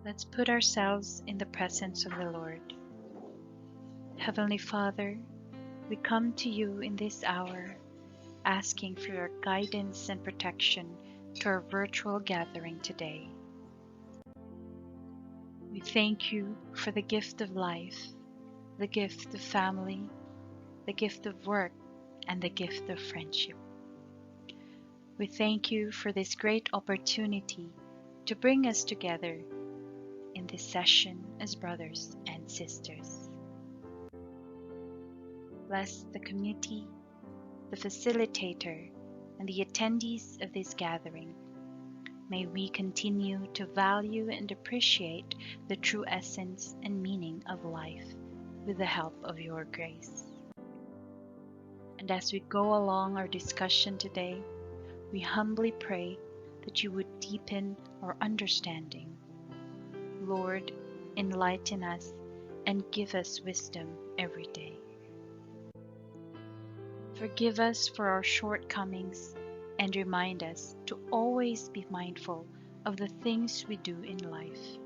Let's put ourselves in the presence of the Lord. Heavenly Father, we come to you in this hour, asking for your guidance and protection to our virtual gathering today. We thank you for the gift of life, the gift of family, the gift of work, and the gift of friendship. We thank you for this great opportunity to bring us together in this session as brothers and sisters. Bless the committee, the facilitator, and the attendees of this gathering. May we continue to value and appreciate the true essence and meaning of life with the help of your grace. And as we go along our discussion today, we humbly pray that you would deepen our understanding. Lord, enlighten us and give us wisdom every day. Forgive us for our shortcomings and remind us to always be mindful of the things we do in life.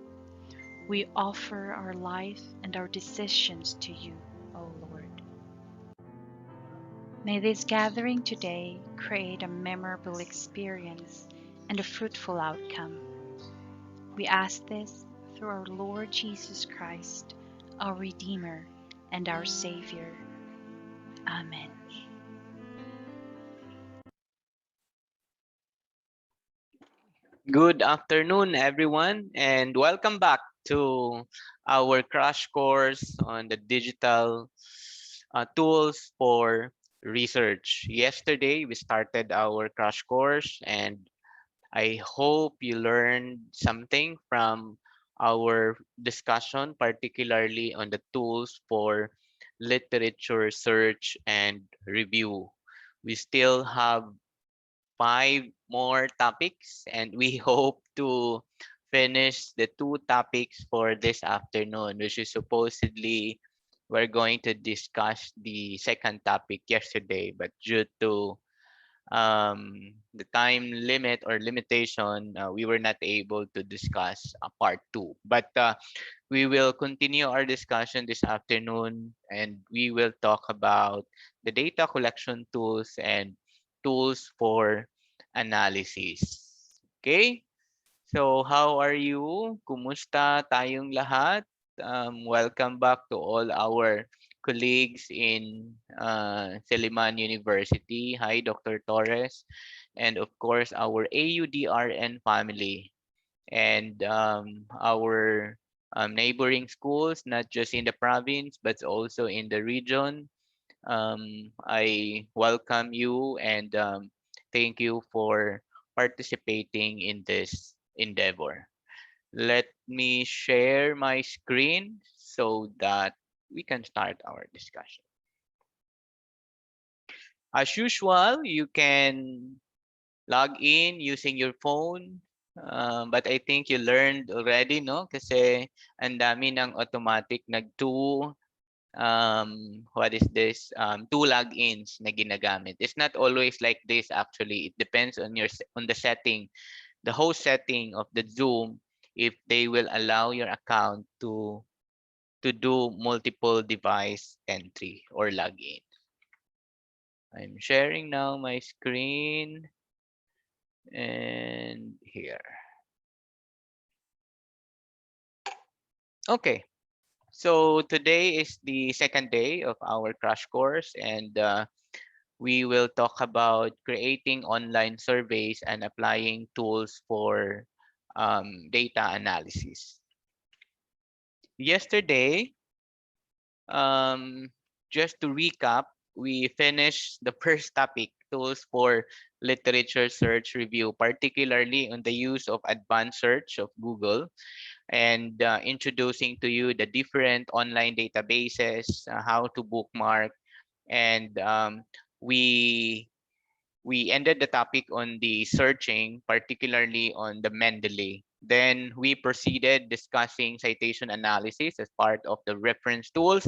We offer our life and our decisions to you, O Lord. May this gathering today create a memorable experience and a fruitful outcome. We ask this through our Lord Jesus Christ, our Redeemer and our Savior. Amen. Good afternoon, everyone, and welcome back to our crash course on the digital tools for research. Yesterday, we started our crash course, and I hope you learned something from our discussion, particularly on the tools for literature search and review. We still have 5 more topics, and we hope to finish the 2 topics for this afternoon, which is supposedly we're going to discuss the second topic yesterday, but due to the time limit or limitation, we were not able to discuss part 2. But we will continue our discussion this afternoon, and we will talk about the data collection tools and tools for analysis. Okay? So how are you? Kumusta tayong lahat? Welcome back to all our colleagues in Seliman University. Hi, Dr. Torres. And of course, our AUDRN family and our neighboring schools, not just in the province, but also in the region. I welcome you and thank you for participating in this endeavor. Let me share my screen so that we can start our discussion. As usual, you can log in using your phone. But I think you learned already, no? Kasi ang dami ng automatic what is this? 2 logins na ginagamit. It's not always like this actually. It depends on on the setting, the host setting of the Zoom, if they will allow your account to do multiple device entry or login. I'm sharing now my screen and here. Okay. So today is the second day of our crash course, and we will talk about creating online surveys and applying tools for data analysis. Yesterday, just to recap, we finished the first topic, tools for literature search review, particularly on the use of advanced search of Google, and introducing to you the different online databases, how to bookmark, and we ended the topic on the searching, particularly on the Mendeley. Then we proceeded discussing citation analysis as part of the reference tools,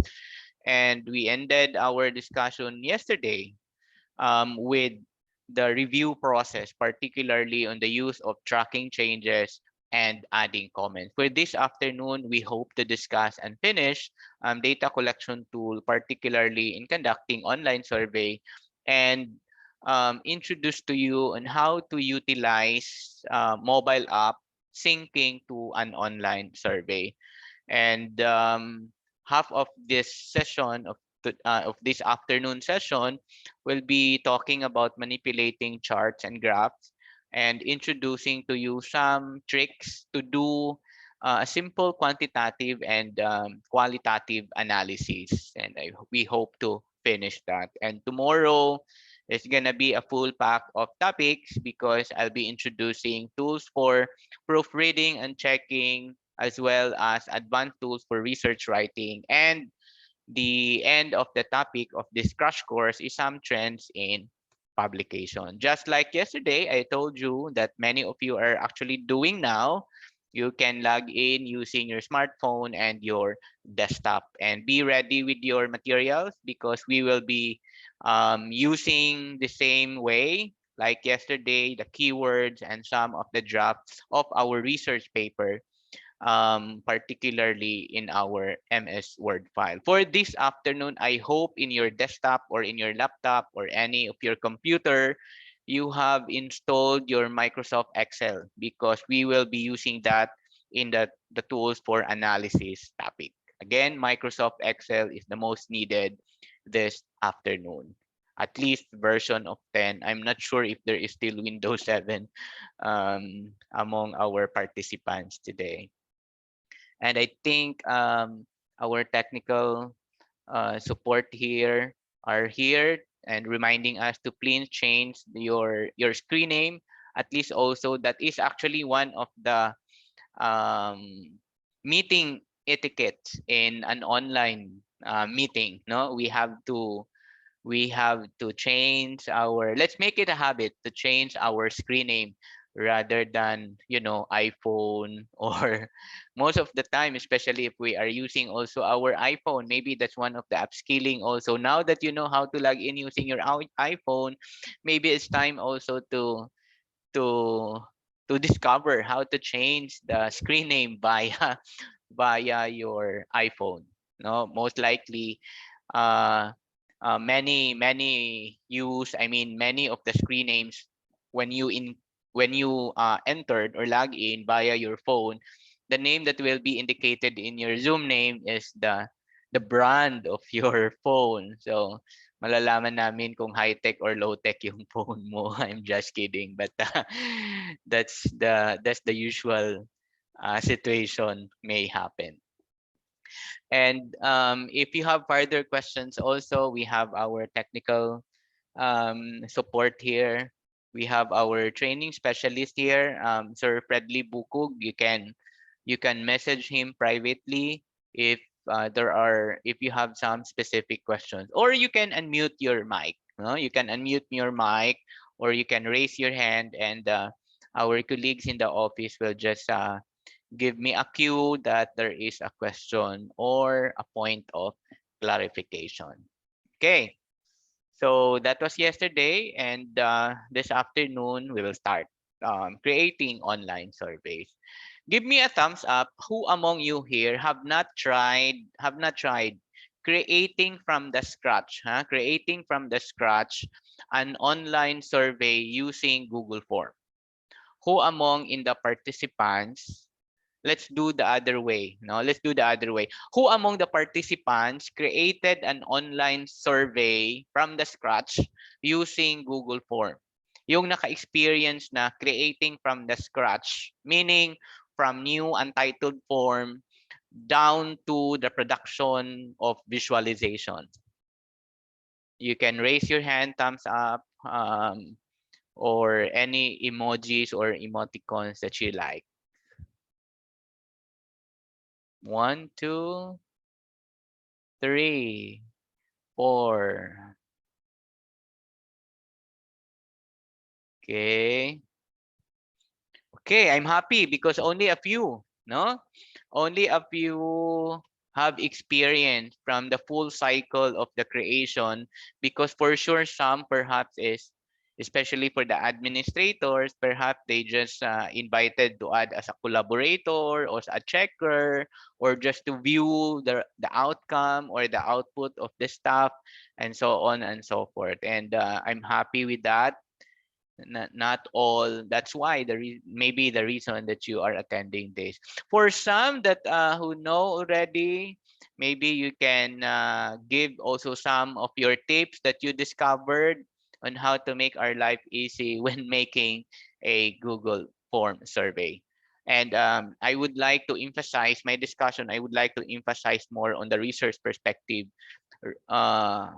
and we ended our discussion yesterday with the review process, particularly on the use of tracking changes and adding comments. For this afternoon, we hope to discuss and finish data collection tool, particularly in conducting online survey, and introduce to you on how to utilize mobile app syncing to an online survey. And half of this session of this afternoon session will be talking about manipulating charts and graphs and introducing to you some tricks to do a simple quantitative and qualitative analysis. And we hope to finish that. And tomorrow is gonna be a full pack of topics because I'll be introducing tools for proofreading and checking, as well as advanced tools for research writing. And the end of the topic of this crash course is some trends in publication. Just like yesterday, I told you that many of you are actually doing now. You can log in using your smartphone and your desktop and be ready with your materials because we will be using the same way like yesterday, the keywords and some of the drafts of our research paper, particularly in our MS Word file. For this afternoon, I hope in your desktop or in your laptop or any of your computer, you have installed your Microsoft Excel because we will be using that in the tools for analysis topic. Again, Microsoft Excel is the most needed this afternoon. At least version of 10. I'm not sure if there is still Windows 7 among our participants today. And I think our technical support here are here and reminding us to please change your screen name. At least also that is actually one of the um, meeting etiquettes in an online meeting. No, we have to change our, let's make it a habit to change our screen name rather than iPhone or most of the time, especially if we are using also our iPhone. Maybe that's one of the upskilling also. Now that you know how to log in using your iPhone, maybe it's time also to to discover how to change the screen name via your iPhone. No, most likely uh many use, I mean, many of the screen names when you entered or log in via your phone, the name that will be indicated in your Zoom name is the brand of your phone. So malalaman namin kung high tech or low tech yung phone mo. I'm just kidding, but that's the usual situation may happen. And if you have further questions, also we have our technical support here. We have our training specialist here, Sir Fredly Bukug. You can message him privately if if you have some specific questions, or you can unmute your mic. No? You can unmute your mic, or you can raise your hand, and our colleagues in the office will just give me a cue that there is a question or a point of clarification. Okay, so that was yesterday, and this afternoon we will start creating online surveys. Give me a thumbs up. Who among you here have not tried creating from the scratch, creating from the scratch an online survey using Google Form? Who among in the participants, let's do the other way. No, let's do the other way. Who among the participants created an online survey from the scratch using Google Form? Yung naka-experience na creating from the scratch, meaning from new untitled form down to the production of visualization. You can raise your hand, thumbs up, or any emojis or emoticons that you like. 1, 2, 3, 4. Okay. Okay, I'm happy because only a few, no? Only a few have experience from the full cycle of the creation, because for sure some perhaps is especially for the administrators. Perhaps they just invited to add as a collaborator or as a checker, or just to view the outcome or the output of the staff, and so on and so forth. And I'm happy with that. Not all. That's why maybe the reason that you are attending this. For some that who know already, maybe you can give also some of your tips that you discovered on how to make our life easy when making a Google form survey. And I would like to emphasize my discussion. I would like to emphasize more on the research perspective, uh,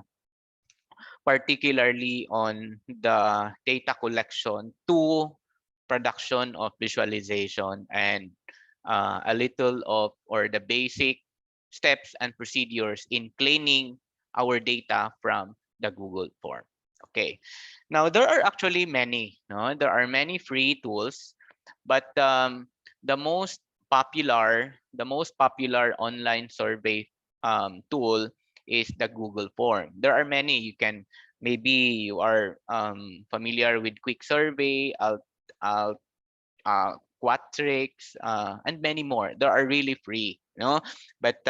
particularly on the data collection to production of visualization, and a little of or the basic steps and procedures in cleaning our data from the Google form. Okay, now there are actually many, no? There are many free tools, but the most popular online survey tool is the Google form. There are many. You can, maybe you are familiar with Quick Survey, Alt, Quatrix, and many more. There are really free, no? But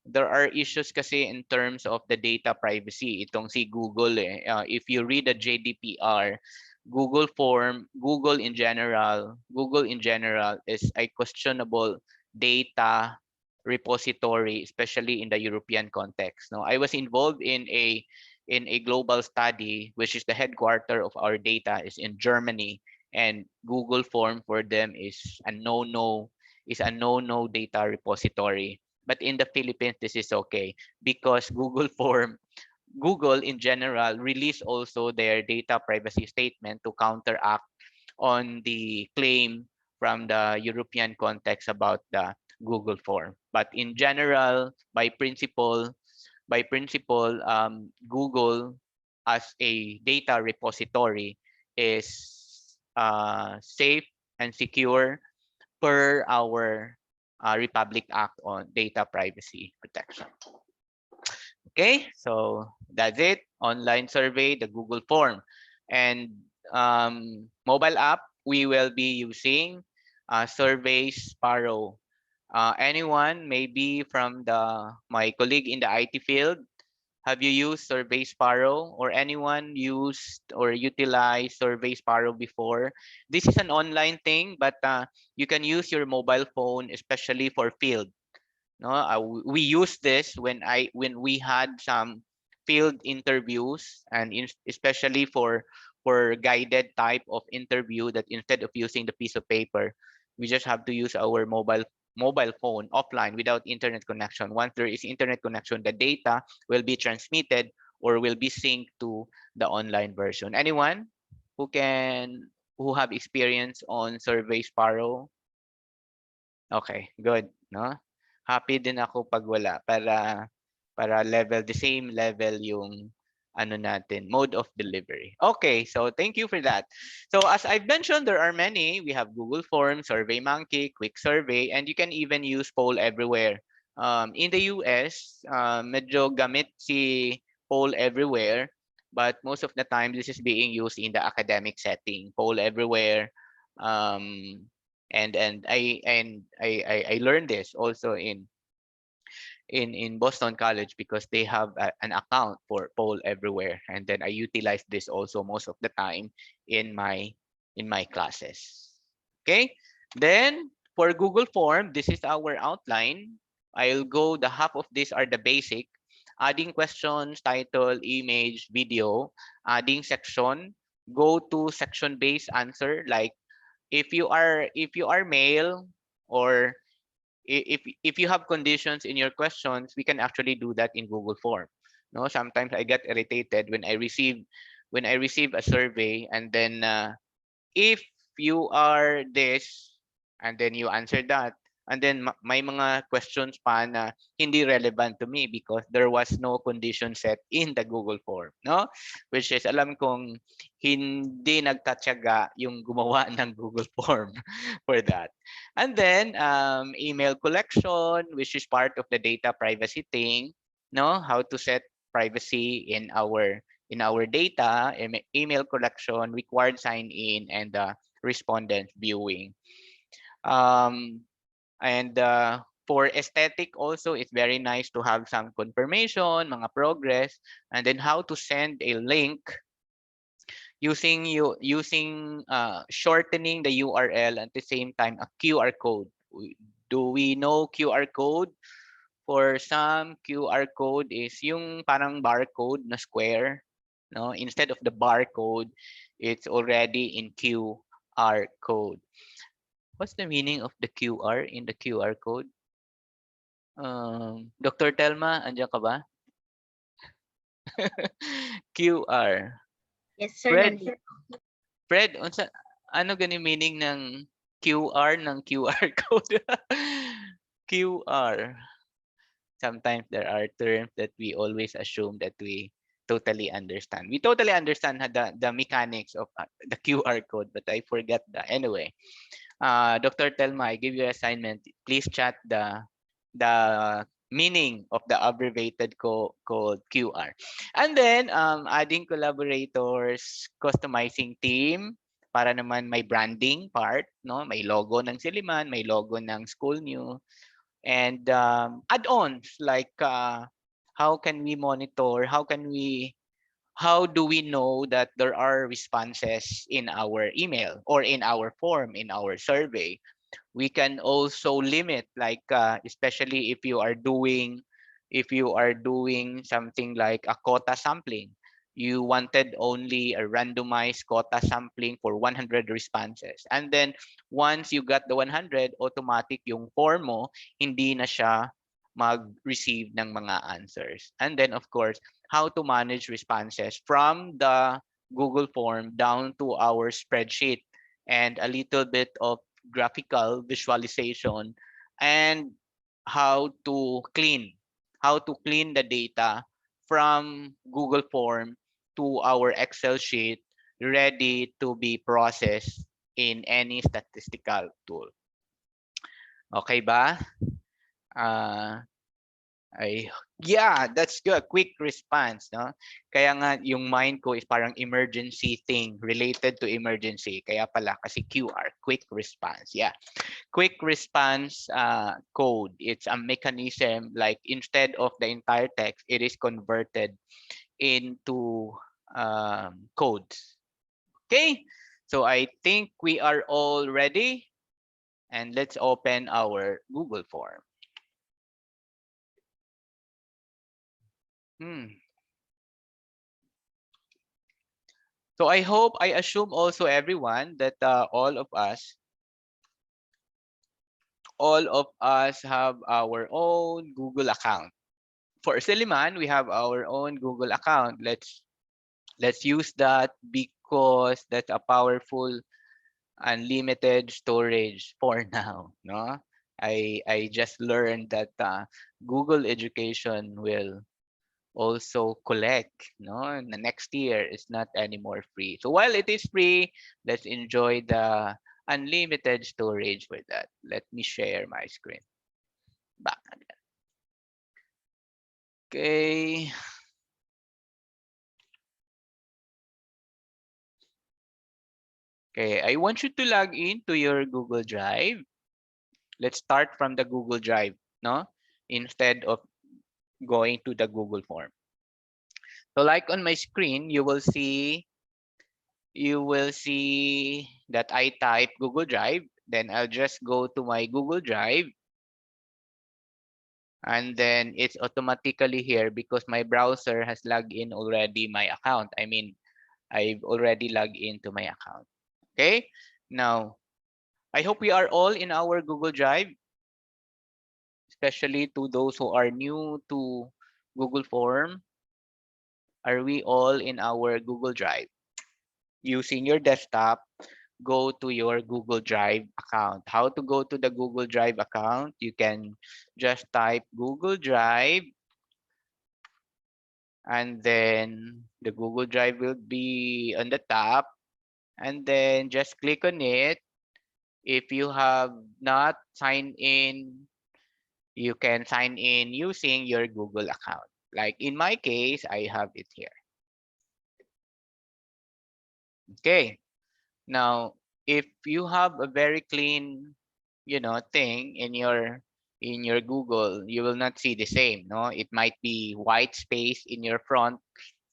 there are issues kasi in terms of the data privacy. Itong si Google, if you read the GDPR, Google in general is a questionable data repository, especially in the European context. No, I was involved in a global study, which is the headquarter of our data is in Germany, and Google Form for them is a no data repository. But in the Philippines, this is okay because Google in general release also their data privacy statement to counteract on the claim from the European context about the Google form. But in general, by principle, Google as a data repository is safe and secure per our Republic Act on Data Privacy Protection. Okay, so that's it. Online survey, the Google form, and mobile app. We will be using Survey Sparrow. Anyone, maybe from my colleague in the IT field, have you used Survey Sparrow, or anyone used or utilized Survey Sparrow before? This is an online thing, but you can use your mobile phone, especially for field. No, we use this when we had some field interviews, and especially for guided type of interview, that instead of using the piece of paper, we just have to use our mobile phone offline without internet connection. Once there is internet connection, the data will be transmitted or will be synced to the online version. Anyone who have experience on Survey Sparrow? Okay, good, no? Happy din ako pag wala, para the same level yung ano natin, mode of delivery. Okay, so thank you for that. So as I've mentioned, there are many. We have Google Forms, SurveyMonkey, Quick Survey, and you can even use Poll Everywhere. In the US, medyo gamit si Poll Everywhere, but most of the time this is being used in the academic setting. Poll Everywhere, um, and I learned this also in Boston College, because they have an account for Poll Everywhere, and then I utilize this also most of the time in my classes. Okay, then for Google Form, this is our outline. I'll go, the half of these are the basic: adding questions, title, image, video, adding section, go to section based answer. Like if you are male, or if you have conditions in your questions, we can actually do that in Google Form. No, sometimes I get irritated when I receive a survey, and then if you are this, and then you answer that, and then may mga questions pa na hindi relevant to me because there was no condition set in the Google form, no? Which is, alam kong hindi nagtatyaga yung gumawa ng Google form for that. And then email collection, which is part of the data privacy thing, no? How to set privacy in our in our data, email collection, required sign in, and respondent viewing. And for aesthetic also, it's very nice to have some confirmation, mga progress, and then how to send a link using shortening the URL at the same time a QR code. Do we know QR code? For some, QR code is yung parang barcode na square, no? Instead of the barcode, it's already in QR code. What's the meaning of the QR in the QR code? Dr. Telma, andiyan ka ba? QR. Yes, sir, Fred, nandito. Fred, ano gani meaning ng QR ng QR code? QR. Sometimes there are terms that we always assume that we totally understand. We totally understand the mechanics of the QR code, but I forgot that. Anyway, Dr. Telma, I give you assignment. Please chat the meaning of the abbreviated code QR. And then adding collaborators, customizing team para naman may branding part, no? May logo ng Siliman, may logo ng School New, and add-ons like how can we monitor, how do we know that there are responses in our email or in our form, in our survey. We can also limit, like especially if you are doing something like a quota sampling, you wanted only a randomized quota sampling for 100 responses, and then once you got the 100, automatic yung form mo hindi na siya mag-receive ng mga answers. And then of course, how to manage responses from the Google form down to our spreadsheet, and a little bit of graphical visualization, and how to clean the data from Google form to our Excel sheet, ready to be processed in any statistical tool. Okay ba? Yeah, that's good. Quick response, no? Kaya nga yung mind ko is parang emergency thing, related to emergency. Kaya pala kasi QR, quick response. Yeah. Quick response code. It's a mechanism, like instead of the entire text, it is converted into codes. Okay, so I think we are all ready, and let's open our Google form. So I assume also everyone that all of us have our own Google account. For Siliman, we have our own Google account. Let's use that because that's a powerful unlimited storage for now, no? I just learned that Google Education will also collect, no? The next year is not anymore free. So while it is free, let's enjoy the unlimited storage with that. Let me share my screen. Back again. Okay. Okay, I want you to log in to your Google Drive. Let's start from the Google Drive, no? Instead of going to the Google form. So like on my screen, you will see that I type Google Drive, then I'll just go to my Google Drive, and then it's automatically here because my browser has logged in already my account. I mean, I've already logged into my account. Okay, now I hope we are all in our Google Drive, especially to those who are new to Google Form. Are we all in our Google Drive? Using your desktop, go to your Google Drive account. How to go to the Google Drive account? You can just type Google Drive, and then the Google Drive will be on the top, and then just click on it. If you have not signed in, you can sign in using your Google account. Like in my case, I have it here. Okay. Now, if you have a very clean, thing in your Google, you will not see the same. No, it might be white space in your front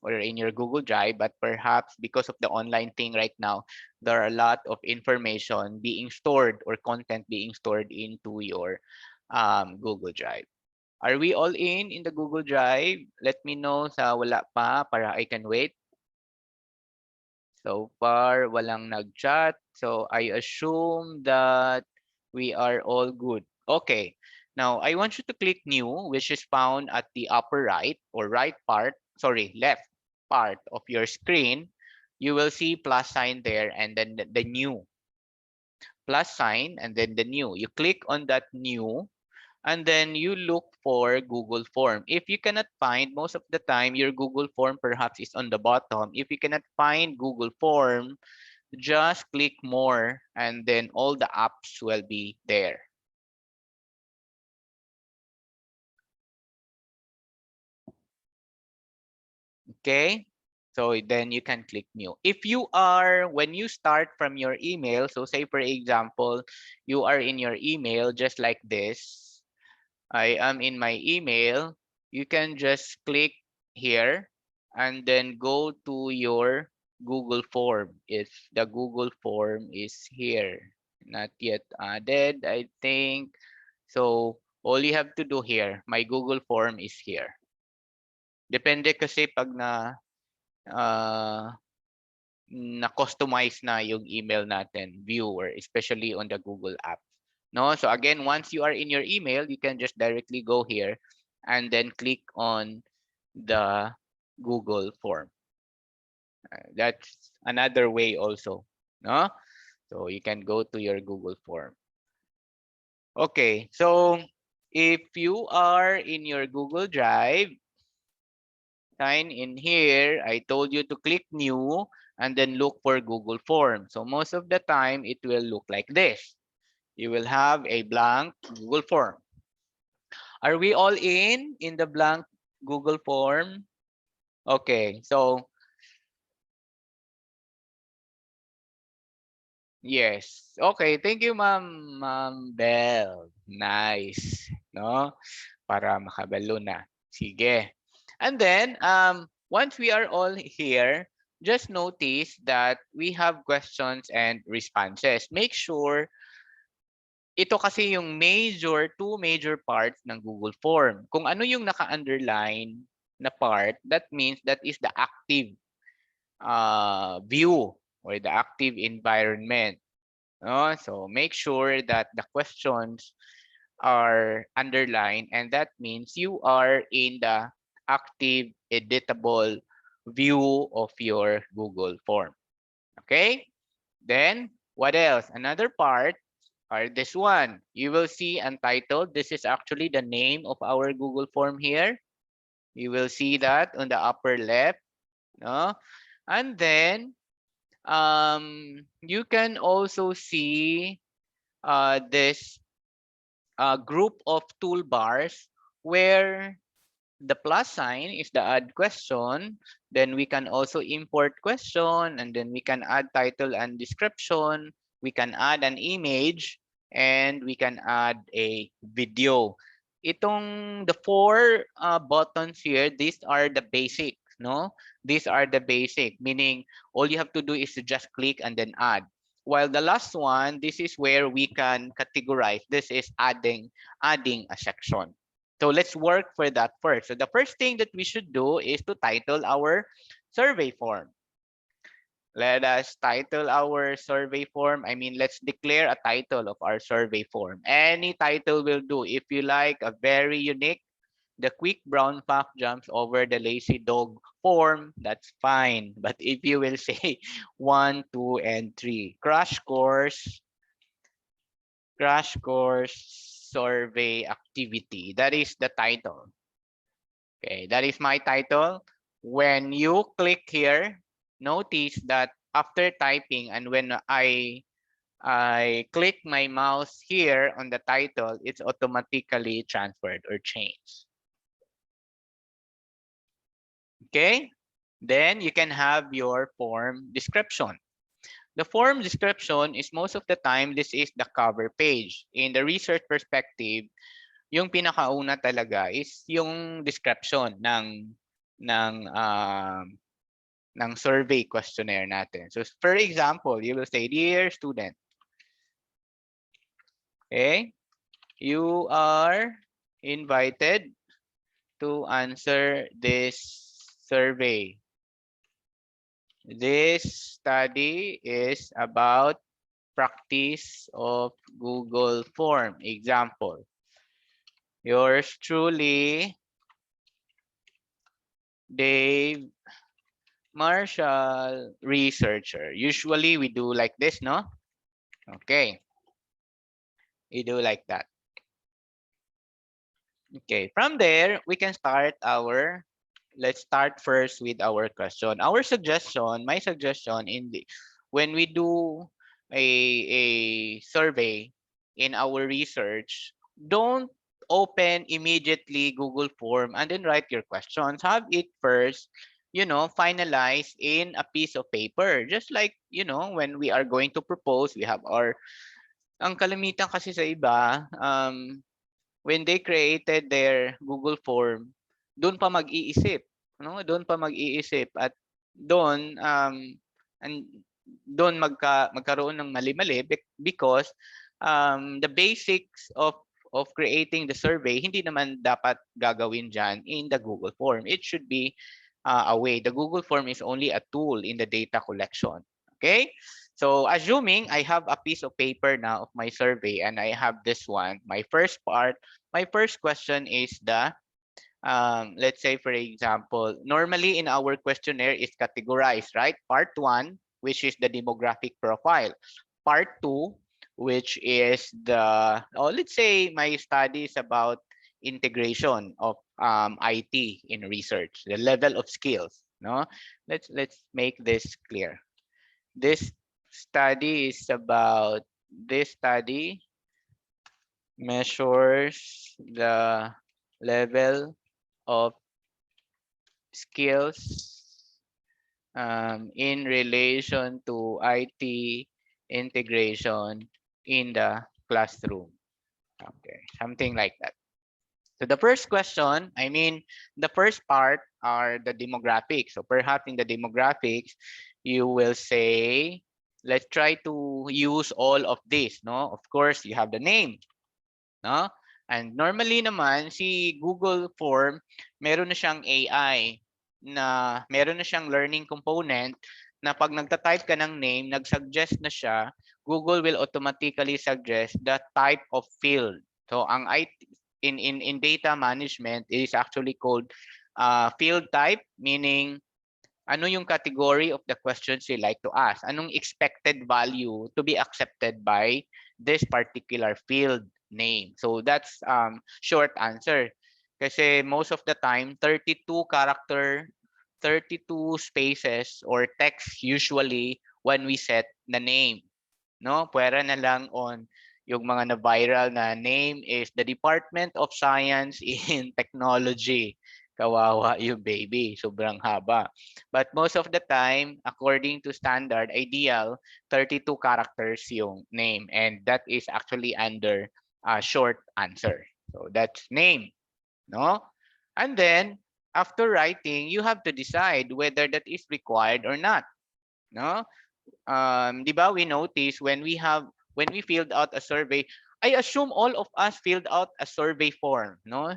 or in your Google Drive, but perhaps because of the online thing right now, there are a lot of information being stored or content being stored into your Google Drive. Are we all in the Google Drive? Let me know sa wala pa para I can wait. So far, walang nag-chat. So I assume that we are all good. Okay. Now, I want you to click new, which is found at the upper right or right part, sorry, left part of your screen. You will see plus sign there and then the new plus sign and then the new. You click on that new and then you look for Google Form. If you cannot find, most of the time, your Google Form perhaps is on the bottom. If you cannot find Google Form, just click more and then all the apps will be there. Okay, so then you can click new. If you are, when you start from your email, so say for example, you are in your email just like this. I am in my email. You can just click here and then go to your Google form if the Google form is here. Not yet added, I think. So all you have to do here, my Google form is here. Depende kasi pag na-customize na yung email natin, viewer, especially on the Google app. No, so again, once you are in your email, you can just directly go here and then click on the Google form. That's another way also, no? So you can go to your Google form. Okay, so if you are in your Google Drive, sign in here, I told you to click new and then look for Google form. So most of the time, it will look like this. You will have a blank Google form. Are we all in the blank Google form? Okay, so yes. Okay, thank you, Ma'am Bell. Nice, no? Para makabalo na. Sige. And then, once we are all here, just notice that we have questions and responses. Make sure ito kasi yung two major parts ng Google Form. Kung ano yung naka-underline na part, that means that is the active view or the active environment. No? So make sure that the questions are underlined and that means you are in the active editable view of your Google form. Okay? Then what else? Another part are this one. You will see untitled. This is actually the name of our Google form here. You will see that on the upper left. No? And then you can also see this group of toolbars where the plus sign is the add question. Then we can also import question and then we can add title and description. We can add an image and we can add a video. Itong the four buttons here, these are the basic, no? These are the basic, meaning all you have to do is to just click and then add. While the last one, this is where we can categorize. This is adding a section. So let's work for that first. So the first thing that we should do is to title our survey form. Let us title our survey form. I mean, let's declare a title of our survey form. Any title will do. If you like a very unique, the quick brown fox jumps over the lazy dog form, that's fine. But if you will say 1, 2, and 3, crash course survey activity. That is the title. Okay, that is my title. When you click here, notice that after typing and when I click my mouse here on the title, it's automatically transferred or changed. Okay, then you can have your form description. The form description is most of the time, this is the cover page. In the research perspective, yung pinakauna talaga is yung description ng ng survey questionnaire natin. So for example, you will say, dear student, okay, you are invited to answer this survey. This study is about practice of Google Form. Example, yours truly, Dave Marshall, researcher. Usually we do like this, no? Okay, we do like that. Okay, from there, we can start our, let's start first with our question. Our suggestion, my suggestion when we do a survey in our research, don't open immediately Google form and then write your questions. Have it first, finalized in a piece of paper. Just like, when we are going to propose, we have ang kalimitan kasi sa iba, when they created their Google form, doon pa mag-iisip, no? Doon pa mag-iisip at doon and doon magkaroon ng mali-mali because the basics of creating the survey hindi naman dapat gagawin diyan in the Google form. It should be a way. The Google form is only a tool in the data collection. Okay? So assuming I have a piece of paper now of my survey and I have this one, my first question is the, let's say for example, normally in our questionnaire is categorized, right? Part 1, which is the demographic profile. Part 2, which is the, let's say my study is about integration of IT in research, the level of skills, no? Let's make this clear. This study measures the level of skills in relation to IT integration in the classroom. Okay, something like that. So the first question, the first part are the demographics. So perhaps in the demographics, you will say, let's try to use all of this, no? Of course, you have the name, no? And normally naman, si Google Form, meron na siyang AI na meron na siyang learning component na pag nagta-type ka ng name, nag-suggest na siya, Google will automatically suggest the type of field. So ang in data management, it is actually called field type, meaning ano yung category of the questions you like to ask? Anong expected value to be accepted by this particular field name? So that's short answer. Kasi most of the time, 32 spaces or text usually when we set the name. No? Pwera na lang on yung mga na-viral na name is the Department of Science in Technology. Kawawa yung baby, sobrang haba. But most of the time, according to standard, ideal, 32 characters yung name. And that is actually under short answer. So that's name, no? And then, after writing, you have to decide whether that is required or not, no? Di ba we notice when we filled out a survey, I assume all of us filled out a survey form, no?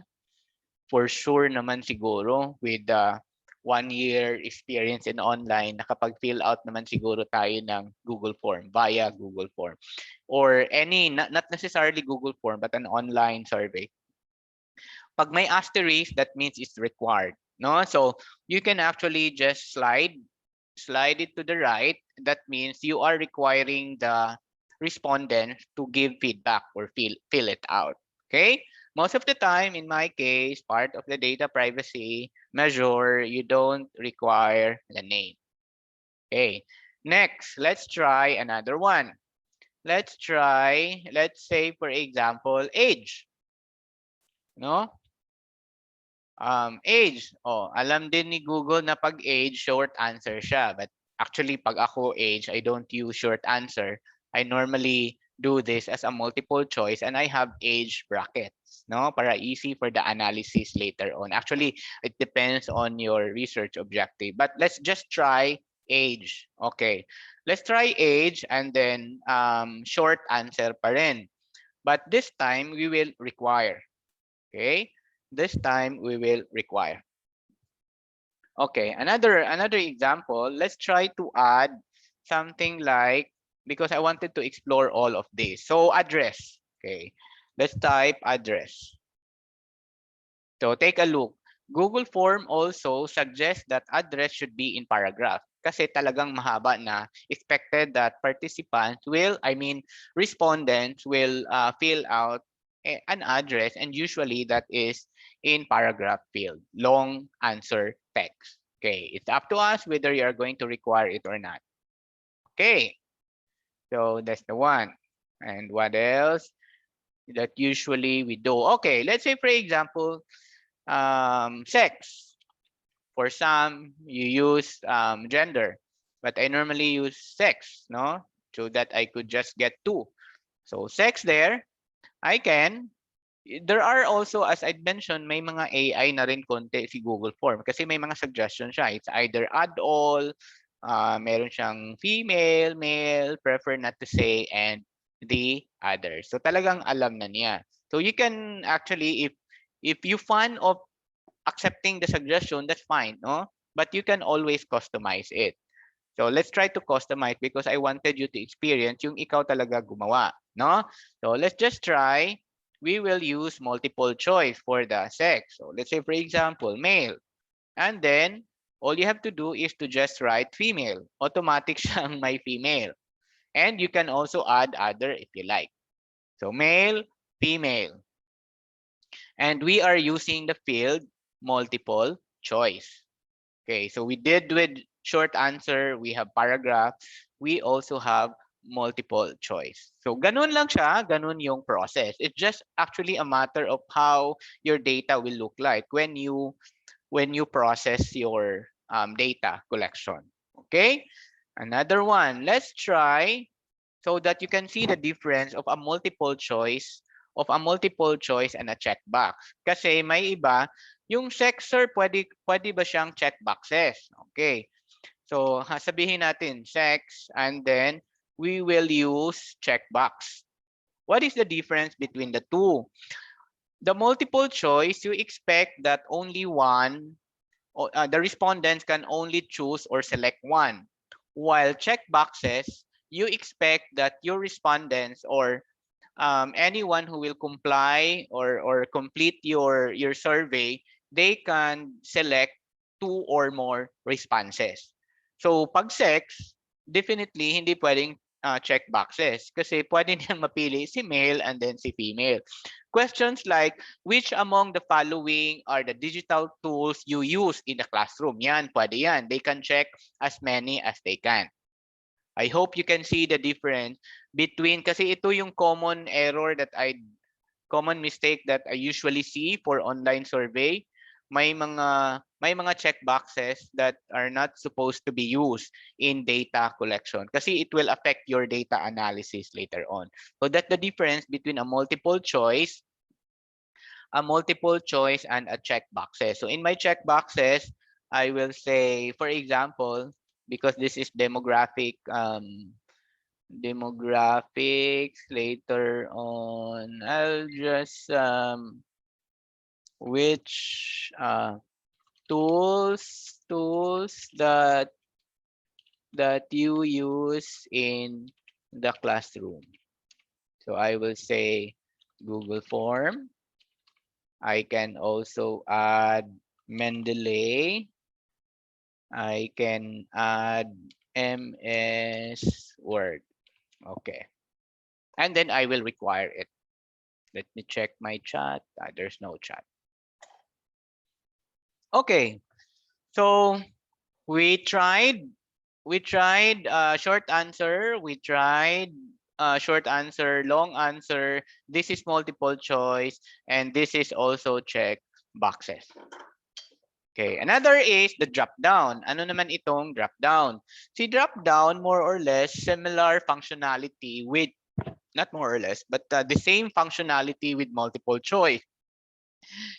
For sure naman siguro with 1 year experience in online, nakapag-fill out naman siguro tayo ng Google Form, via Google Form. Or any, not necessarily Google Form, but an online survey. Pag may asterisk, that means it's required. No? So you can actually just slide it to the right. That means you are requiring the respondent to give feedback or fill it out. Okay? Most of the time, in my case, part of the data privacy measure, you don't require the name. Okay. Next, let's try another one. Let's say, for example, age. No? Age. Oh, alam din ni Google na pag age, short answer siya. But Actually, pag ako age, I don't use short answer. I normally do this as a multiple choice and I have age brackets, no? Para easy for the analysis later on. Actually, it depends on your research objective. But let's just try age. Okay. Let's try age and then short answer pa rin. But this time we will require. Okay? This time we will require. Okay, another example. Let's try to add something like, because I wanted to explore all of this. So address. Okay, let's type address. So take a look. Google Form also suggests that address should be in paragraph. Kasi talagang mahaba na, expected that participants will, respondents will fill out an address, and usually that is in paragraph field, long answer text. Okay, it's up to us whether you are going to require it or not. Okay, so that's the one. And what else that usually we do? Okay, let's say for example, sex. For some, you use gender, but I normally use sex, no? So that I could just get two. So sex there, I can. There are also, as I mentioned, may mga AI na rin konti si Google Form kasi may mga suggestion siya. It's either add all, meron siyang female, male, prefer not to say, and the other. So talagang alam na niya. So you can actually, if you fan of accepting the suggestion, that's fine, no? But you can always customize it. So let's try to customize because I wanted you to experience yung ikaw talaga gumawa, no? So let's just try. We will use multiple choice for the sex. So let's say for example, male. And then all you have to do is to just write female. Automatic siyang may female. And you can also add other if you like. So male, female. And we are using the field multiple choice. Okay, so we did with short answer, we have paragraph, we also have multiple choice. So ganun lang siya, ganun yung process. It's just actually a matter of how your data will look like when you process your data collection. Okay, another one. Let's try so that you can see the difference of a multiple choice and a checkbox. Kasi may iba, yung sexer, pwede ba siyang checkboxes? Okay. So, sabihin natin sex and then we will use checkbox. What is the difference between the two? The multiple choice, you expect that only one, the respondents can only choose or select one. While checkboxes, you expect that your respondents or anyone who will comply or complete your survey, they can select two or more responses. So pag sex, definitely hindi pwedeng check boxes kasi pwede niyang mapili si male and then si female. Questions like, which among the following are the digital tools you use in the classroom? Yan, pwede yan. They can check as many as they can. I hope you can see the difference between, kasi ito yung common common mistake that I usually see for online survey. May mga check boxes that are not supposed to be used in data collection kasi it will affect your data analysis later on. So that's the difference between a multiple choice and a check boxes. So in my check boxes, I will say, for example, because this is demographics later on, I'll just which tools that you use in the classroom. So I will say Google Form. I can also add Mendeley. I can add MS Word. Okay. And then I will require it. Let me check my chat. There's no chat. Okay. So we tried short answer, we tried short answer, long answer. This is multiple choice, and this is also check boxes. Okay, another is the drop down. Ano naman itong drop down? Si drop down, more or less similar functionality with, not more or less, but the same functionality with multiple choice.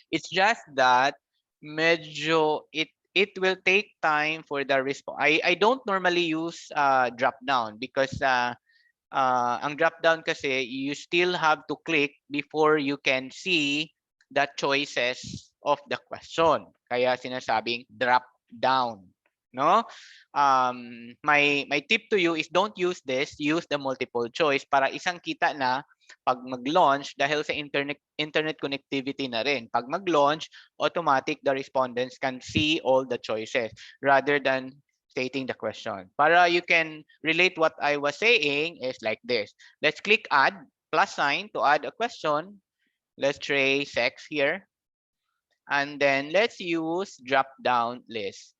It's just that medyo it will take time for the response. I don't normally use drop down because ang drop down kasi you still have to click before you can see the choices of the question. Kaya sinasabing drop down, no? My tip to you is don't use this, use the multiple choice para isang kita na pag mag-launch dahil sa internet connectivity na rin. Pag mag-launch, automatic the respondents can see all the choices rather than stating the question. Para you can relate what I was saying is like this. Let's click add plus sign to add a question. Let's try sex here. And then let's use drop down list.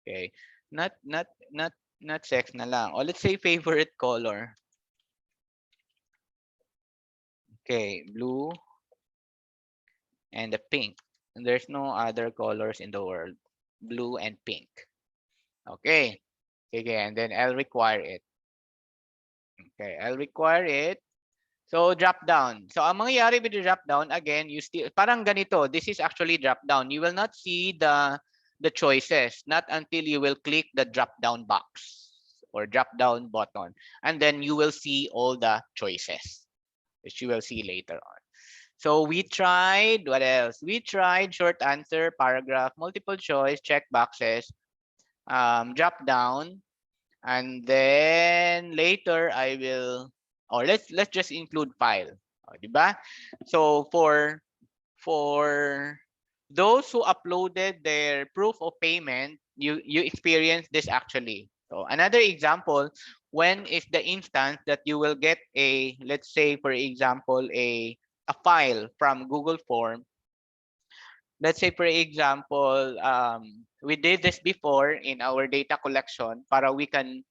Okay. Not sex na lang. Or let's say favorite color. Okay, blue and the pink. And there's no other colors in the world. Blue and pink. Okay. Okay, and then I'll require it. Okay, I'll require it. So drop down. So ang mangyayari with the drop down, again, you still parang ganito. This is actually drop down. You will not see the choices not until you will click the drop down box or drop down button, and then you will see all the choices, which you will see later on. So we tried, what else? We tried short answer, paragraph, multiple choice, check boxes, drop down, and then later I will, or let's just include file. Diba? So for those who uploaded their proof of payment, you experience this actually. So another example, when is the instance that you will get a, let's say for example, a file from Google Form. Let's say for example, we did this before in our data collection para we can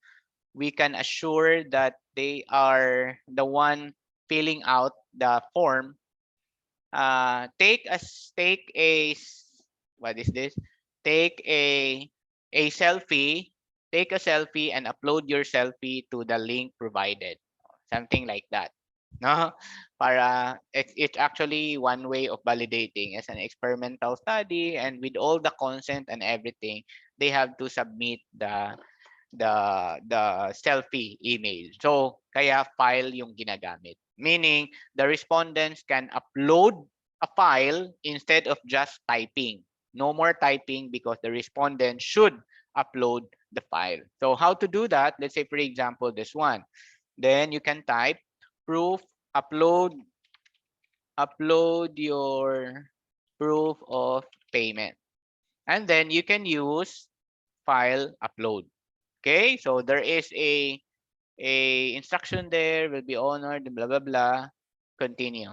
assure that they are the one filling out the form. Take a, what is this? Take a selfie. Take a selfie and upload your selfie to the link provided. Something like that. No, para it's actually one way of validating as an experimental study, and with all the consent and everything, they have to submit the selfie image. So kaya file yung ginagamit. Meaning the respondents can upload a file instead of just typing. No more typing because the respondent should upload the file. So how to do that? Let's say for example this one. Then you can type proof upload your proof of payment. And then you can use file upload. Okay, so there is a instruction there, will be honored, blah blah blah. Continue.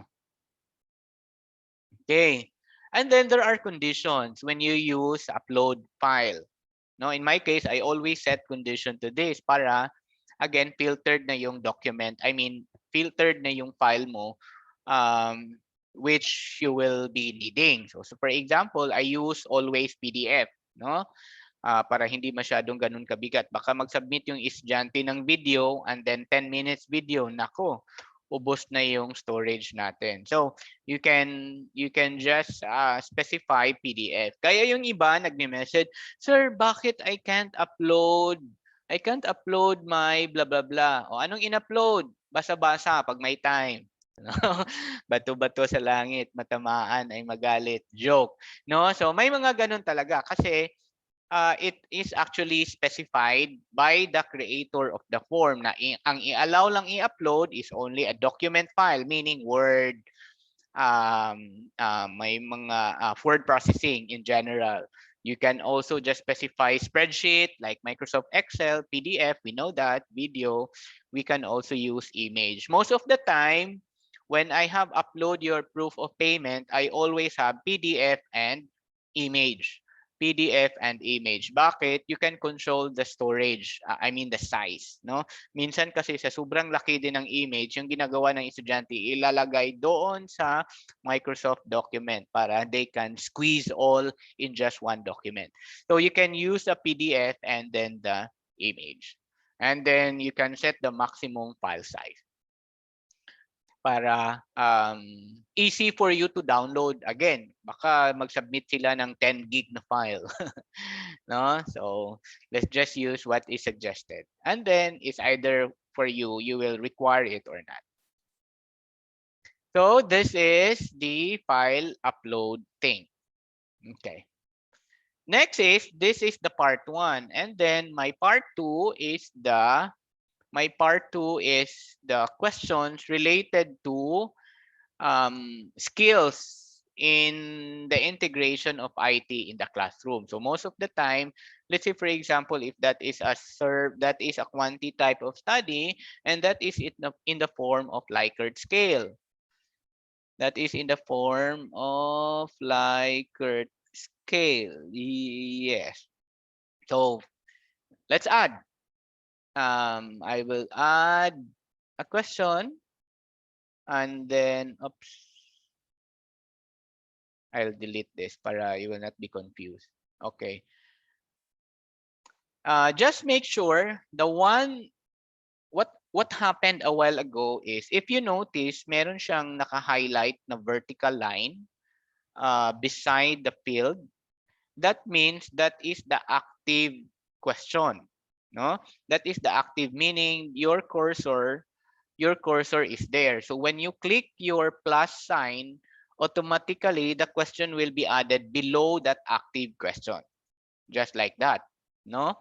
Okay, and then there are conditions when you use upload file. No, in my case, I always set condition to this para again filtered na yung document. I mean, filtered na yung file mo, which you will be needing. So for example, I use always PDF. No, para hindi masyadong ganun kabigat. Baka mag-submit yung estudyante ng video and then 10 minutes video, nako, ubos na yung storage natin. So you can just specify PDF. Kaya yung iba nagme-message, "Sir, bakit I can't upload my blah blah blah." O anong in-upload? Basa-basa pag may time. Bato-bato sa langit, matamaan ay magalit. Joke. No? So may mga ganun talaga kasi it is actually specified by the creator of the form na ang i-allow lang i-upload is only a document file, meaning Word, may mga word processing in general. You can also just specify spreadsheet like Microsoft Excel, PDF, we know that, video. We can also use image. Most of the time, when I have upload your proof of payment, I always have PDF and image. PDF and image. Bakit? You can control the storage, I mean the size, no? Minsan kasi sa sobrang laki din ng image, yung ginagawa ng estudyante, ilalagay doon sa Microsoft document para they can squeeze all in just one document. So you can use a PDF and then the image. And then you can set the maximum file size para easy for you to download. Again, baka mag-submit sila ng 10 gig na file. No? So let's just use what is suggested. And then it's either for you, you will require it or not. So this is the file upload thing. Okay. Next is, this is the part 1. And then my part 2 is the questions related to skills in the integration of IT in the classroom. So most of the time, let's say for example, if that is a quantity type of study, and that is in the form of Likert scale. That is in the form of Likert scale. Yes. So let's add. I will add a question, and then I'll delete this para you will not be confused. Okay. Just make sure the one what happened a while ago is, if you notice, meron siyang naka-highlight na vertical line beside the field. That means that is the active question, no? That is the active, meaning your cursor is there. So when you click your plus sign, automatically the question will be added below that active question, just like that, no?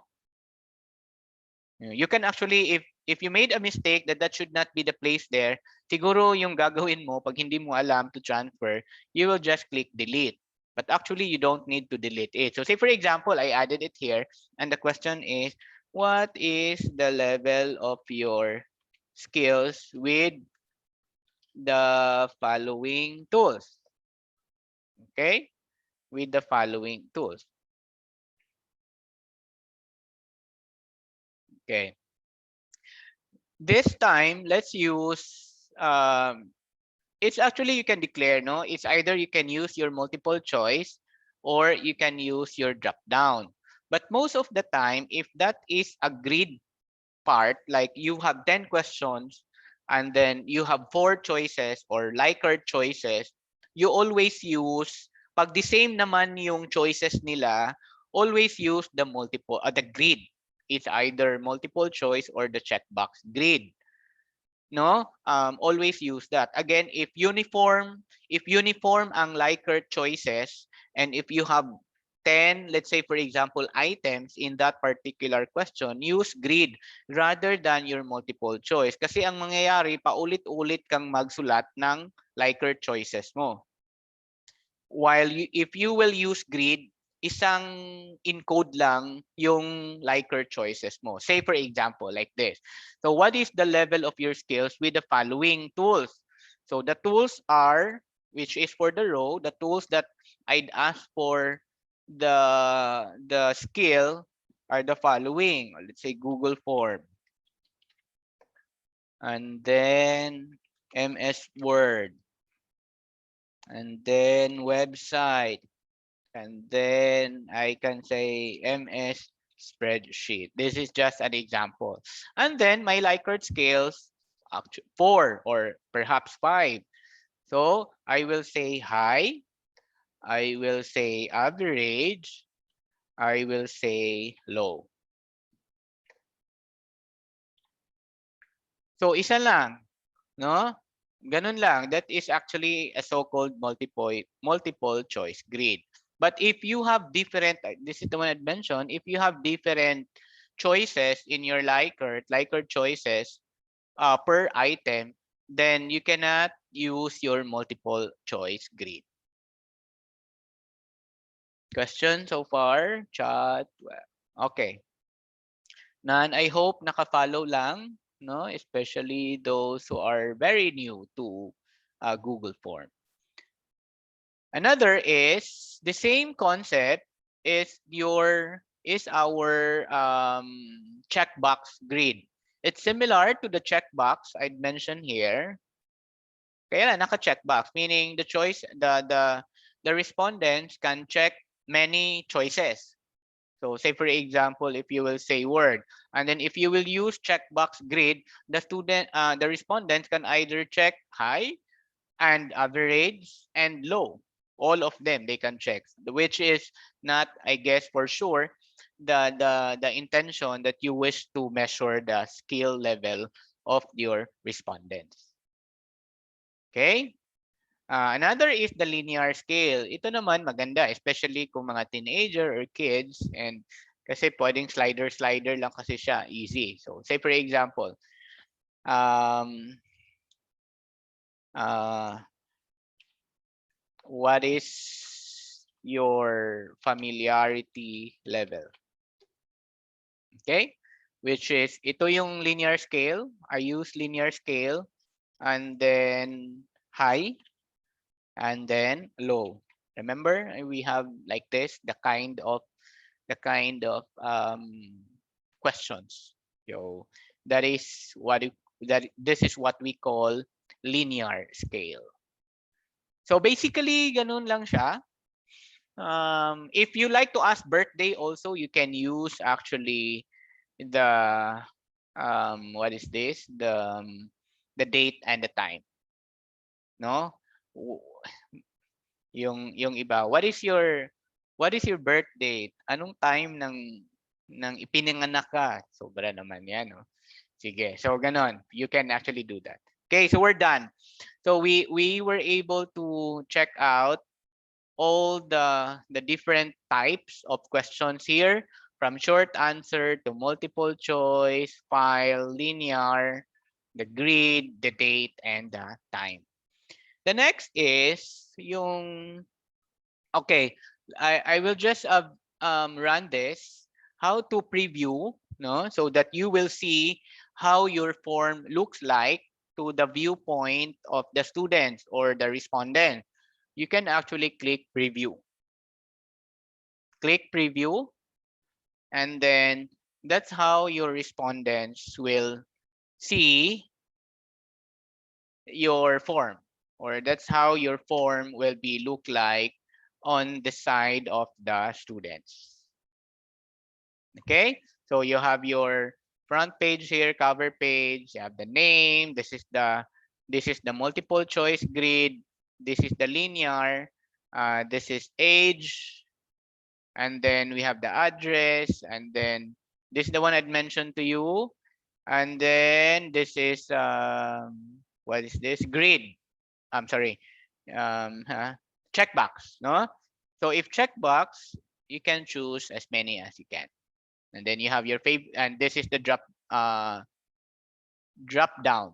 You can actually, if you made a mistake that should not be the place there, siguro yung gagawin mo pag hindi mo alam to transfer, you will just click delete. But actually, you don't need to delete it. So say for example, I added it here, and the question is, what is the level of your skills with the following tools? Okay? With the following tools. Okay. This time, let's use, it's actually, you can declare, no? It's either you can use your multiple choice or you can use your drop down. But most of the time, if that is a grid part, like you have 10 questions and then you have 4 choices or Likert choices, you always use, pag the same naman yung choices nila, always use the grid. It's either multiple choice or the checkbox grid. No, always use that. Again, if uniform ang Likert choices, and if you have 10, let's say for example, items in that particular question, use grid rather than your multiple choice. Kasi ang mangyayari, paulit-ulit kang magsulat ng Likert choices mo. While if you will use grid, isang encode lang yung Likert choices mo. Say for example, like this. So what is the level of your skills with the following tools? So the tools are, which is for the row, the tools that I'd ask for the skill are the following. Let's say Google Form. And then MS Word. And then website. And then I can say MS spreadsheet. This is just an example. And then my Likert scales, 4 or perhaps 5. So I will say high, I will say average, I will say low. So isa lang, no? Ganun lang. That is actually a so-called multiple choice grid. But if you have different, this is the one I mentioned, if you have different choices in your Likert choices per item, then you cannot use your multiple choice grid. Question so far? Chat? Okay. Nan, I hope naka-follow lang, no? Especially those who are very new to Google Form. Another is the same concept, is our checkbox grid. It's similar to the checkbox I'd mentioned here. Kaya lang, naka-checkbox, meaning the respondents can check many choices. So say for example, if you will say word, and then if you will use checkbox grid, the respondents can either check high and average and low. All of them they can check, which is not, I guess, for sure the intention that you wish to measure the skill level of your respondents. Okay? Another is the linear scale. Ito naman maganda, especially kung mga teenager or kids, and kasi pwedeng slider lang kasi siya, easy. So say for example, um, what is your familiarity level? Okay? Which is, ito yung linear scale. I use linear scale, and then high, and then low. Remember, we have like this, the kind of questions. So that is this is what we call linear scale. So basically, ganun lang siya. If you like to ask birthday also, you can use actually the what is this? The date and the time. No? Yung iba, what is your birth date? Anong time ng ipinanganak ka? Sobra naman yan, no? Sige. So ganon. You can actually do that. Okay, so we're done. So we were able to check out all the different types of questions here, from short answer to multiple choice, file, linear, the grid, the date, and the time. The next is yung, okay, I will just run this, how to preview, no, so that you will see how your form looks like to the viewpoint of the students or the respondent. You can actually click preview. Click preview, and then that's how your respondents will see your form, or that's how your form will be look like on the side of the students. Okay, so you have your front page here, cover page, you have the name, this is the multiple choice grid, this is the linear, this is age, and then we have the address, and then this is the one I'd mentioned to you, and then this is what is this, grid, I'm sorry, checkbox, no? So if checkbox, you can choose as many as you can, and then you have your favorite, and this is the drop down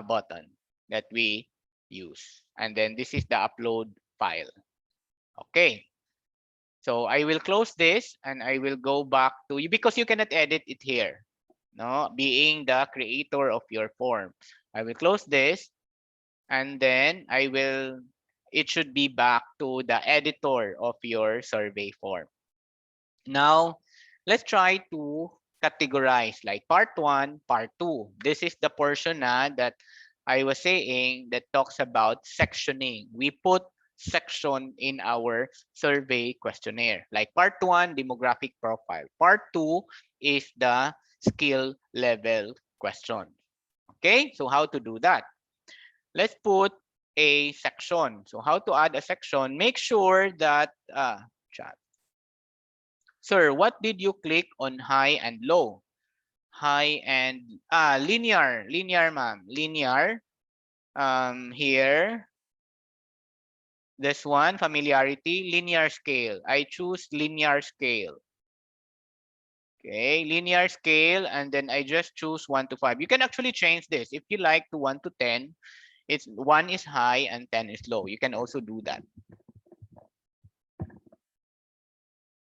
button that we use, and then this is the upload file. Okay, so I will close this and I will go back to you, because you cannot edit it here, no, being the creator of your form. I will close this, and then it should be back to the editor of your survey form. Now, let's try to categorize like part 1, part 2. This is the portion that I was saying that talks about sectioning. We put section in our survey questionnaire. Like part 1, demographic profile. Part 2 is the skill level question. Okay, so how to do that? Let's put a section. So how to add a section? Make sure that chat. Sir, what did you click on high and low? High and linear, ma'am. Linear. Here, this one, familiarity, linear scale. I choose linear scale. Okay, linear scale, and then I just choose 1 to 5. You can actually change this. If you like to 1 to 10, it's 1 is high and 10 is low. You can also do that.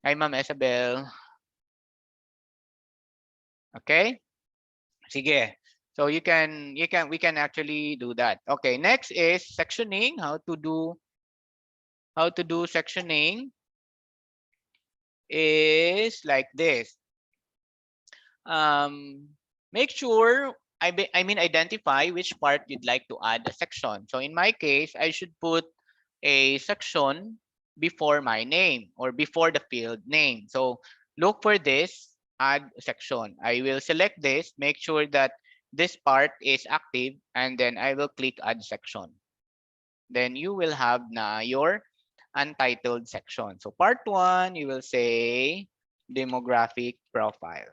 Hi, Ma'am Isabel. Okay. Sige. So we can actually do that. Okay, next is sectioning, how to do how to do sectioning is like this. Make sure, I mean, identify which part you'd like to add a section. So in my case, I should put a section before my name or before the field name. So look for this, add section. I will select this, make sure that this part is active, and then I will click add section. Then you will have na your untitled section. So part 1, you will say demographic profile.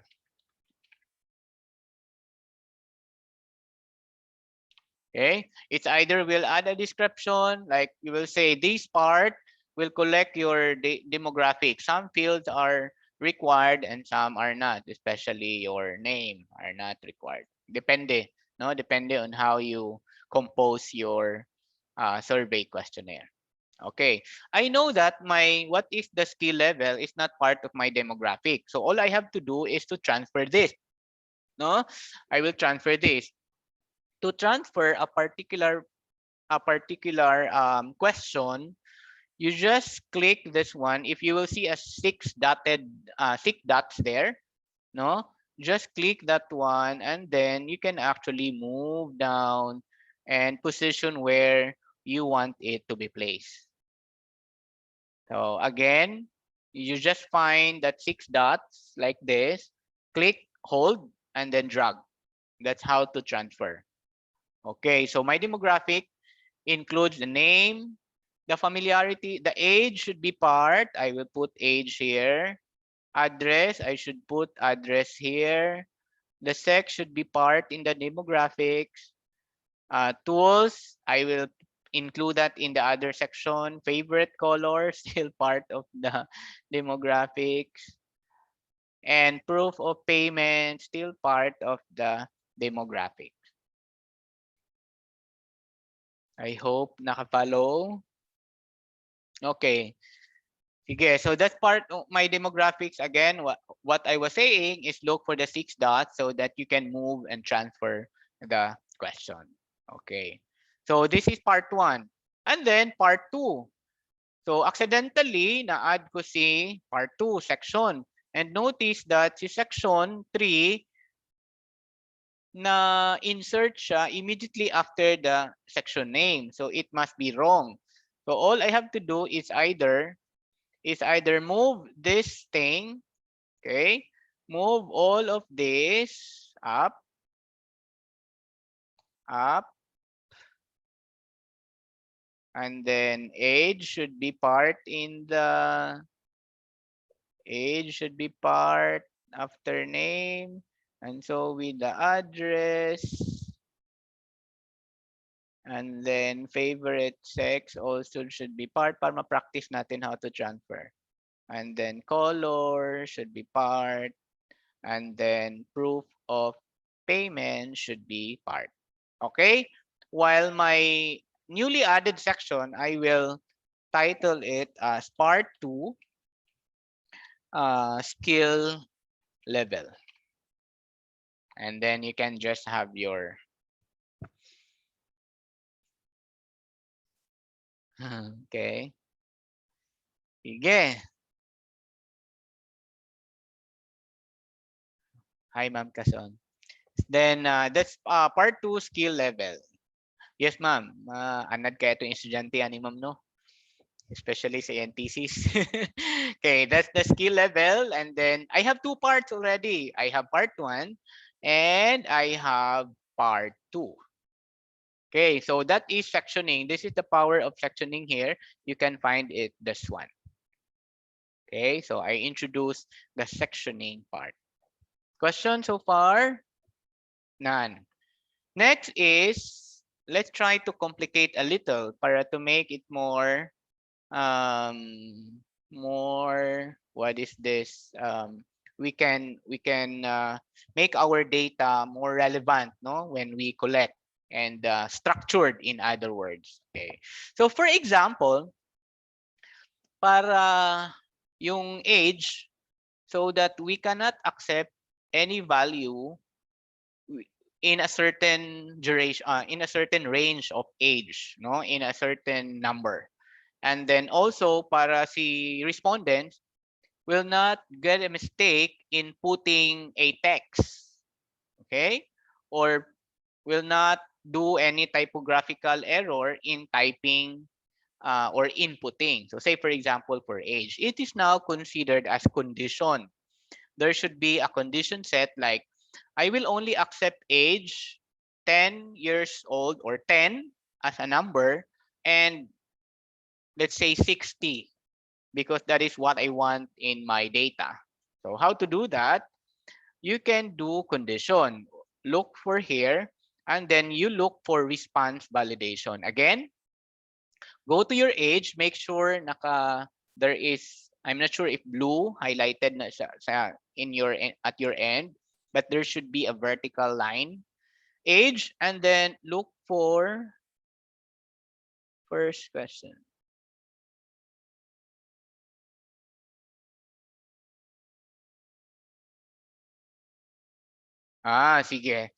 Okay, it's either will add a description, like you will say this part will collect your demographic. Some fields are required and some are not, especially your name are not required. Depende, no? Depende on how you compose your survey questionnaire. Okay, I know that my what if the skill level is not part of my demographic. So all I have to do is to transfer this. No, I will transfer this. To transfer a particular question, you just click this one. If you will see a six dots there, no, just click that one, and then you can actually move down and position where you want it to be placed. So again, you just find that six dots like this, click, hold, and then drag. That's how to transfer. Okay, so my demographic includes the name, the familiarity, the age should be part. I will put age here. Address, I should put address here. The sex should be part in the demographics. Tools, I will include that in the other section. Favorite color, still part of the demographics. And proof of payment, still part of the demographic. I hope naka-follow. Okay. Sige, so that's part of my demographics. Again, what I was saying is look for the six dots so that you can move and transfer the question. Okay. So this is part 1. And then part 2. So accidentally, na-add ko si part 2 section. And notice that si section 3 na insert siya immediately after the section name. So it must be wrong. So all I have to do is either move this thing, okay? Move all of this up, up, and then age should be part after name, and so with the address, and then favorite sex also should be part para ma-practice natin how to transfer. And then color should be part, and then proof of payment should be part. Okay? While my newly added section, I will title it as part 2, skill level. And then you can just have your okay. Sige. Hi, Ma'am Kason. Then that's part 2, skill level. Yes, ma'am. Anad kaya itong estudyante ani, ma'am, no? Especially sa NTCs. Okay, that's the skill level. And then I have 2 parts already. I have part 1 and I have part 2. Okay, so that is sectioning. This is the power of sectioning here. You can find it this one. Okay, so I introduced the sectioning part. Question so far? None. Next is, let's try to complicate a little para to make it more what is this, we can make our data more relevant, no, when we collect, and structured, in other words. Okay, so for example, para yung age, so that we cannot accept any value in a certain duration, in a certain range of age, no, in a certain number. And then also para si respondents will not get a mistake in putting a text, okay? Or will not do any typographical error in typing or inputting. So say for example for age, it is now considered as condition. There should be a condition set like I will only accept age 10 years old or 10 as a number, and let's say 60 because that is what I want in my data. So how to do that? You can do condition. Look for here, and then you look for response validation. Again, go to your age, make sure there is, I'm not sure if blue highlighted na in at your end, but there should be a vertical line. Age, and then look for first question. Sige.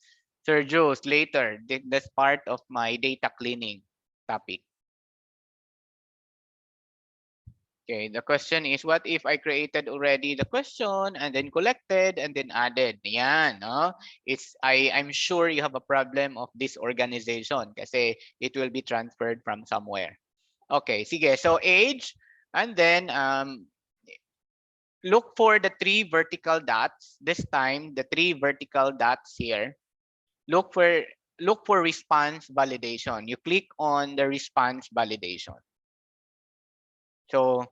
Sir Jules, later. That's part of my data cleaning topic. Okay, the question is, what if I created already the question and then collected and then added? Yan, no? I'm sure you have a problem of disorganization kasi it will be transferred from somewhere. Okay, sige. So age, and then look for the 3 vertical dots. This time, the 3 vertical dots here. Look for response validation. You click on the response validation. So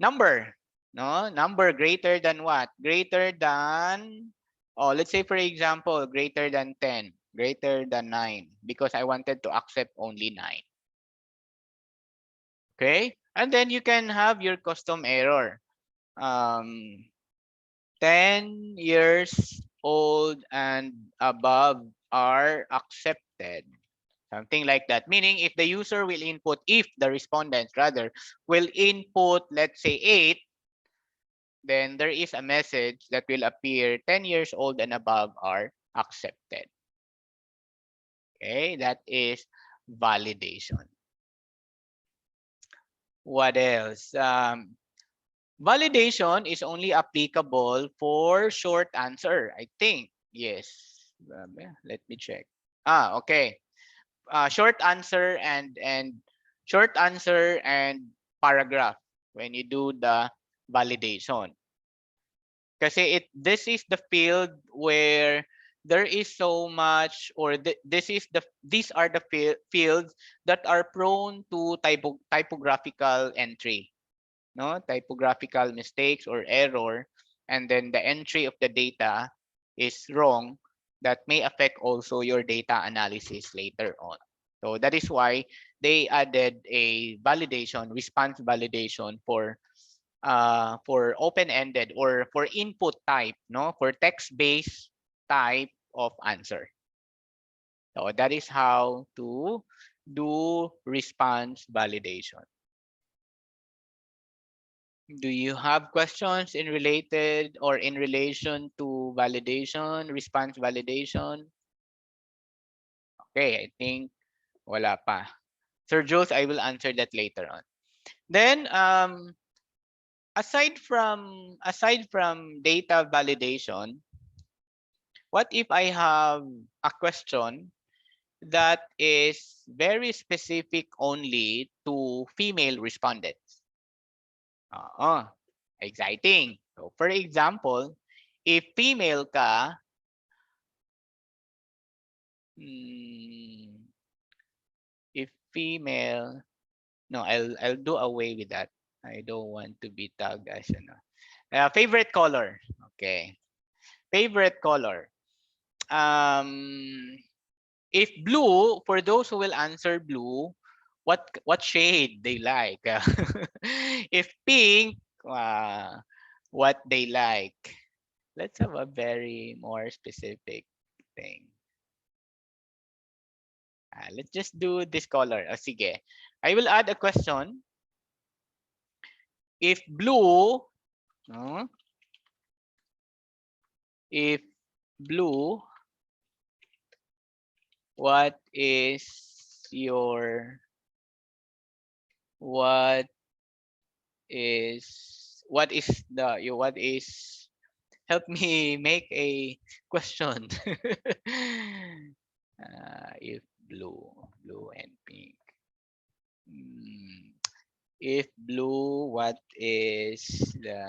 number, no? Number greater than what? Greater than, oh, let's say for example, greater than 10, greater than 9, because I wanted to accept only 9. Okay? And then you can have your custom error. 10 years old and above are accepted. Something like that. Meaning if the user will input, if the respondents rather will input, let's say 8, then there is a message that will appear 10 years old and above are accepted. Okay, that is validation. What else? Validation is only applicable for short answer, I think. Yes. Let me check. Okay. Short answer and paragraph when you do the validation. Kasi this is the field where there is so much, or these are the fields that are prone to typographical entry, no, typographical mistakes or error, and then the entry of the data is wrong. That may affect also your data analysis later on. So that is why they added a validation, response validation for open-ended or for input type, no, for text-based type of answer. So that is how to do response validation. Do you have questions in related or in relation to validation, response validation? Okay, I think wala pa. Sir Jules, I will answer that later on. Then aside from data validation, what if I have a question that is very specific only to female respondents? Exciting. So for example, if female ka, if female, no, I'll do away with that. I don't want to be tagged as favorite color. Okay, favorite color. If blue, for those who will answer blue, what shade they like. If pink, what they like. Let's have a very more specific thing. Let's just do this color. Sige. I will add a question. If blue, if blue, what is your What what is help me make a question. If blue and pink. Mm, if blue, what is the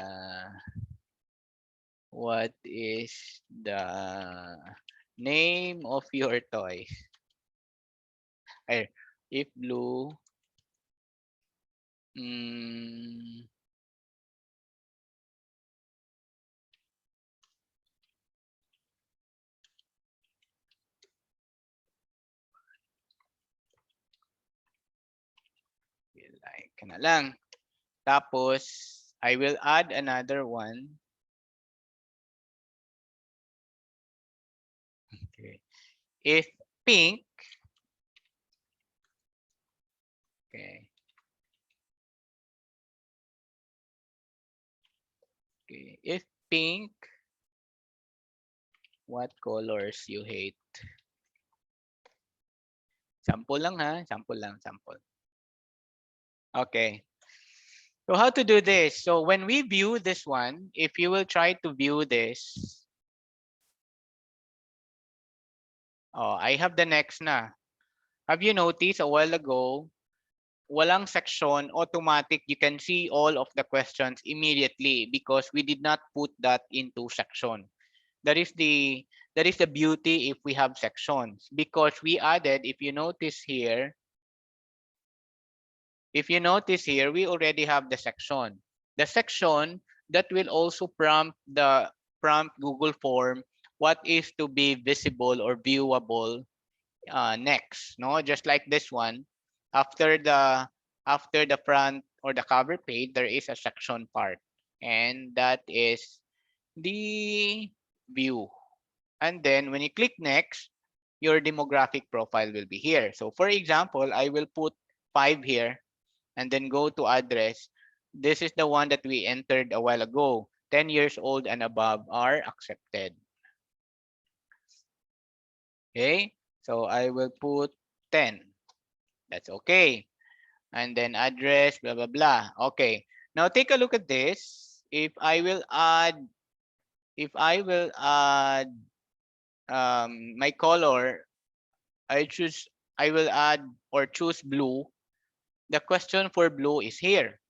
name of your toy? Ay, if blue, mm, like ka na lang. Tapos, I will add another one. Okay. If pink, okay, okay. If pink, what colors you hate? Sample lang ha, sample lang, sample. Okay. So how to do this? So when we view this one, if you will try to view this, oh, I have the next na. Have you noticed a while ago, walang section, automatic, you can see all of the questions immediately because we did not put that into section. That is the beauty if we have sections, because we added, if you notice here, we already have the section. The section that will also prompt Google form what is to be visible or viewable next. No, just like this one, after the front or the cover page, there is a section part, and that is the view. And then when you click next, your demographic profile will be here. So for example, I will put 5 here and then go to address. This is the one that we entered a while ago. 10 years old and above are accepted. Okay, so I will put 10. That's okay. And then address, blah, blah, blah. Okay, now take a look at this. If I will add my color, I will add or choose blue. The question for blue is here.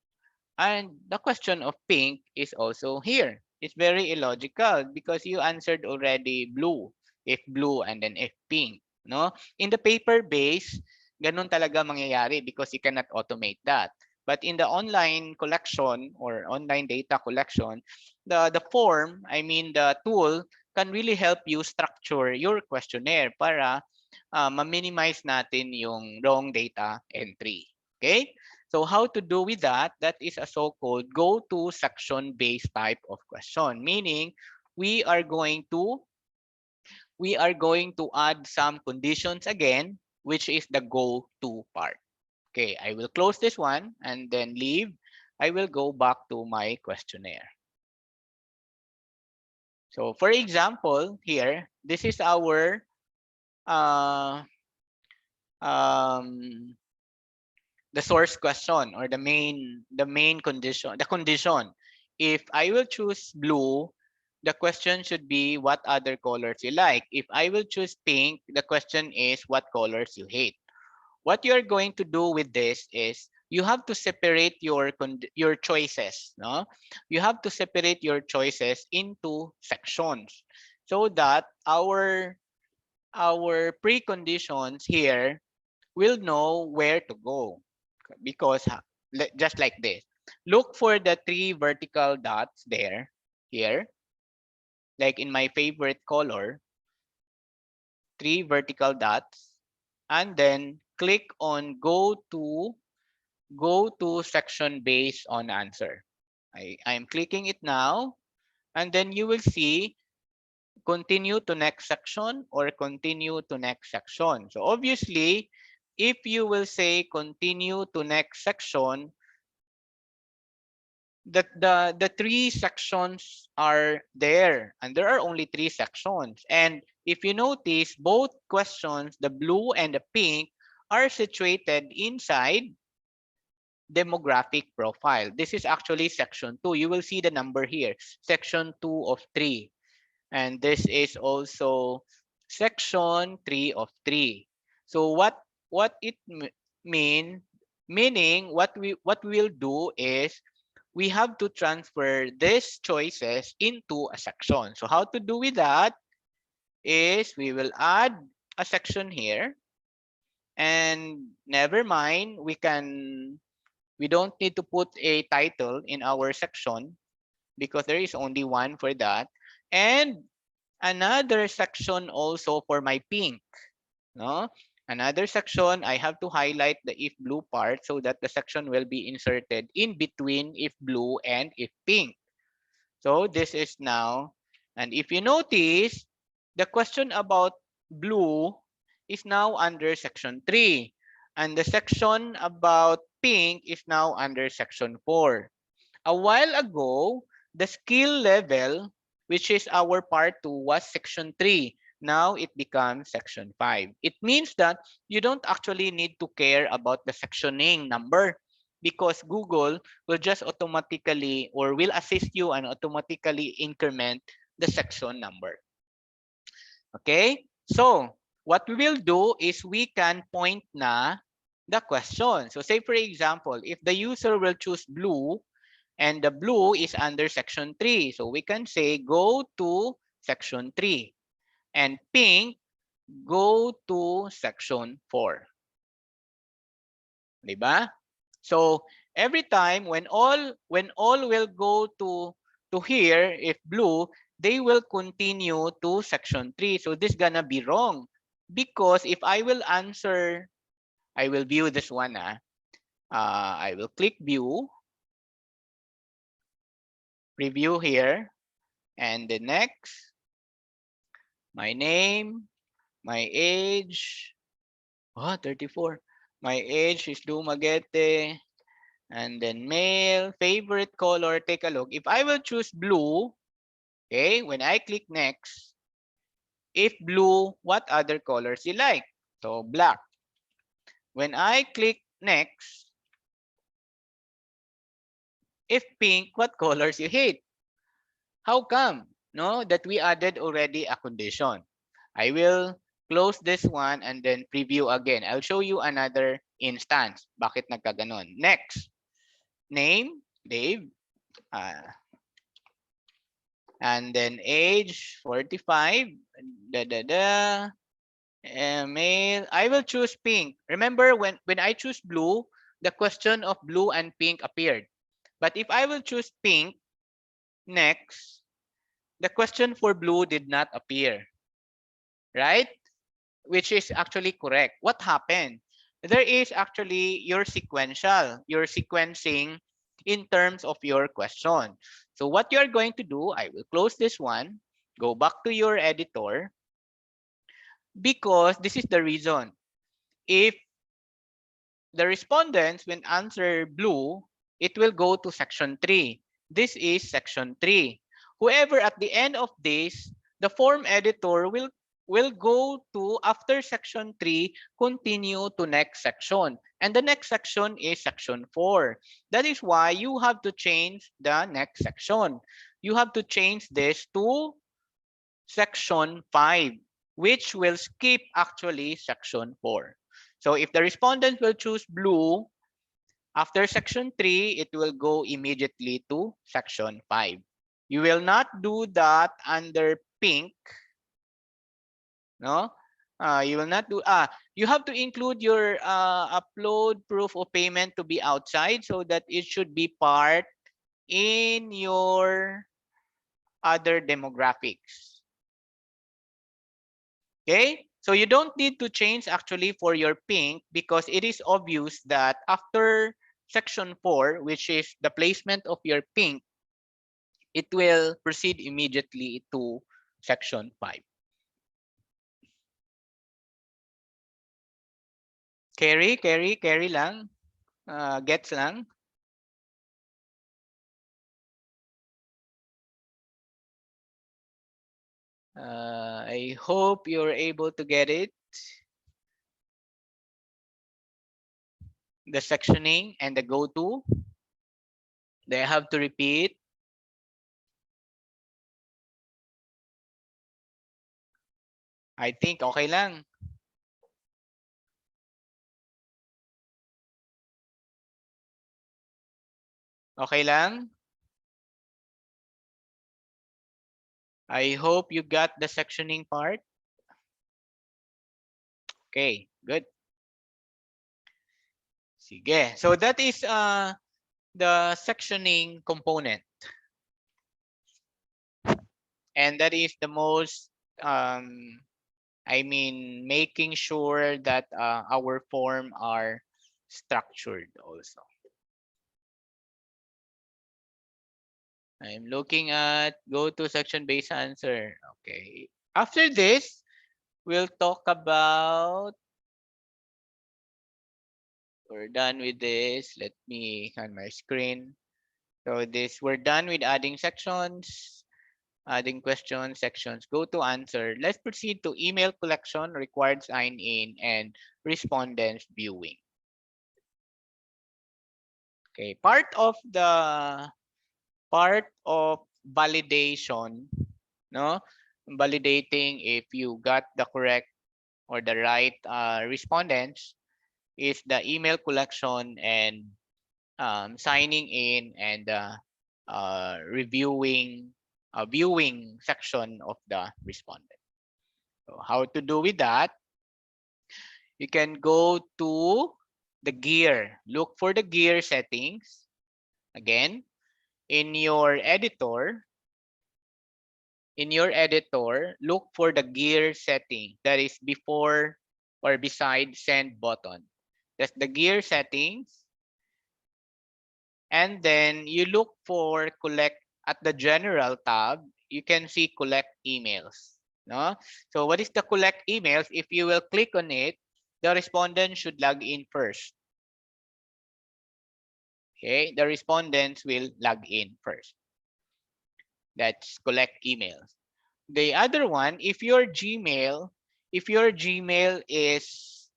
And the question of pink is also here. It's very illogical because you answered already blue. If blue and then if pink. No? In the paper base, ganun talaga mangyayari because you cannot automate that. But in the online collection or online data collection, the form, I mean the tool, can really help you structure your questionnaire para ma-minimize natin yung wrong data entry. Okay? So how to do with that? That is a so-called go-to section-based type of question, meaning we are going to add some conditions again, which is the go-to part. Okay, I will close this one and then leave. I will go back to my questionnaire. So for example, here, this is our uh, um, the source question or the main condition, the condition. If I will choose blue, the question should be what other colors you like. If I will choose pink, the question is what colors you hate. What you're going to do with this is you have to separate your choices, no? You have to separate your choices into sections so that our preconditions here will know where to go, because just like this, look for the 3 vertical dots there, here, like in my favorite color, 3 vertical dots, and then click on go to section based on answer. I'm clicking it now, and then you will see continue to next section or continue to next section. So obviously, if you will say continue to next section, the 3 sections are there, and there are only 3 sections. And if you notice, both questions, the blue and the pink, are situated inside demographic profile. This is actually section 2. You will see the number here, section 2 of 3. And this is also section 3 of 3. So what it meaning what we'll do is we have to transfer these choices into a section. So how to do with that is we will add a section here, and never mind, we don't need to put a title in our section because there is only one for that, and another section also for my pink, no? Another section, I have to highlight the if blue part so that the section will be inserted in between if blue and if pink. So this is now, and if you notice, the question about blue is now under section 3, and the section about pink is now under section 4. A while ago, the skill level, which is our part 2, was section 3. Now it becomes section 5. It means that you don't actually need to care about the sectioning number because Google will just automatically or will assist you and automatically increment the section number. Okay? So, what we will do is we can point na the question. So say for example, if the user will choose blue, and the blue is under section 3. So we can say go to section 3. And pink, go to section 4. Diba? So every time when all will go to here, if blue, they will continue to section 3. So this gonna be wrong. Because if I will answer, I will view this one. I will click view, preview here, and the next, my name, my age, 34. My age is Dumaguete, and then male, favorite color, take a look. If I will choose blue, okay, when I click next, if blue, what other colors you like? So black. When I click next, if pink, what colors you hate? How come? No, that we added already a condition. I will close this one and then preview again. I'll show you another instance. Bakit nagkaganon? Next, name, Dave. And then age, 45. Da, da, da. Male. I will choose pink. Remember when I choose blue, the question of blue and pink appeared. But if I will choose pink, next, the question for blue did not appear. Right? Which is actually correct. What happened? There is actually your sequencing in terms of your question. So what you're going to do, I will close this one, go back to your editor, because this is the reason. If the respondents will answer blue, it will go to section 3. This is section 3. Whoever at the end of this, the form editor will go to, after section 3, continue to next section. And the next section is section 4. That is why you have to change the next section. You have to change this to section 5, which will skip actually section 4. So if the respondent will choose blue, after section 3, it will go immediately to section 5. You will not do that under pink. No? You will not do, you have to include your upload proof of payment to be outside so that it should be part in your other demographics. Okay, so you don't need to change actually for your pink because it is obvious that after section 4, which is the placement of your pink, it will proceed immediately to section 5. Carry lang. Gets lang. I hope you're able to get it. the sectioning and the go-to? Do I have to repeat? I think okay lang. Okay lang? I hope you got the sectioning part. Okay, good. Sige. So that is the sectioning component. And that is the most I mean, making sure that our form are structured also. I'm looking at go to section based answer. Okay. After this, we'll talk about, we're done with this. Let me on my screen. So this, we're done with adding sections, adding questions, sections, go to answer. Let's proceed to email collection, required sign in, and respondents viewing. Okay, part of validation, no, validating if you got the correct or the right respondents is the email collection and signing in and reviewing viewing section of the respondent. So how to do with that? You can go to the gear, look for the gear settings. Again, in your editor, look for the gear setting that is before or beside send button. That's the gear settings. And then you look for collect at the general tab. You can see collect emails. No? So what is the collect emails? If you will click on it, the respondent should log in first. Okay, the respondents will log in first. That's collect emails. The other one, if your Gmail is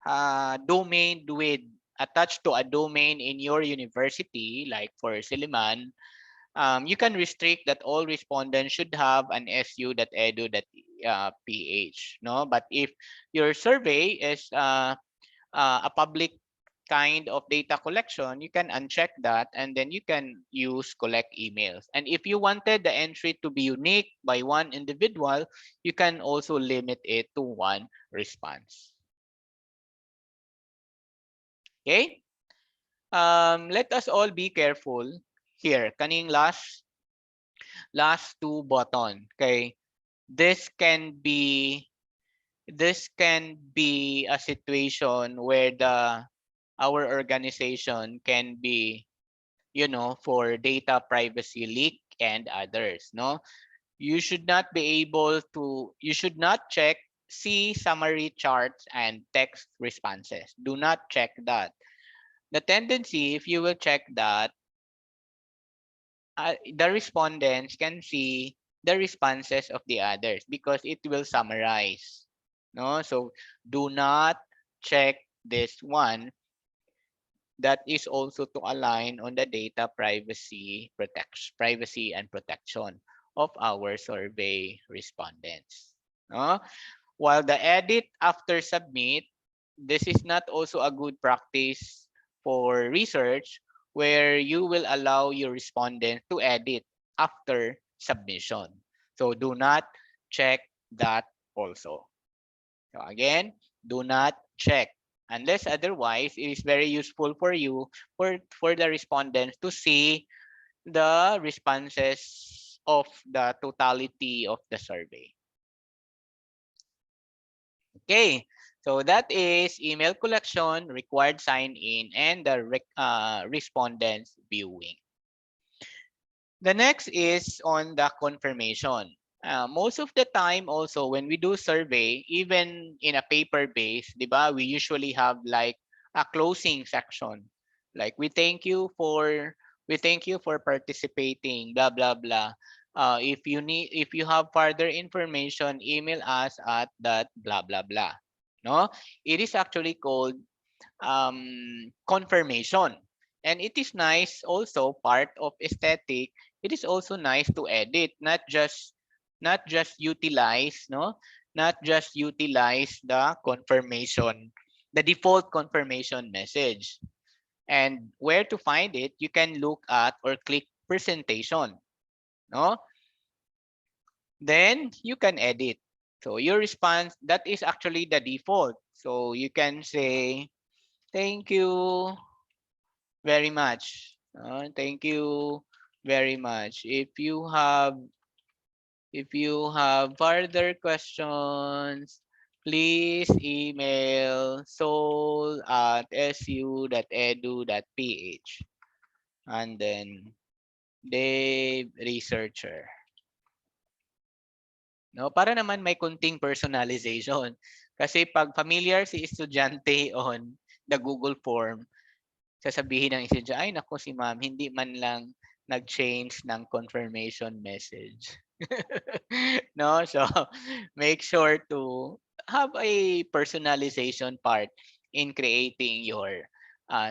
domained with attached to a domain in your university, like for Silliman, you can restrict that all respondents should have an su.edu.ph. No, but if your survey is a public kind of data collection, you can uncheck that and then you can use collect emails. And if you wanted the entry to be unique by one individual, you can also limit it to one response. Okay? Let us all be careful here. Kaning last two button. Okay? This can be a situation where our organization can be, for data privacy leak and others. No, you should not check see summary charts and text responses. Do not check that. The tendency, if you will check that, the respondents can see the responses of the others because it will summarize. No, so do not check this one. That is also to align on the data privacy and protection of our survey respondents. No? While the edit after submit, this is not also a good practice for research where you will allow your respondent to edit after submission. So do not check that also. So again, do not check. Unless otherwise, it is very useful for you, for the respondents to see the responses of the totality of the survey. Okay, so that is email collection, required sign in, and the respondents viewing. The next is on the confirmation. Most of the time also when we do survey, even in a paper base, diba, we usually have like a closing section. Like we thank you for participating, blah blah blah. If you have further information, email us at that blah blah blah. No, it is actually called confirmation. And it is nice also, part of aesthetic, it is also nice to edit, not just utilize, no, not just utilize the confirmation, the default confirmation message. And where to find it, you can look at or click presentation, no? Then you can edit. So your response, that is actually the default. So you can say, thank you very much. Thank you very much. If you have further questions, please email soul@su.edu.ph, and then Dave Researcher. No, para naman may kunting personalization. Kasi pag familiar si estudyante on the Google form, sasabihin ng estudyante, ay naku si ma'am, hindi man lang nag-change ng confirmation message. No, so make sure to have a personalization part in creating your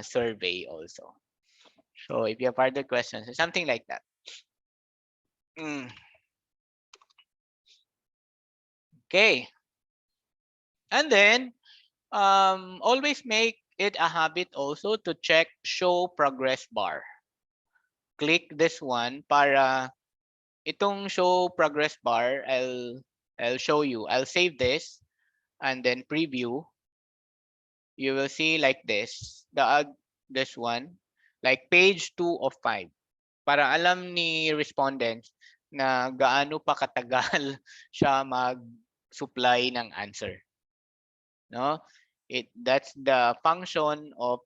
survey also. So if you have further questions, something like that. Okay. And then always make it a habit also to check show progress bar. Click this one para itong show progress bar, I'll show you. I'll save this and then preview. You will see like this. This one, like page 2 of 5. Para alam ni respondents na gaano pa katagal siya mag-supply ng answer. No? That is the function of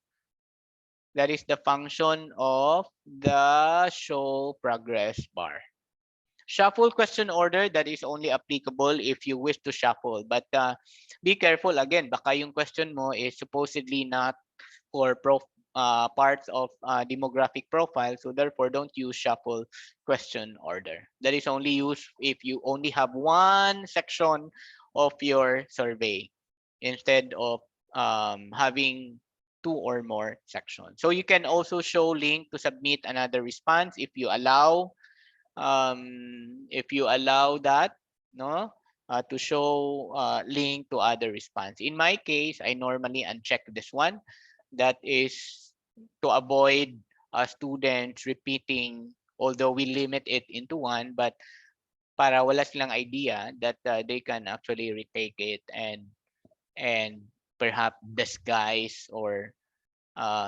the show progress bar. Shuffle question order, that is only applicable if you wish to shuffle. But be careful again, baka yung question mo is supposedly not for parts of demographic profile. So therefore, don't use shuffle question order. That is only used if you only have one section of your survey instead of having two or more sections. So you can also show link to submit another response if you allow that, no, to show link to other response. In my case, I normally uncheck this one. That is to avoid students repeating, although we limit it into one, but para wala silang idea that they can actually retake it and perhaps disguise or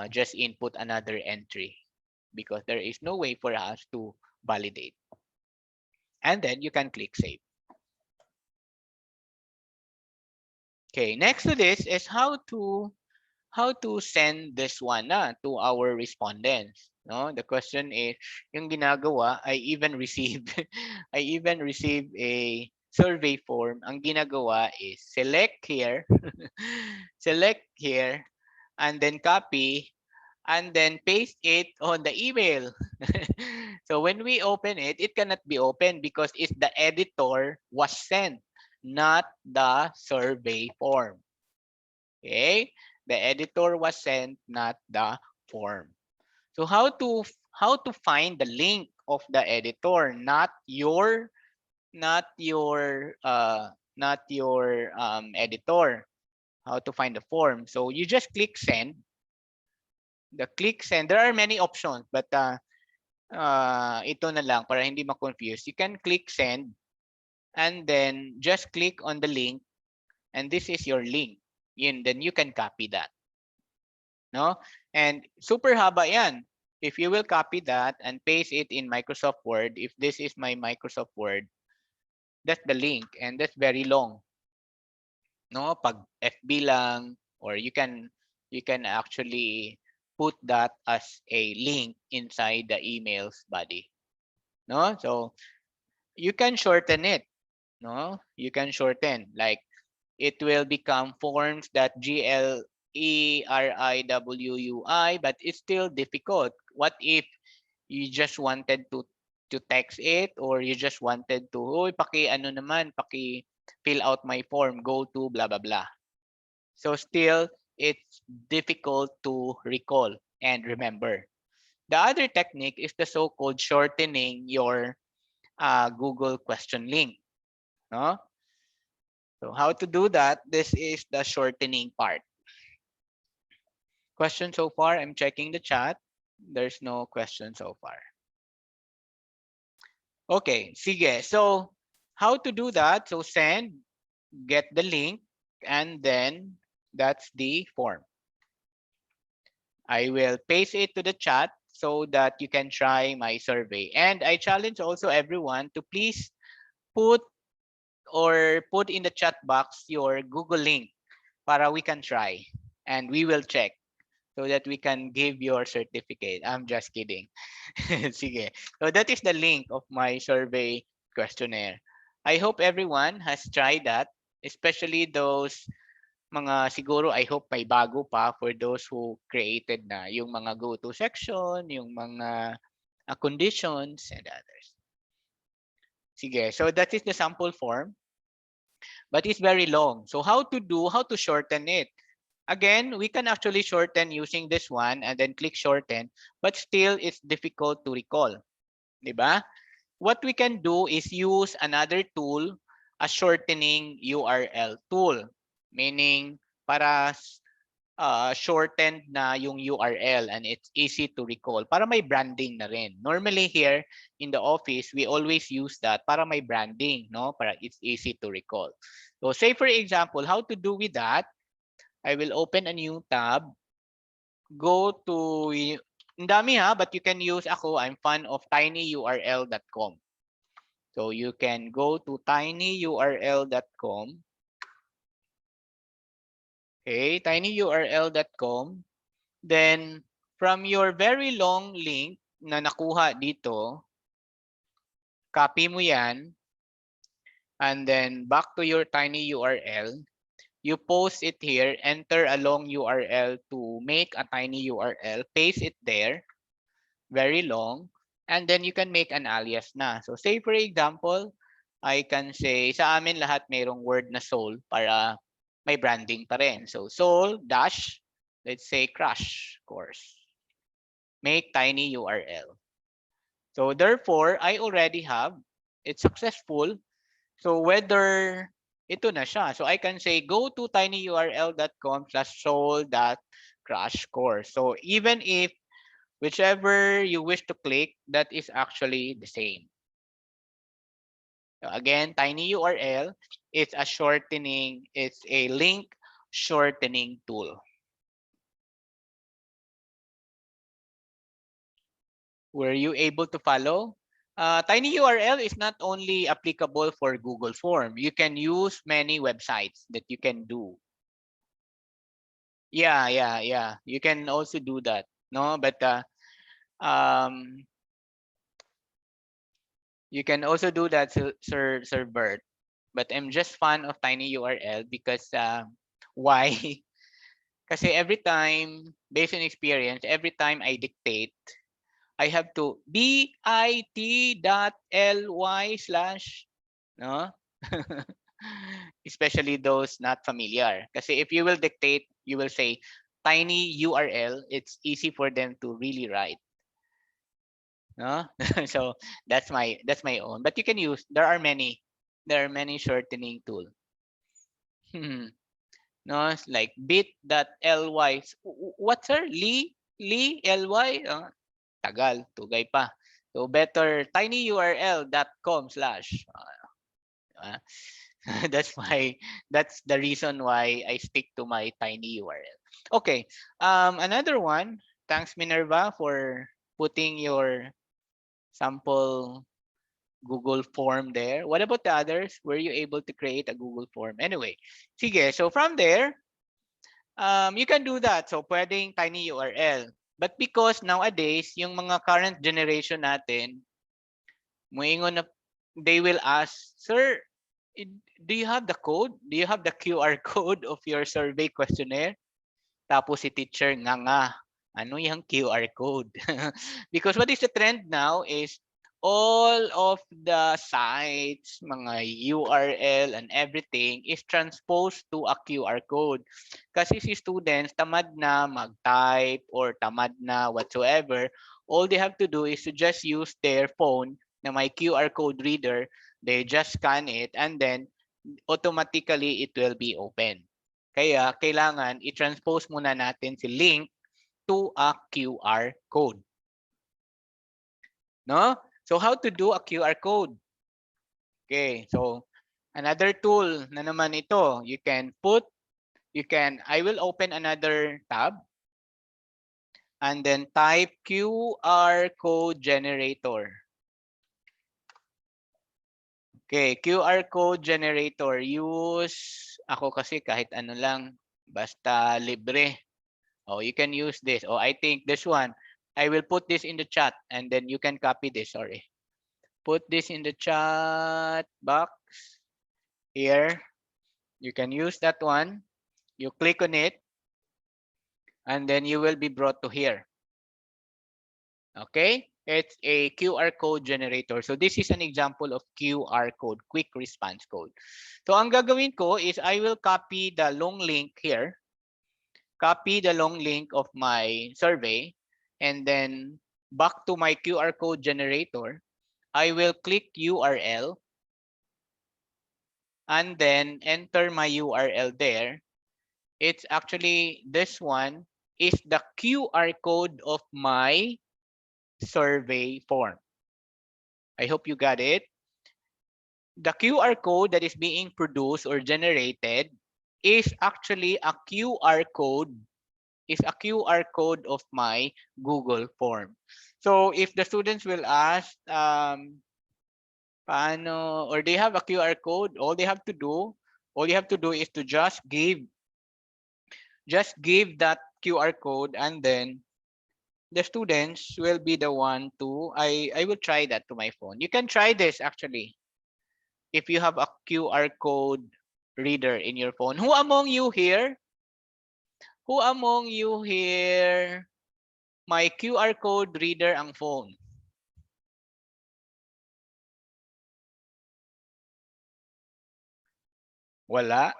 just input another entry, because there is no way for us to validate. And then you can click save. Okay, next to this is how to send this one to our respondents. No, the question is, yung ginagawa, I even receive a survey form. Ang ginagawa is select here, select here, and then copy, and then paste it on the email. So when we open it, it cannot be opened because it's the editor was sent, not the survey form. Okay, the editor was sent, not the form. So how to find the link of the editor, not your editor. How to find the form? So you just click send. There are many options, but ito na lang para hindi ma-confuse. You can click send and then just click on the link, and this is your link. Then you can copy that. No? And super haba yan. If you will copy that and paste it in Microsoft Word, if this is my Microsoft Word, that's the link, and that's very long. No, pag FB lang, or you can actually put that as a link inside the email's body. No? So you can shorten it. No? You can shorten, like it will become forms.gleriwui, but it's still difficult. What if you just wanted to text it, or you just wanted to, paki fill out my form, go to blah blah blah. So still it's difficult to recall and remember. The other technique is the so-called shortening your Google question link. No? So how to do that? This is the shortening part. Question so far? I'm checking the chat. There's no question so far. Okay, sige. So how to do that? So send, get the link, and then that's the form. I will paste it to the chat so that you can try my survey. And I challenge also everyone to please put put in the chat box your Google link para we can try and we will check so that we can give your certificate. I'm just kidding. Sige. So that is the link of my survey questionnaire. I hope everyone has tried that, especially those mga siguro I hope may bago pa for those who created na yung mga go-to section, yung mga conditions and others. Sige, so that is the sample form, but it's very long. So how to shorten it? Again, we can actually shorten using this one and then click shorten, but still it's difficult to recall. Diba? What we can do is use another tool, a shortening URL tool, meaning para shortened na yung URL and it's easy to recall para may branding na rin. Normally here in the office, we always use that para may branding, no? Para it's easy to recall. So say for example, how to do with that? I will open a new tab. Go to, ang dami ha, but you can use ako, I'm fan of tinyurl.com. So you can go to tinyurl.com. Okay, tinyurl.com. Then from your very long link na nakuha dito, copy mo yan. And then back to your tiny URL. You post it here, enter a long URL to make a tiny URL, paste it there, very long, and then you can make an alias na. So say for example, I can say, sa amin lahat mayroong word na soul para may branding pa rin. So soul dash, let's say crash course. Make tiny URL. So therefore, I already have, it's successful. So whether ito na siya. So I can say go to tinyurl.com/soul.crash course. So even if whichever you wish to click, that is actually the same. So again, tinyurl is a shortening, it's a link shortening tool. Were you able to follow? TinyURL is not only applicable for Google Form. You can use many websites that you can do. Yeah. You can also do that. No, but you can also do that, Sir Bert. But I'm just fan of TinyURL because why? Kasi every time, based on experience, every time I dictate, I have to bit.ly/ no? Especially those not familiar. Kasi if you will dictate, you will say tiny URL, it's easy for them to really write. No? So that's my own. But you can use, there are many shortening tool. No, it's like bit.ly. What's her? Ly? Ly? Tagal, tugay pa. So better tinyurl.com/ that's the reason why I stick to my tiny URL. Okay. Another one. Thanks Minerva for putting your sample Google form there. What about the others? Were you able to create a Google form? Anyway, sige. So from there, you can do that. So pwedeng tiny URL. But because nowadays, yung mga current generation natin, moingon na, they will ask, Sir, do you have the code? Do you have the QR code of your survey questionnaire? Tapos si teacher nga, ano yung QR code? Because what is the trend now is all of the sites, mga URL and everything is transposed to a QR code. Kasi si students, tamad na mag-type or tamad na whatsoever, all they have to do is to just use their phone na may QR code reader, they just scan it and then automatically it will be open. Kaya kailangan i-transpose muna natin si link to a QR code. No? So how to do a QR code? Okay, so another tool na naman ito, I will open another tab and then type QR code generator. Okay, QR code generator. Ako kasi kahit ano lang, basta libre. Oh, you can use this. Oh, I think this one. I will put this in the chat and then you can copy this, sorry. Put this in the chat box here. You can use that one. You click on it and then you will be brought to here. Okay, it's a QR code generator. So this is an example of QR code, quick response code. So ang gagawin ko is I will copy the long link here, copy the long link of my survey, and then back to my QR code generator, I will click URL and then enter my URL there. It's actually this one is the QR code of my survey form. I hope you got it. The QR code that is being produced or generated is actually a QR code of my Google form. So if the students will ask, paano, or they have a QR code, all you have to do is to just give that QR code and then the students will be the one to, I will try that to my phone. You can try this actually. If you have a QR code reader in your phone. Who among you here may QR code reader ang phone? Wala?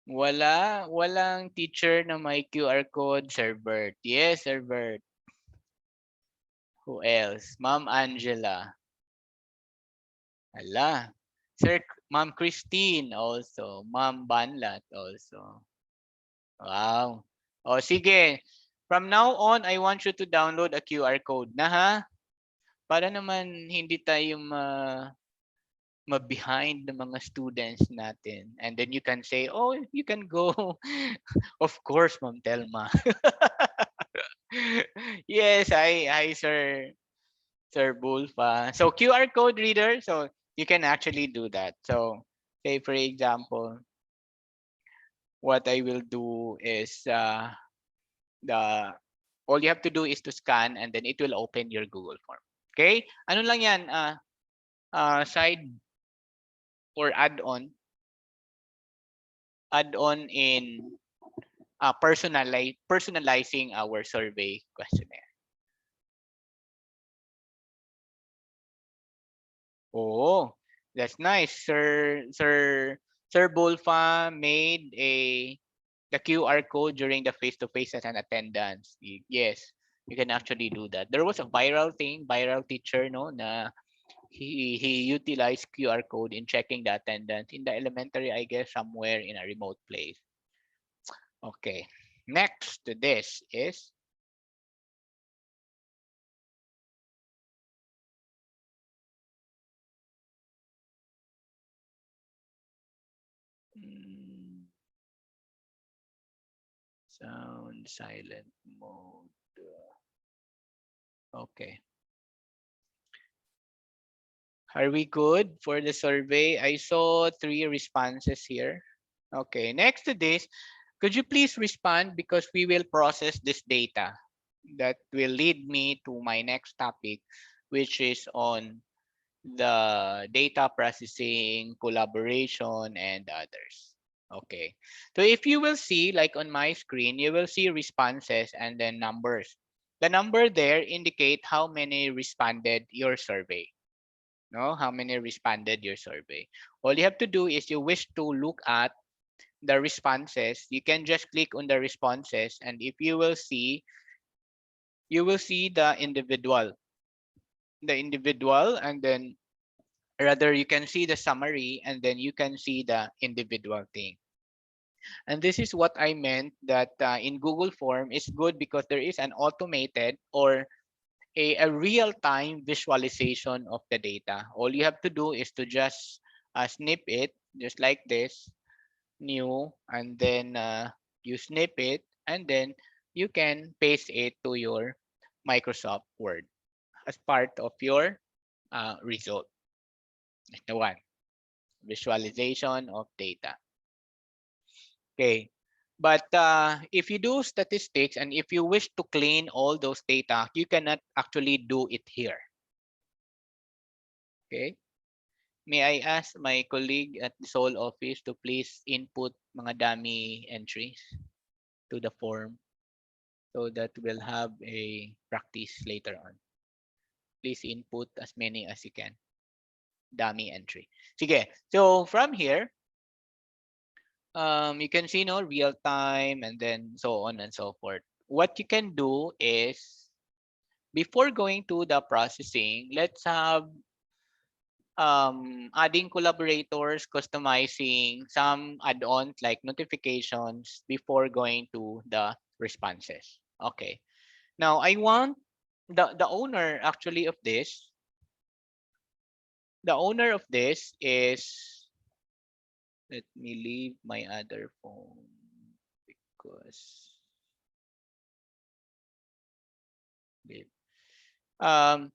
Walang teacher na may QR code, Sir Bert. Yes, Sir Bert. Who else? Ma'am Angela. Ala. Ma'am Christine also. Ma'am Banlat also. Wow. O sige. From now on, I want you to download a QR code na ha. Para naman hindi tayo ma-behind ng mga students natin. And then you can say, oh, you can go. Of course, Ma'am Telma. Yes, hi, Sir Bulfa. So QR code reader, so you can actually do that. So say for example, what I will do is all you have to do is to scan and then it will open your Google form. Okay? Ano lang yan? Side or add-on in personalizing our survey questionnaire. Oh, that's nice. Sir Bulfa made the QR code during the face-to-face as an attendance. Yes, you can actually do that. There was a viral teacher, no, na he utilized QR code in checking the attendance in the elementary, I guess, somewhere in a remote place. Okay, next to this is sound silent mode. Okay. Are we good for the survey? I saw 3 responses here. Okay, next to this, could you please respond because we will process this data that will lead me to my next topic, which is on the data processing, collaboration, and others. Okay. So if you will see, like on my screen, you will see responses and then numbers. The number there indicate how many responded your survey. No, how many responded your survey. All you have to do is you wish to look at the responses, you can just click on the responses, and if you will see the individual, and then rather you can see the summary, and then you can see the individual thing. And this is what I meant that in Google Form is good because there is an automated or a real-time visualization of the data. All you have to do is to just snip it just like this, new, and then you snip it, and then you can paste it to your Microsoft Word as part of your result. That's the one, visualization of data. Okay. But if you do statistics and if you wish to clean all those data, you cannot actually do it here. Okay. May I ask my colleague at the Seoul office to please input mga dummy entries to the form so that we'll have a practice later on. Please input as many as you can. Dummy entry. Sige. So from here, you can see no real time and then so on and so forth. What you can do is before going to the processing, let's have adding collaborators, customizing some add-ons like notifications before going to the responses. Okay. Now I want the owner actually of this. The owner of this is, let me leave my other phone because um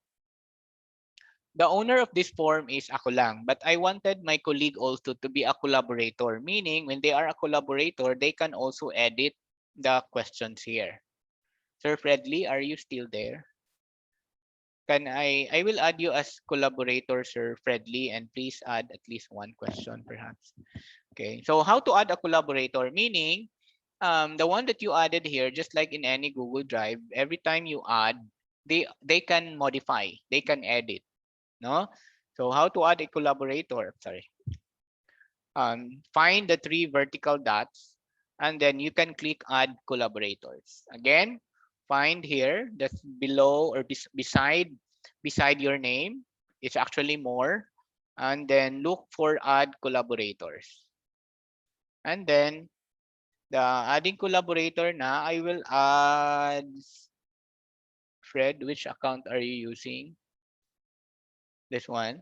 the owner of this form is ako lang, but I wanted my colleague also to be a collaborator, meaning when they are a collaborator, they can also edit the questions here. Sir Fredly, are you still there? I will add you as collaborator, Sir Fredly, and please add at least one question perhaps. Okay, so how to add a collaborator, meaning the one that you added here, just like in any Google Drive, every time you add, they can modify, they can edit, no? So how to add a collaborator? Sorry. Find the three vertical dots, and then you can click add collaborators. Again, find here that's below or beside your name. It's actually more, and then look for add collaborators. And then the adding collaborator na, I will add Fred. Which account are you using? This one.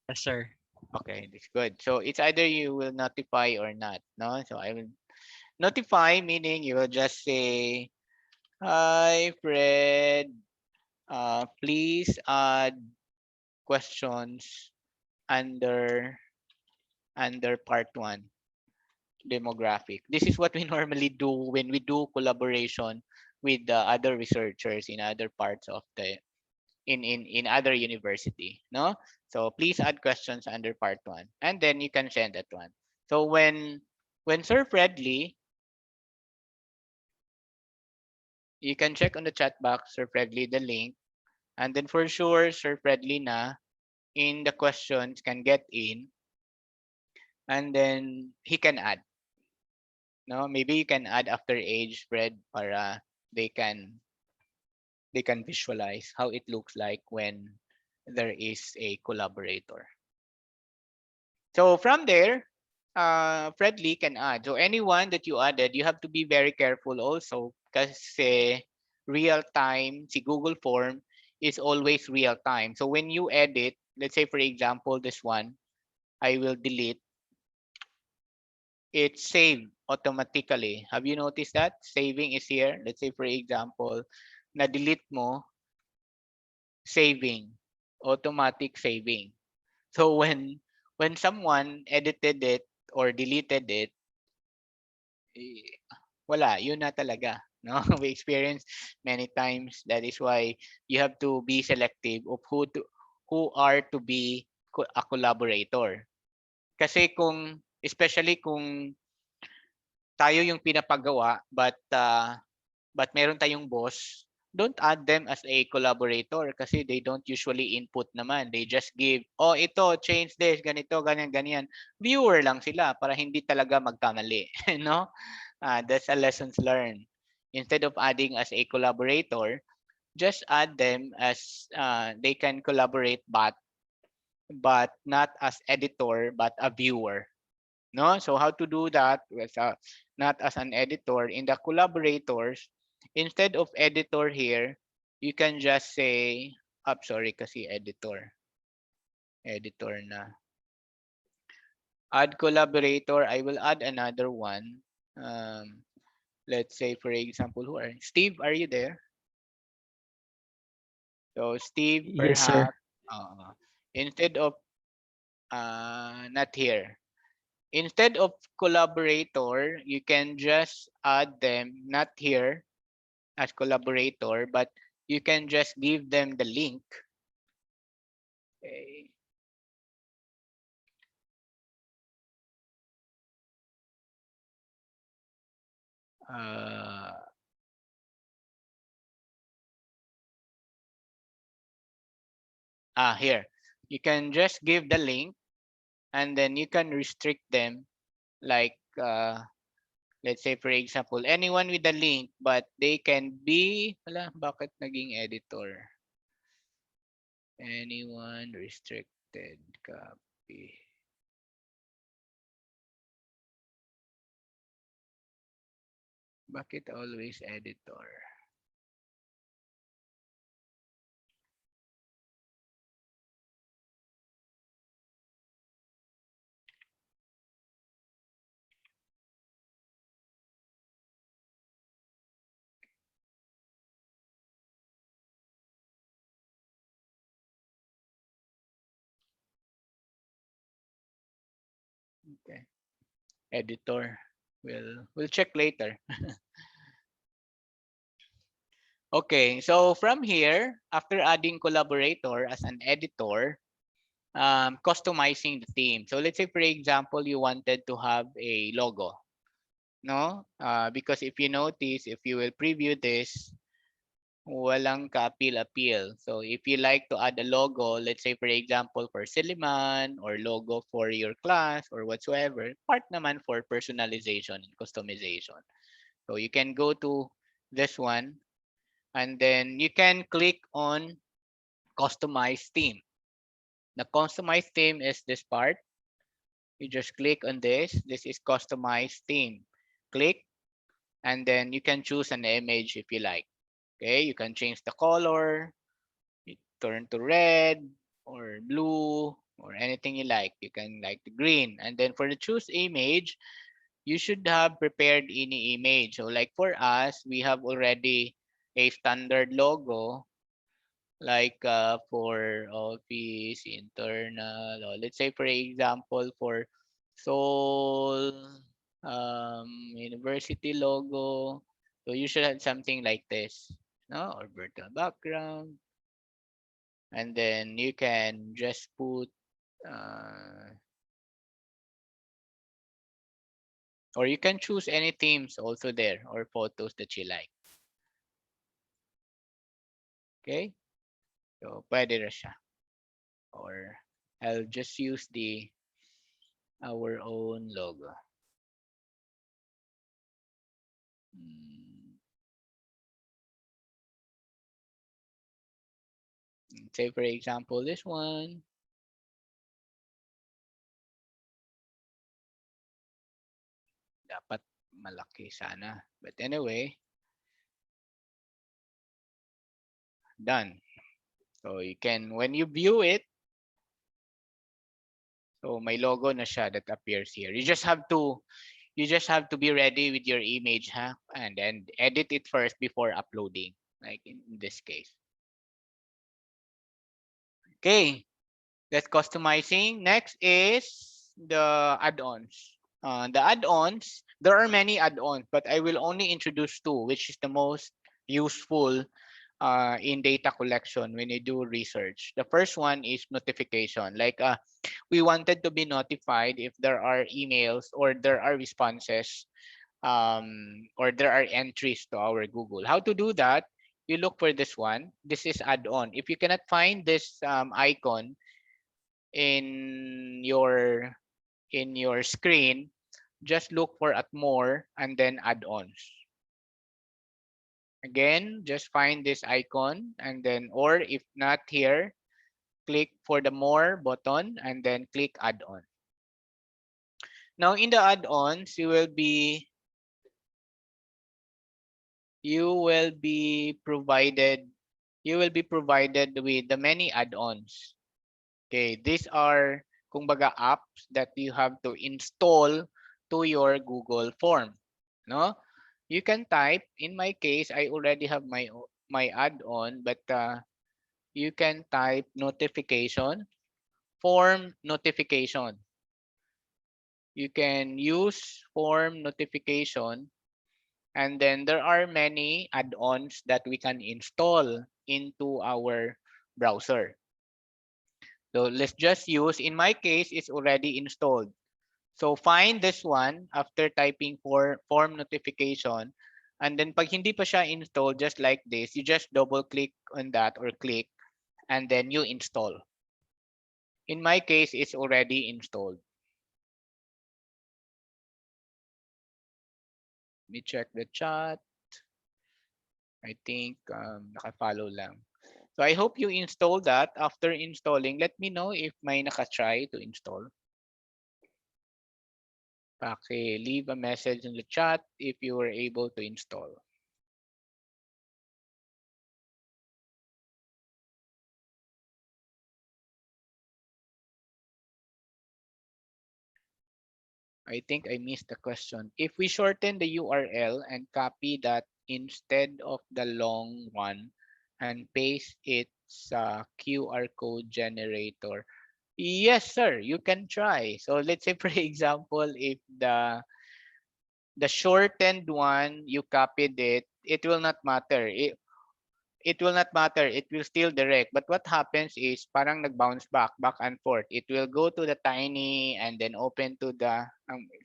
Yes, sir. Okay, that's good. So it's either you will notify or not, no? So I will notify, meaning you will just say, "Hi, Fred. Please add questions under part one, demographic." This is what we normally do when we do collaboration with the other researchers in other parts of the in other university, no? So please add questions under part one, and then you can send that one. So when Sir Fredly, you can check on the chat box, Sir Fredly, the link, and then for sure Sir Fredly na in the questions can get in, and then he can add, no? Maybe you can add after age, Fred, para they can they can visualize how it looks like when there is a collaborator. So from there, Fredly can add. So anyone that you added, you have to be very careful also kasi real time, si Google Form is always real time. So when you edit, let's say for example, this one, I will delete, it's saved automatically. Have you noticed that? Saving is here. Let's say for example, na-delete mo, saving, automatic saving. So when someone edited it or deleted it, eh, wala, yun na talaga. No, we experience many times. That is why you have to be selective of who are to be a collaborator. Kasi kung especially kung tayo yung pinapagawa but meron tayong boss, don't add them as a collaborator kasi they don't usually input naman. They just give, oh ito, change this, ganito, ganyan, ganyan. Viewer lang sila para hindi talaga magkamali. No? That's a lessons learned. Instead of adding as a collaborator, just add them as they can collaborate but not as editor but a viewer. No, so how to do that with not as an editor in the collaborators, instead of editor here, you can just say sorry kasi editor na, add collaborator. I will add another one. Let's say for example, Steve, are you there? So Steve, Yes, sir. perhaps instead of not here, instead of collaborator, you can just add them not here as collaborator, but you can just give them the link. Okay. Here. You can just give the link and then you can restrict them like let's say for example anyone with the link, but they can be bakit naging editor? Anyone restricted copy. Bakit always editor? Okay. Editor. We'll check later. Okay, so from here, after adding collaborator as an editor, customizing the theme. So let's say, for example, you wanted to have a logo, no? Because if you notice, if you will preview this, walang ka-appeal. So if you like to add a logo, let's say, for example, for Silliman or logo for your class or whatsoever, part naman for personalization and customization. So you can go to this one and then you can click on customize theme. The customized theme is this part. You just click on this. This is customized theme. Click and then you can choose an image if you like. Okay, you can change the color, you turn to red or blue or anything you like. You can like the green. And then for the choose image, you should have prepared any image. So like for us, we have already a standard logo like for office internal, or let's say for example for Seoul university logo. So you should have something like this, no, or virtual background, and then you can just put or you can choose any themes also there or photos that you like. Okay, so pwede na siya, or I'll just use our own logo. Say for example this one. Dapat malaki sana. But anyway, done. So you can, when you view it, so my logo na siya that appears here. You just have to be ready with your image, huh? And then edit it first before uploading, like in this case. Okay, that's customizing. Next is the add-ons. The add-ons, there are many add-ons, but I will only introduce two, which is the most useful in data collection when you do research. The first one is notification. Like we wanted to be notified if there are emails or there are responses or there are entries to our Google. How to do that? You look for this one. This is add-on. If you cannot find this icon in your screen, just look for at more and then add-ons. Again, just find this icon and then, or if not here, click for the more button and then click add-on. Now in the add-ons, you will be provided with the many add-ons. Okay, these are kumbaga apps that you have to install to your Google form. No, you can type. In my case, I already have my add-on, but you can type notification, form notification. You can use form notification, and then there are many add-ons that we can install into our browser. So let's just use, in my case, it's already installed. So find this one after typing for form notification. And then pag hindi pa siya installed, just like this, you just double click on that or click and then you install. In my case, it's already installed. Let me check the chat. I think naka-follow lang. So I hope you install that. After installing, let me know if may naka-try to install. Leave a message in the chat if you were able to install. I think I missed the question. If we shorten the URL and copy that instead of the long one and paste its QR code generator. Yes, sir, you can try. So let's say, for example, if the shortened one, you copied it, it will not matter. It will not matter. It will still direct. But what happens is parang nag-bounce back and forth. It will go to the tiny and then open to the,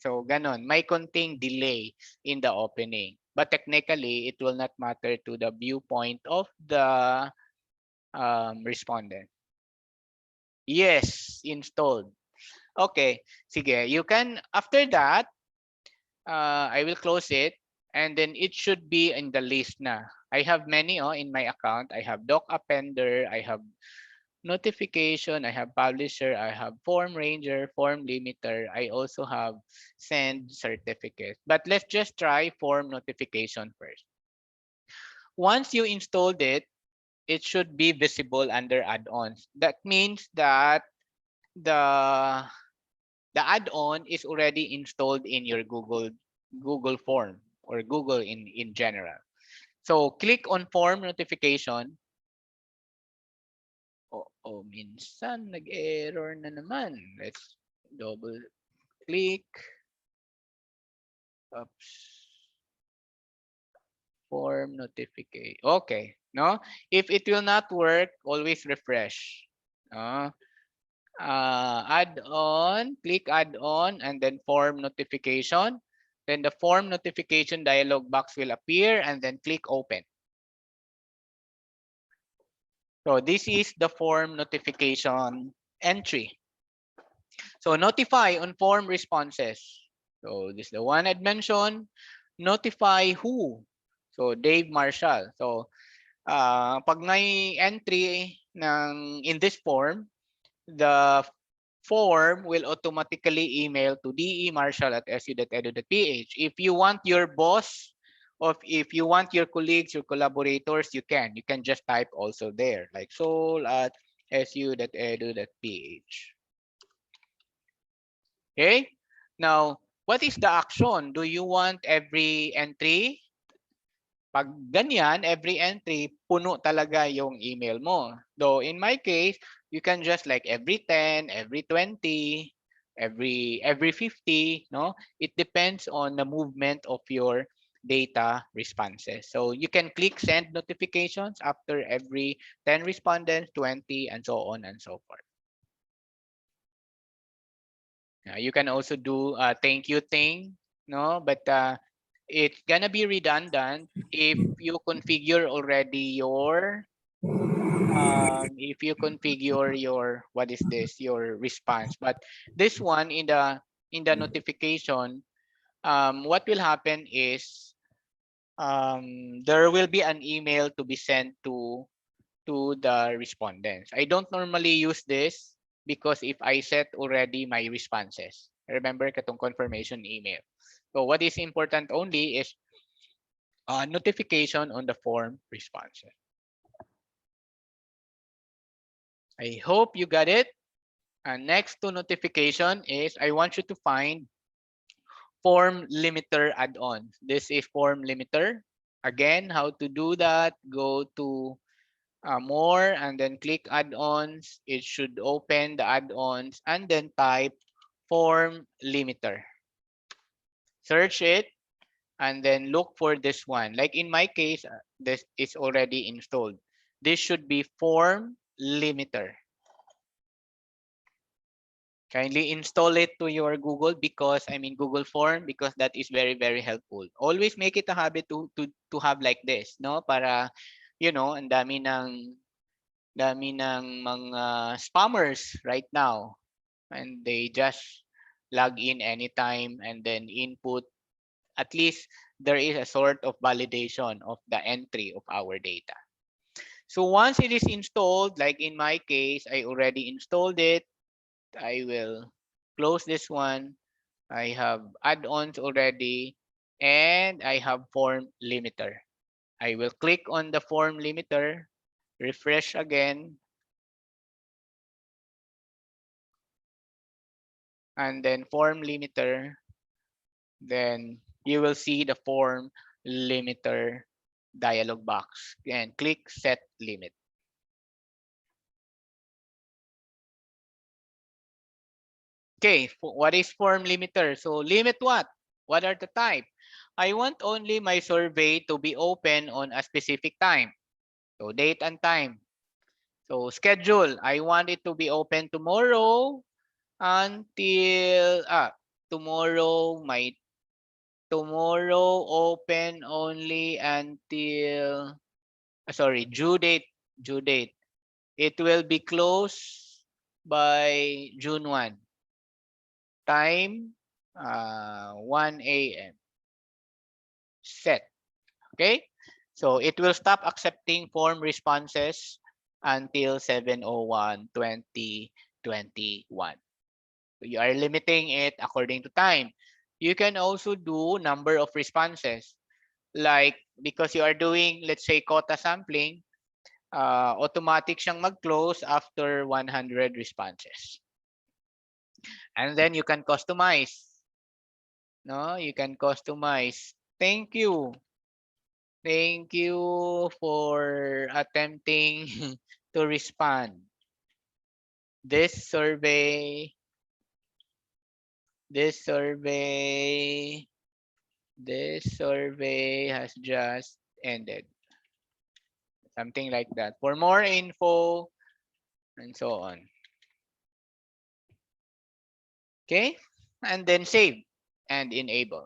so ganon. May konting delay in the opening. But technically, it will not matter to the viewpoint of the respondent. Yes, installed. Okay, sige. You can, after that, I will close it and then it should be in the list na. I have many in my account. I have doc appender, I have notification, I have publisher, I have form ranger, form limiter. I also have send certificate. But let's just try form notification first. Once you installed it, it should be visible under add-ons. That means that the add-on is already installed in your Google form or Google in general. So click on form notification. Minsan nag-error na naman. Let's double click. Oops. Form notification. Okay, no? If it will not work, always refresh. Add-on, click add-on and then form notification. Then the form notification dialog box will appear and then click open. So this is the form notification entry. So notify on form responses. So this is the one I'd mentioned. Notify who? So Dave Marshall. So pag may entry in this form, the form will automatically email to demarshall@su.edu.ph. If you want your boss or if you want your colleagues, your collaborators, you can just type also there like sol@su.edu.ph. Okay, now what is the action? Do you want every entry? Pag ganyan, every entry, puno talaga yung email mo. Though in my case, you can just like every 10, every 20, every 50, no? It depends on the movement of your data responses. So you can click send notifications after every 10 respondents, 20, and so on and so forth. You can also do a thank you thing, no? But it's gonna be redundant if you configure already your if you configure your what is this your response. But this one in the notification, what will happen is there will be an email to be sent to the respondents. I don't normally use this because if I set already my responses, remember katong confirmation email. So what is important only is notification on the form responses. I hope you got it. And next to notification is I want you to find form limiter add-on. This is form limiter. Again, how to do that? Go to more and then click add-ons. It should open the add-ons and then type form limiter. Search it and then look for this one. Like in my case, this is already installed. This should be form limiter. Kindly install it to your Google because Google Form because that is very, very helpful. Always make it a habit to have like this, no? Para ang dami ng mga spammers right now, and they just log in anytime and then input. At least there is a sort of validation of the entry of our data. So once it is installed, like in my case, I already installed it. I will close this one. I have add-ons already and I have form limiter. I will click on the form limiter, refresh again, and then form limiter. Then you will see the form limiter dialog box and click set limit. Okay, what is form limiter? So limit what? What are the type? I want only my survey to be open on a specific time. So date and time. So schedule, I want it to be open tomorrow until tomorrow open only until due date. It will be closed by June 1. Time 1 a.m. Set. Okay? So it will stop accepting form responses until 7/01/2021. So you are limiting it according to time. You can also do number of responses. Like because you are doing, let's say, quota sampling, automatic siyang mag-close after 100 responses. And then you can customize. No, you can customize. Thank you. Thank you for attempting to respond. This survey has just ended. Something like that. For more info and so on. Okay, and then save and enable.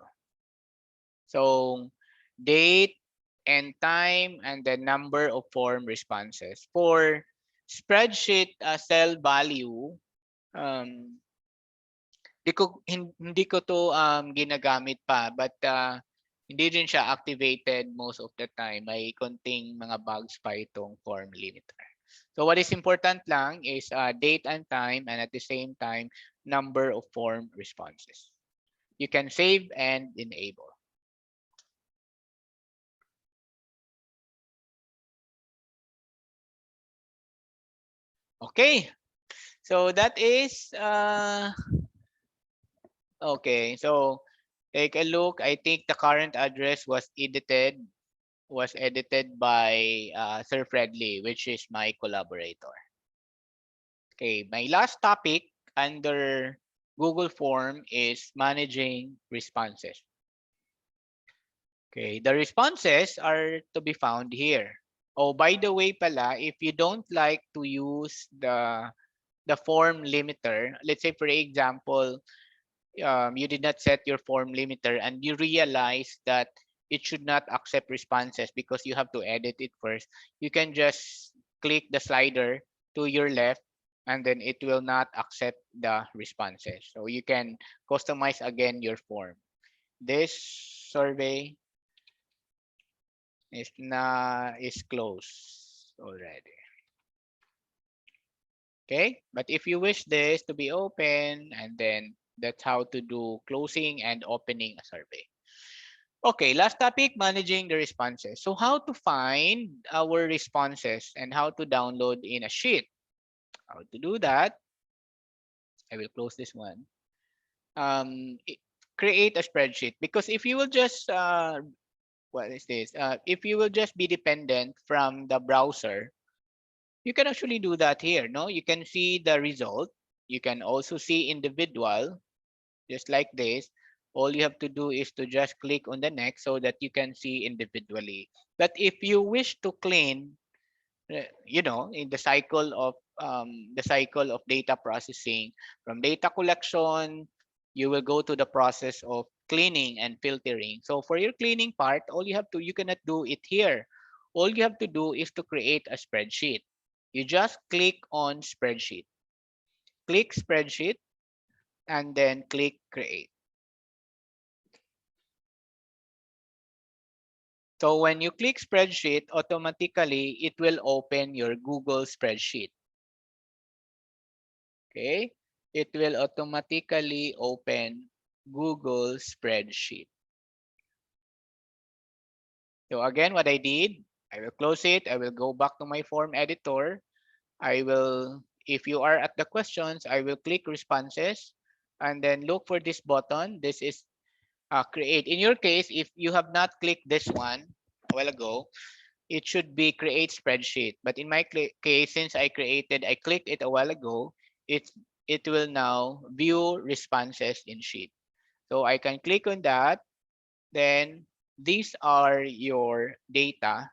So date and time and the number of form responses. For spreadsheet cell value, hindi ko to ginagamit pa, but hindi din siya activated most of the time. May konting mga bugs pa itong form limiter. So what is important lang is date and time, and at the same time, number of form responses. You can save and enable. Okay, so that is okay. So take a look. I think the current address was edited by Sir Fredley, which is my collaborator. Okay, my last topic under Google Form is managing responses. Okay, the responses are to be found here. Oh, by the way pala, if you don't like to use the form limiter, let's say for example, you did not set your form limiter and you realize that it should not accept responses because you have to edit it first, you can just click the slider to your left and then it will not accept the responses. So you can customize again your form. This survey is closed already. Okay, but if you wish this to be open, and then that's how to do closing and opening a survey. Okay, last topic, managing the responses. So how to find our responses and how to download in a sheet. How to do that? I will close this one. Create a spreadsheet, because if you will just what is this? If you will just be dependent from the browser, you can actually do that here. No, you can see the result. You can also see individual, just like this. All you have to do is to just click on the next so that you can see individually. But if you wish to clean, in the cycle of data processing, from data collection, you will go to the process of cleaning and filtering. So for your cleaning part, you cannot do it here. All you have to do is to create a spreadsheet. You just click on spreadsheet, click spreadsheet, and then click create. So when you click spreadsheet, automatically it will open your Google spreadsheet. Okay, it will automatically open Google spreadsheet. So again, what I did, I will close it. I will go back to my form editor. If you are at the questions, I will click responses and then look for this button. This is create. In your case, if you have not clicked this one a while ago, it should be create spreadsheet. But in my case, since I clicked it a while ago, it will now view responses in sheet. So I can click on that. Then these are your data.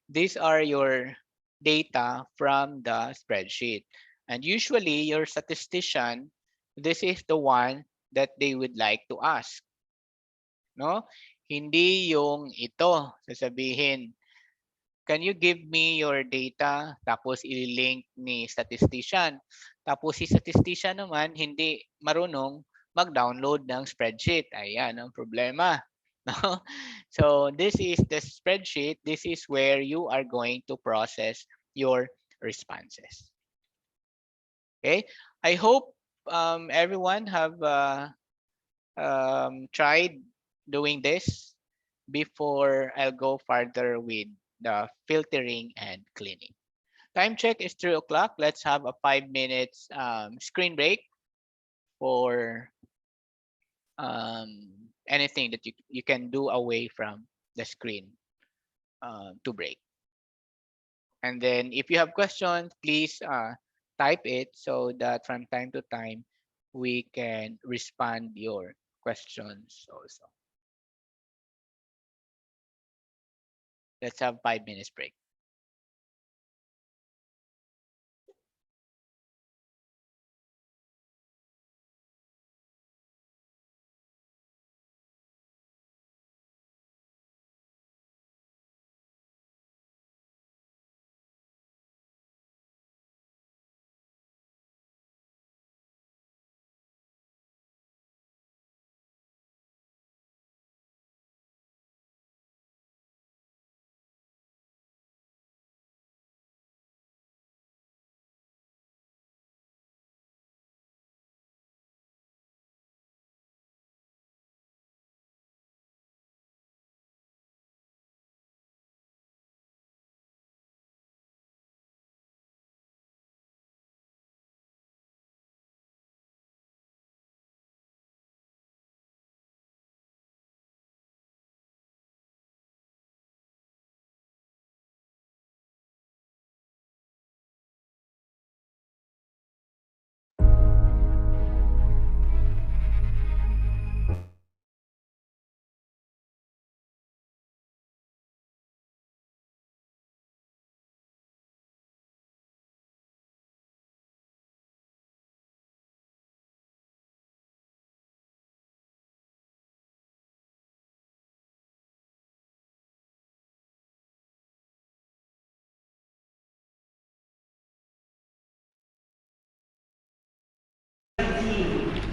These are your data from the spreadsheet. And usually your statistician, this is the one that they would like to ask. No? Hindi yung ito, sasabihin, can you give me your data? Tapos i-link ni statistician. Tapos si statistician naman hindi marunong mag-download ng spreadsheet. Ayan ang problema. No? So this is the spreadsheet. This is where you are going to process your responses. Okay. I hope everyone have tried doing this before I'll go further with the filtering and cleaning. Time check is 3 o'clock. Let's have a 5 minutes screen break for anything that you can do away from the screen to break. And then if you have questions, please type it so that from time to time we can respond your questions also. Let's have 5 minutes break.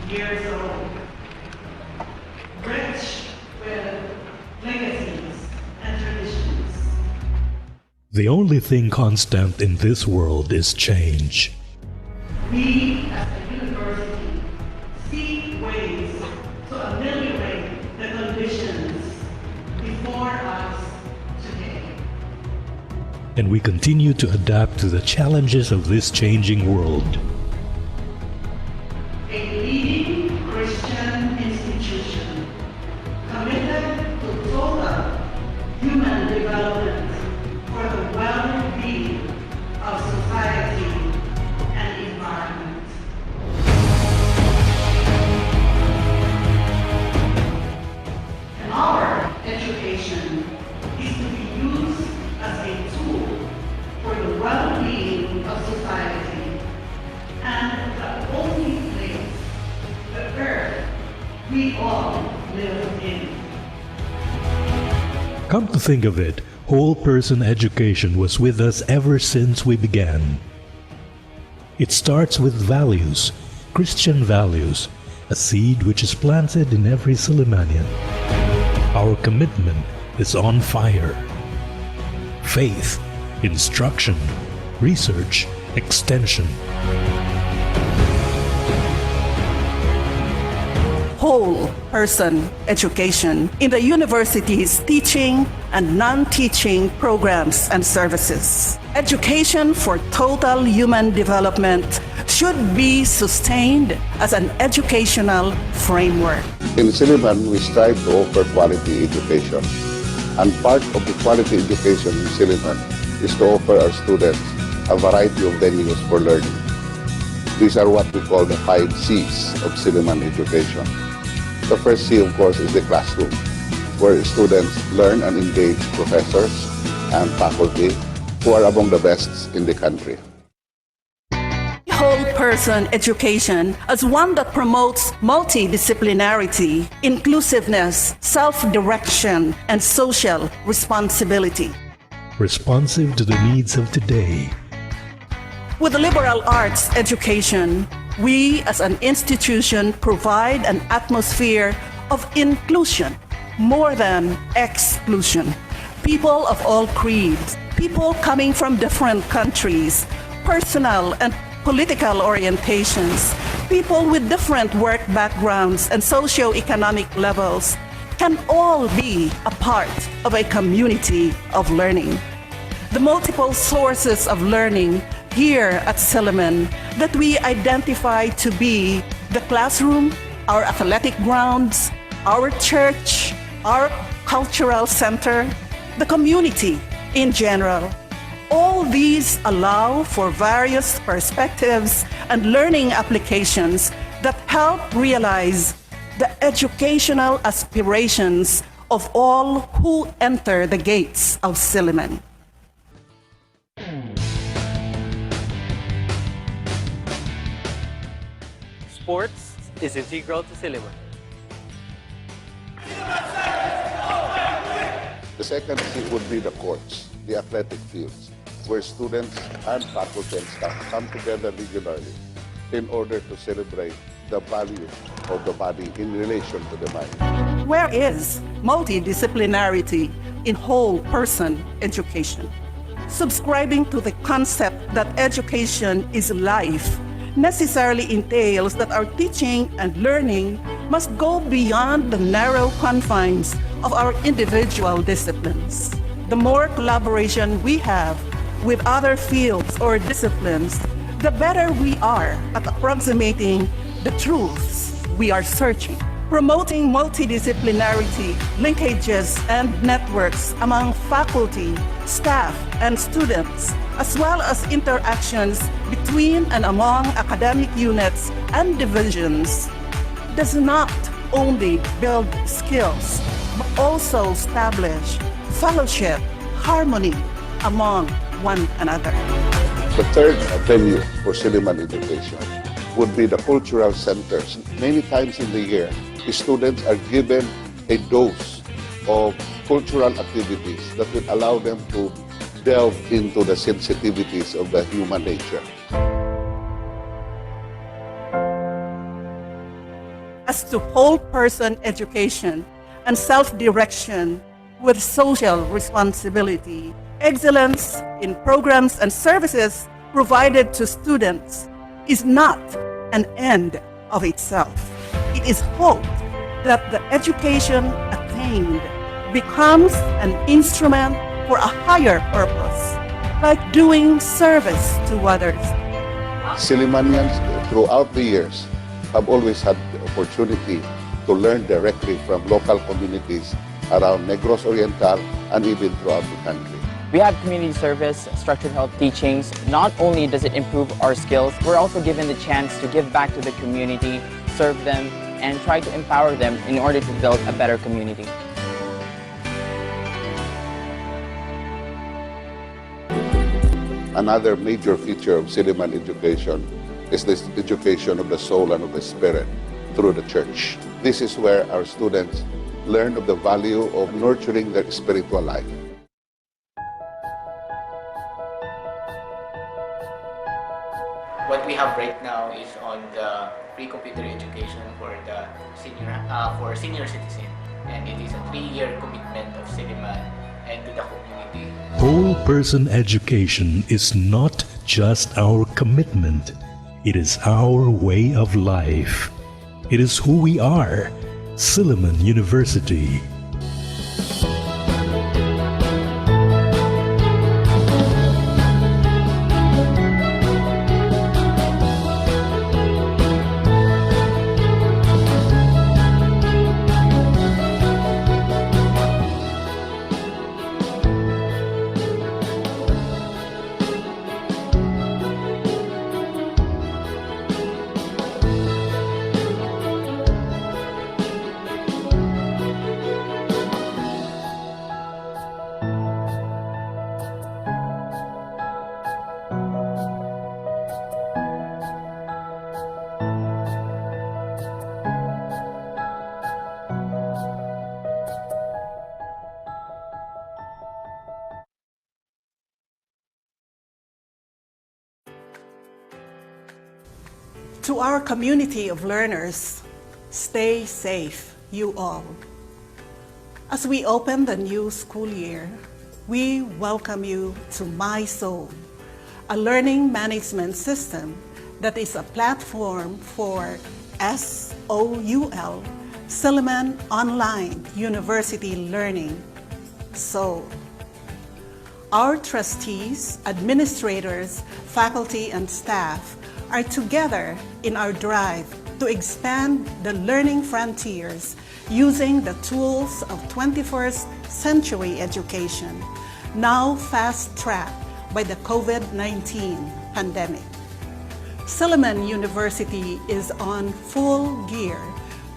years old, rich with legacies and traditions. The only thing constant in this world is change. We, as a university, seek ways to ameliorate the conditions before us today. And we continue to adapt to the challenges of this changing world. A leading Christian institution committed to total human development for the well-being of society and environment. And our education is to be used as a tool for the well-being of society and the only place, the earth, we all live in. Come to think of it, whole person education was with us ever since we began. It starts with values, Christian values, a seed which is planted in every Silimanian. Our commitment is on fire. Faith, instruction, research, extension. Whole person education in the university's teaching and non-teaching programs and services. Education for total human development should be sustained as an educational framework. In Silliman, we strive to offer quality education. And part of the quality education in Silliman is to offer our students a variety of venues for learning. These are what we call the 5 C's of Silliman education. The first C, of course, is the classroom, where students learn and engage professors and faculty who are among the best in the country. Whole person education as one that promotes multidisciplinarity, inclusiveness, self-direction, and social responsibility. Responsive to the needs of today. With liberal arts education, we as an institution provide an atmosphere of inclusion more than exclusion. People of all creeds, people coming from different countries, personal and political orientations, people with different work backgrounds and socio-economic levels can all be a part of a community of learning. The multiple sources of learning here at Silliman that we identify to be the classroom, our athletic grounds, our church, our cultural center, the community in general. All these allow for various perspectives and learning applications that help realize the educational aspirations of all who enter the gates of Silliman. Sports is integral to Silliman. The second C would be the courts, the athletic fields, where students and faculty and staff come together regularly in order to celebrate the value of the body in relation to the mind. Where is multidisciplinarity in whole person education? Subscribing to the concept that education is life necessarily entails that our teaching and learning must go beyond the narrow confines of our individual disciplines. The more collaboration we have with other fields or disciplines, the better we are at approximating the truths we are searching. Promoting multidisciplinarity, linkages, and networks among faculty, staff, and students, as well as interactions between and among academic units and divisions, does not only build skills, but also establish fellowship, harmony among one another. The third venue for Silliman education would be the cultural centers. Many times in the year, the students are given a dose of cultural activities that will allow them to delve into the sensitivities of the human nature. as to whole person education and self-direction with social responsibility. Excellence in programs and services provided to students is not an end of itself. It is hoped that the education attained becomes an instrument for a higher purpose, like doing service to others. Silimanians throughout the years have always had the opportunity to learn directly from local communities around Negros Oriental and even throughout the country. We have community service, structured health teachings. Not only does it improve our skills, we're also given the chance to give back to the community, serve them, and try to empower them in order to build a better community. Another major feature of Silliman education is this education of the soul and of the spirit through the church. This is where our students learn of the value of nurturing their spiritual life. What we have right now is on the free computer education for the senior citizen, and it is a 3-year commitment of Silliman and to the community. Whole person education is not just our commitment, it is our way of life. It is who we are, Silliman University. To our community of learners, stay safe, you all. As we open the new school year, we welcome you to MySoul, a learning management system that is a platform for SOUL, Silliman Online University Learning, SOUL. Our trustees, administrators, faculty, and staff are together in our drive to expand the learning frontiers using the tools of 21st century education, now fast-tracked by the COVID-19 pandemic. Silliman University is on full gear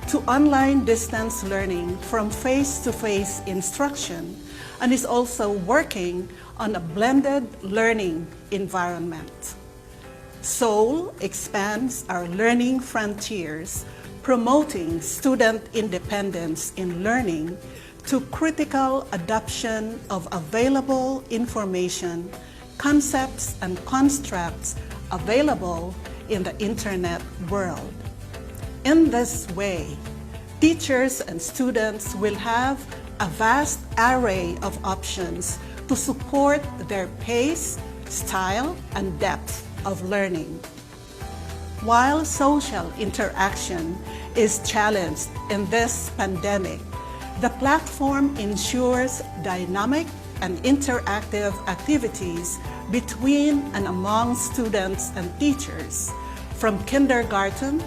to online distance learning from face-to-face instruction and is also working on a blended learning environment. SOUL expands our learning frontiers, promoting student independence in learning to critical adoption of available information, concepts, and constructs available in the internet world. In this way, teachers and students will have a vast array of options to support their pace, style, and depth of learning. While social interaction is challenged in this pandemic, the platform ensures dynamic and interactive activities between and among students and teachers. From kindergarten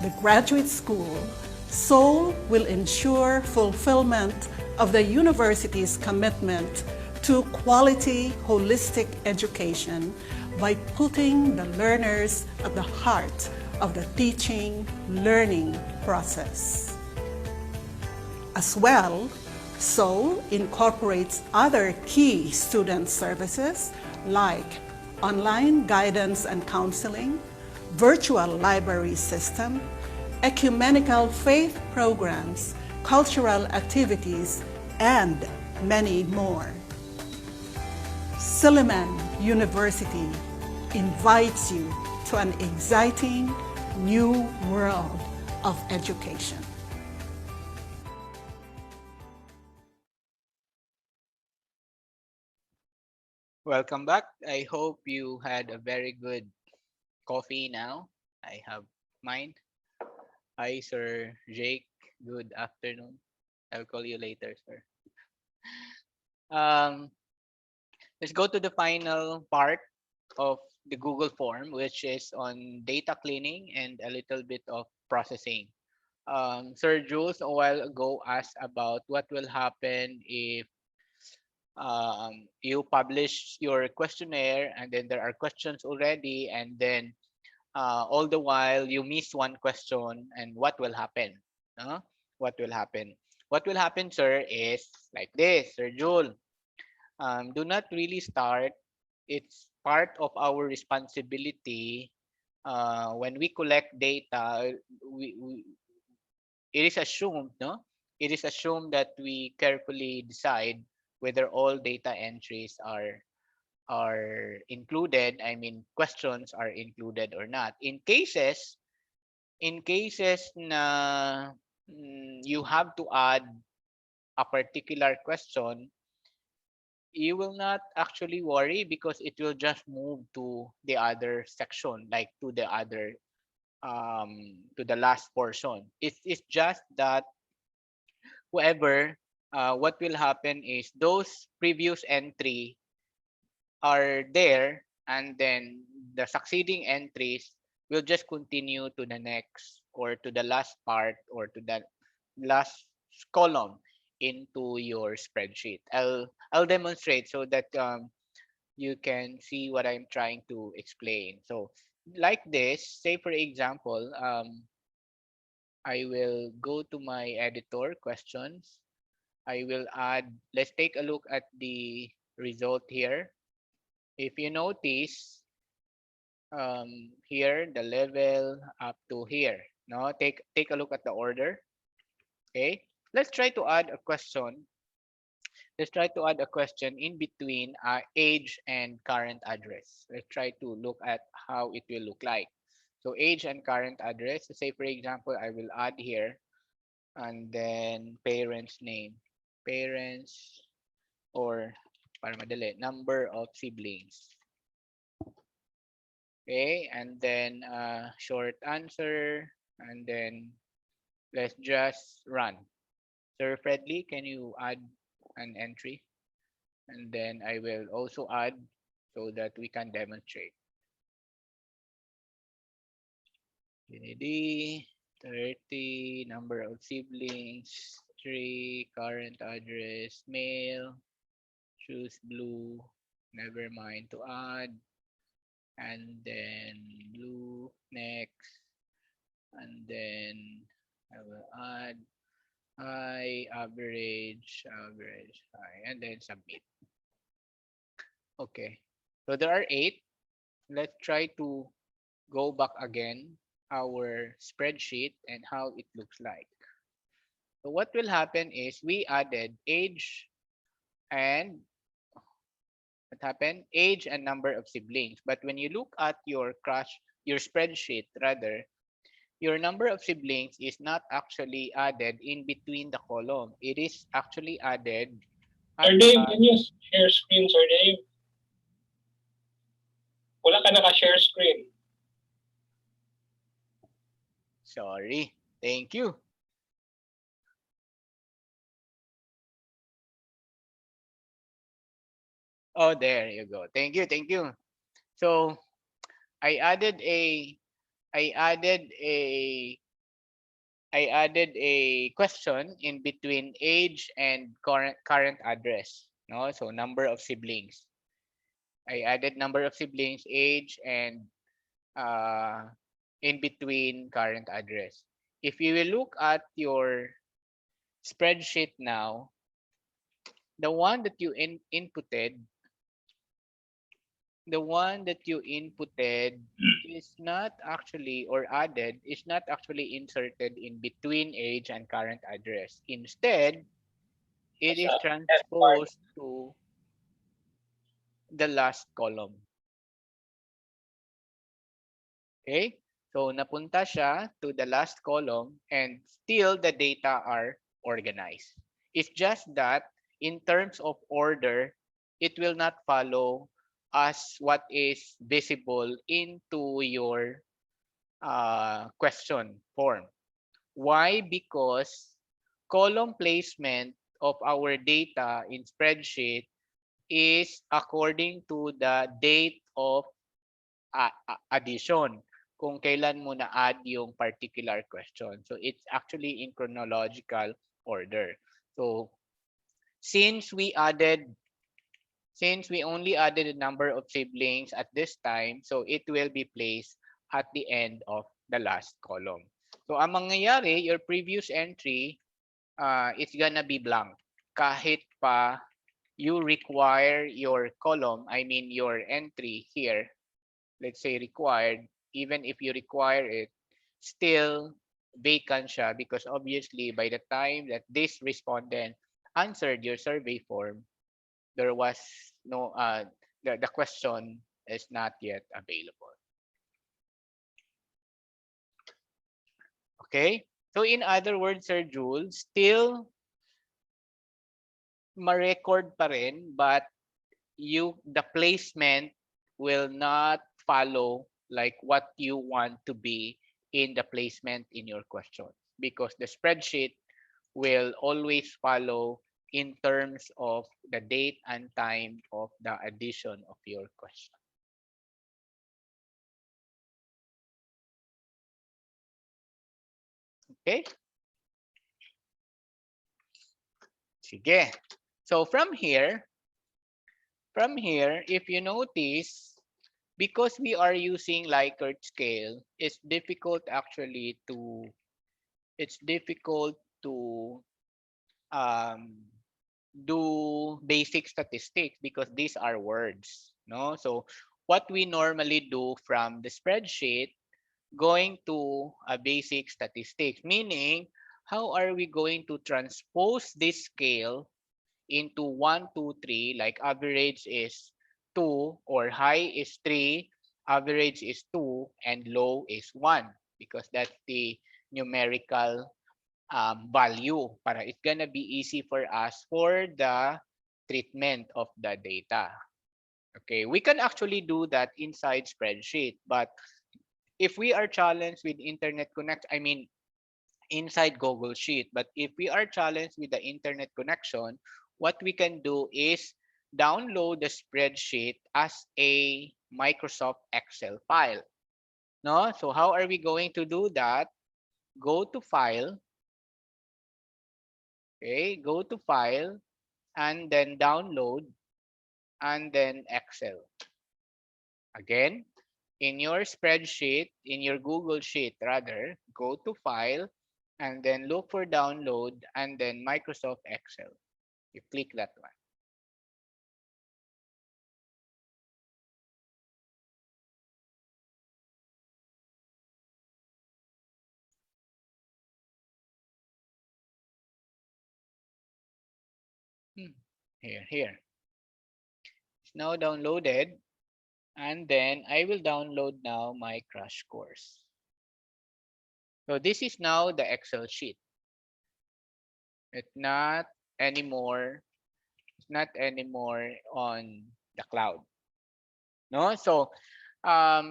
to graduate school, SOUL will ensure fulfillment of the university's commitment to quality holistic education by putting the learners at the heart of the teaching-learning process. As well, SOUL incorporates other key student services like online guidance and counseling, virtual library system, ecumenical faith programs, cultural activities, and many more. Silliman University invites you to an exciting new world of education. Welcome back. I hope you had a very good coffee now. I have mine. Hi, Sir Jake. Good afternoon. I'll call you later, sir. Um, let's go to the final part of the Google form, which is on data cleaning and a little bit of processing. Sir Jules a while ago asked about what will happen if you publish your questionnaire and then there are questions already, and then all the while you miss one question, and what will happen? No? What will happen? What will happen, sir, is like this, Sir Jule. Do not really start. It's part of our responsibility when we collect data. It is assumed, no? It is assumed that we carefully decide whether all data entries are included. I mean, questions are included or not. In cases na you have to add a particular question, you will not actually worry because it will just move to the other section, like to the other to the last portion. It's just that whoever what will happen is those previous entry are there, and then the succeeding entries will just continue to the next or to the last part or to the last column into your spreadsheet. I'll demonstrate so that you can see what I'm trying to explain. So like this, say for example, I will go to my editor questions. I will add, let's take a look at the result here. If you notice here, the level up to here, no, take a look at the order. Okay, let's try to add a question. Let's try to add a question in between age and current address. Let's try to look at how it will look like. So age and current address. So say for example, I will add here, and then parents name, parents, or para madali, number of siblings. Okay, and then short answer, and then let's just run. Sir Fredley, can you add an entry? And then I will also add so that we can demonstrate. Kennedy, 30, number of siblings, 3, current address, male, choose blue, never mind to add, and then blue, next, and then I will add high, average, high, and then submit. Okay, so there are 8. Let's try to go back again our spreadsheet and how it looks like. So what will happen is we added age and what happened? Age and number of siblings. But when you look at your spreadsheet rather, your number of siblings is not actually added in between the column. It is actually added. Sir Dave, can you share screen, Sir Dave? Wala ka naka-share screen. Sorry. Thank you. Oh, there you go. Thank you. Thank you. So I added a question in between age and current address. No, so number of siblings. I added number of siblings, age, and in between current address. If you will look at your spreadsheet now, the one that you inputted is not actually, or added, is not actually inserted in between age and current address. Instead, it is transposed to the last column. Okay, So napunta siya to the last column and still the data are organized. It's just that in terms of order, it will not follow as what is visible into your question form. Why? Because column placement of our data in spreadsheet is according to the date of addition, kung kailan mo na-add yung particular question. So it's actually in chronological order. So since we only added a number of siblings at this time, so it will be placed at the end of the last column. So ang mangyayari, your previous entry, it's gonna be blank. Kahit pa you require your column, I mean your entry here, let's say required, even if you require it, still vacant siya because obviously by the time that this respondent answered your survey form, there was no, the question is not yet available. Okay, so in other words, Sir Jules, still ma-record pa rin, but the placement will not follow like what you want to be in the placement in your question, because the spreadsheet will always follow in terms of the date and time of the addition of your question. Okay? Sige. So from here, if you notice, because we are using Likert scale, it's difficult actually to do basic statistics because these are words, no? So what we normally do from the spreadsheet going to a basic statistics, meaning how are we going to transpose this scale into 1, 2, 3, like average is 2 or high is 3, average is 2, and low is 1, because that's the numerical value. Para it's gonna be easy for us for the treatment of the data. Okay, we can actually do that inside spreadsheet, but if we are challenged with internet connect, I mean inside Google Sheet, but if we are challenged with the internet connection, what we can do is download the spreadsheet as a Microsoft Excel file. No? So how are we going to do that? Go to File. Okay, go to File and then Download and then Excel. Again, in your spreadsheet, in your Google Sheet rather, go to File and then look for Download and then Microsoft Excel. You click that one. Here. It's now downloaded. And then I will download now my crash course. So this is now the Excel sheet. It's not anymore on the cloud. No, so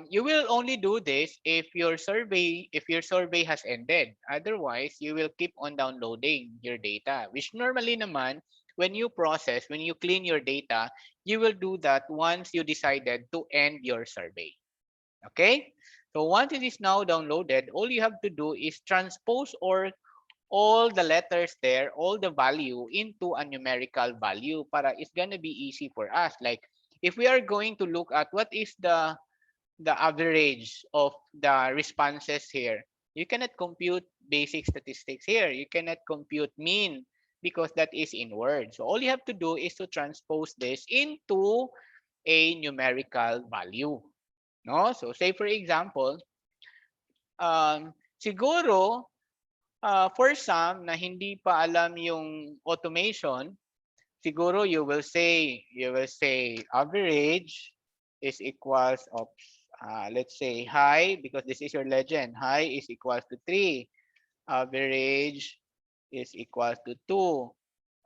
you will only do this if your survey has ended. Otherwise, you will keep on downloading your data, which normally naman when you clean your data, you will do that once you decided to end your survey. Okay? So once it is now downloaded, all you have to do is transpose all the letters there, all the value into a numerical value para it's gonna be easy for us. Like if we are going to look at what is the average of the responses here, you cannot compute basic statistics here. You cannot compute mean because that is in words. So all you have to do is to transpose this into a numerical value. No? So say for example, siguro for some na hindi pa alam yung automation, siguro you will say average is equals of let's say high, because this is your legend. High is equals to 3. Average is equals to 2.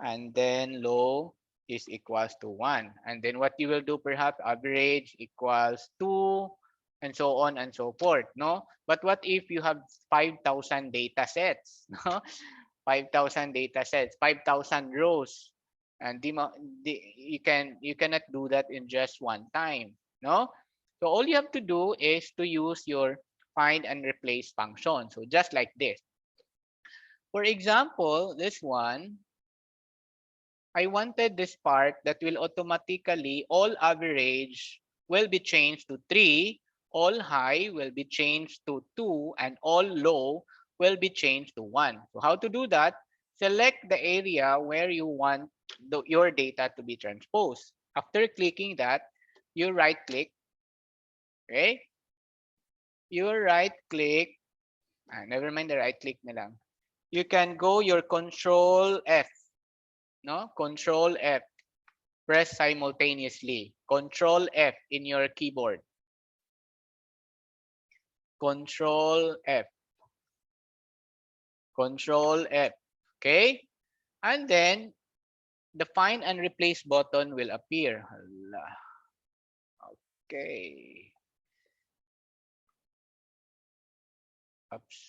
And then low is equals to 1. And then what you will do, perhaps average equals 2, and so on and so forth, no? But what if you have 5,000 data sets, no? 5,000 data sets, 5,000 rows, and you cannot do that in just one time, no? So all you have to do is to use your find and replace function. So just like this. For example, this one, I wanted this part that will automatically, all average will be changed to 3, all high will be changed to 2, and all low will be changed to 1. So how to do that? Select the area where you want your data to be transposed. After clicking that, you right click, okay? You right click, never mind the right click na lang. You can go your control F, no? Control F. Press simultaneously. Control F in your keyboard. Control F. Control F. Okay? And then the find and replace button will appear. Okay. Oops.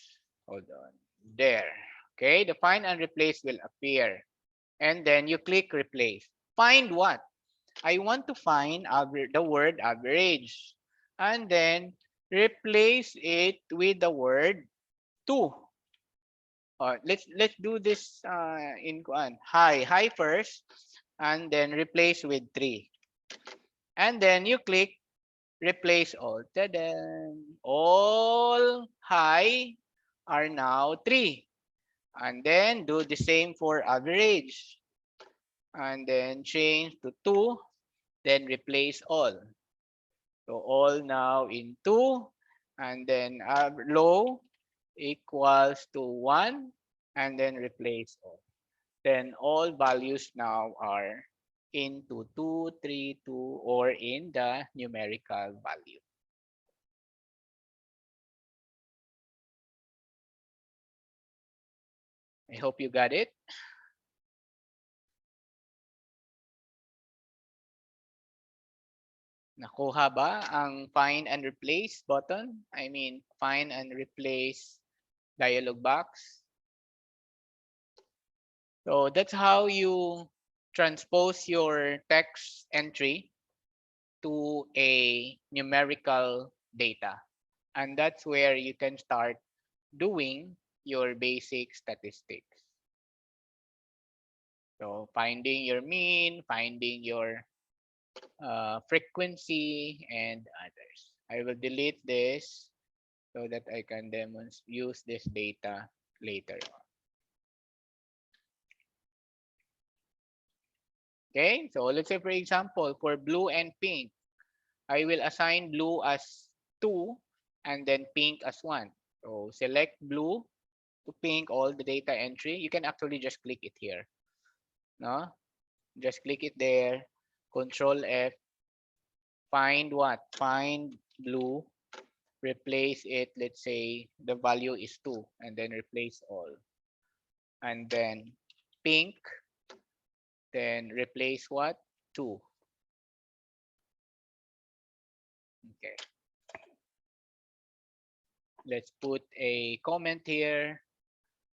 Hold on. There. Okay, the find and replace will appear. And then you click replace. Find what? I want to find the word average. And then replace it with the word 2. Let's do this in high first, and then replace with 3. And then you click replace all. Ta-da! All high are now 3. And then do the same for average. And then change to 2. Then replace all. So all now in 2. And then low equals to 1. And then replace all. Then all values now are into 2, 3, 2, or in the numerical value. I hope you got it. Nakuha ba ang find and replace button? I mean, find and replace dialog box. So that's how you transpose your text entry to a numerical data. And that's where you can start doing your basic statistics. So finding your mean, finding your frequency, and others. I will delete this so that I can use this data later on. Okay, so let's say, for example, for blue and pink, I will assign blue as 2 and then pink as 1. So select blue to pink, all the data entry. You can actually just click it here. No? Just click it there. Control F. Find what? Find blue. Replace it. Let's say the value is 2 and then replace all. And then pink. Then replace what? 2. Okay. Let's put a comment here.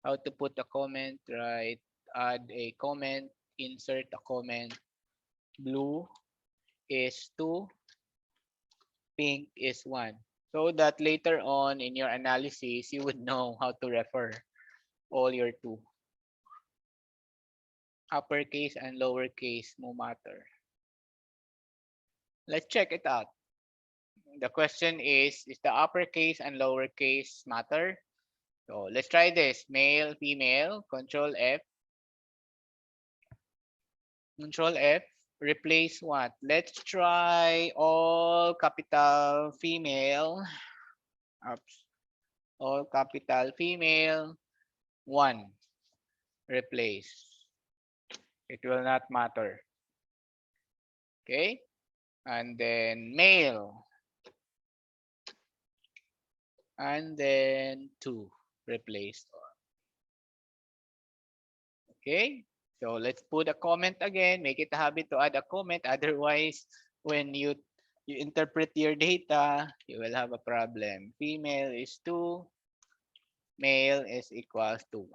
How to put a comment, right? Add a comment, insert a comment. Blue is 2, pink is 1. So that later on in your analysis, you would know how to refer all your 2. Uppercase and lowercase no matter. Let's check it out. The question is the uppercase and lowercase matter? So let's try this. Male, female, Control F. Control F. Replace what? Let's try all capital female. Oops. All capital female. 1. Replace. It will not matter. Okay. And then male. and then 2 replaced. Okay, so let's put a comment again. Make it a habit to add a comment. Otherwise, when you interpret your data, you will have a problem. Female is 2, male is equals to 1.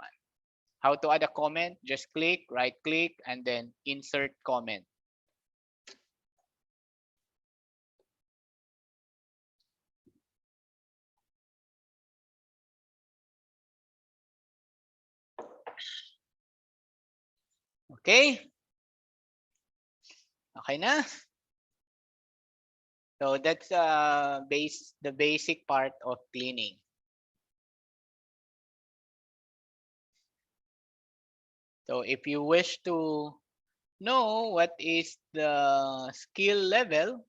How to add a comment? Just click, right click, and then insert comment. Okay? Okay na? So that's the basic part of cleaning. So if you wish to know what is the skill level,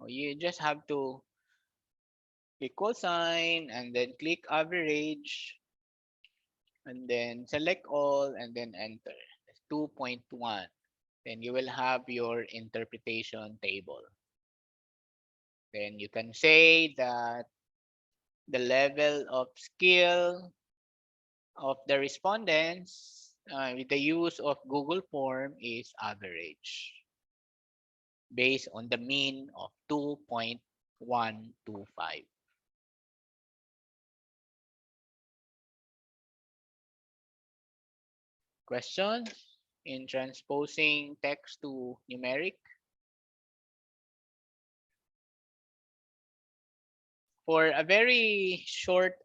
you just have to equal sign and then click average and then select all and then enter. That's 2.1. Then you will have your interpretation table. Then you can say that the level of skill of the respondents with the use of Google Form is average based on the mean of 2.125. Question in transposing text to numeric? For a very short,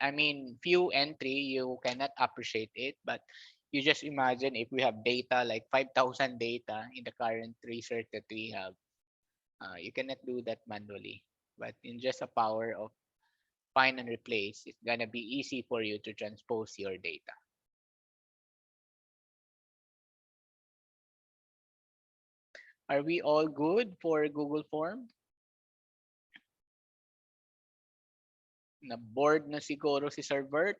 few entry, you cannot appreciate it, but you just imagine if we have data like 5,000 data in the current research that we have, you cannot do that manually. But in just a power of find and replace, it's gonna be easy for you to transpose your data. Are we all good for Google Form? Na-board na siguro si Sir Bert.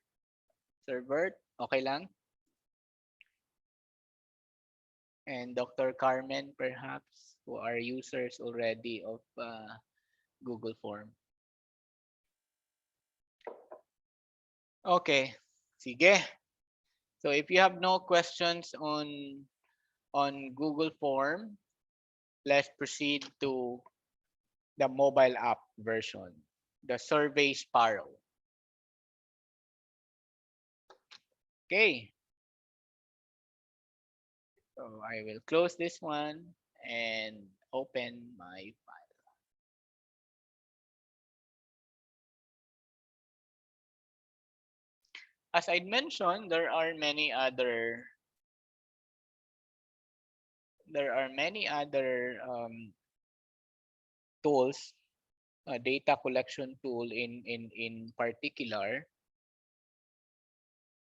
Sir Bert, okay lang? And Dr. Carmen, perhaps, who are users already of Google Form. Okay, sige. So if you have no questions on Google Form, let's proceed to the mobile app version, the Survey Sparrow. Okay. So I will close this one and open my file. As I mentioned, there are many other tools, data collection tool in particular,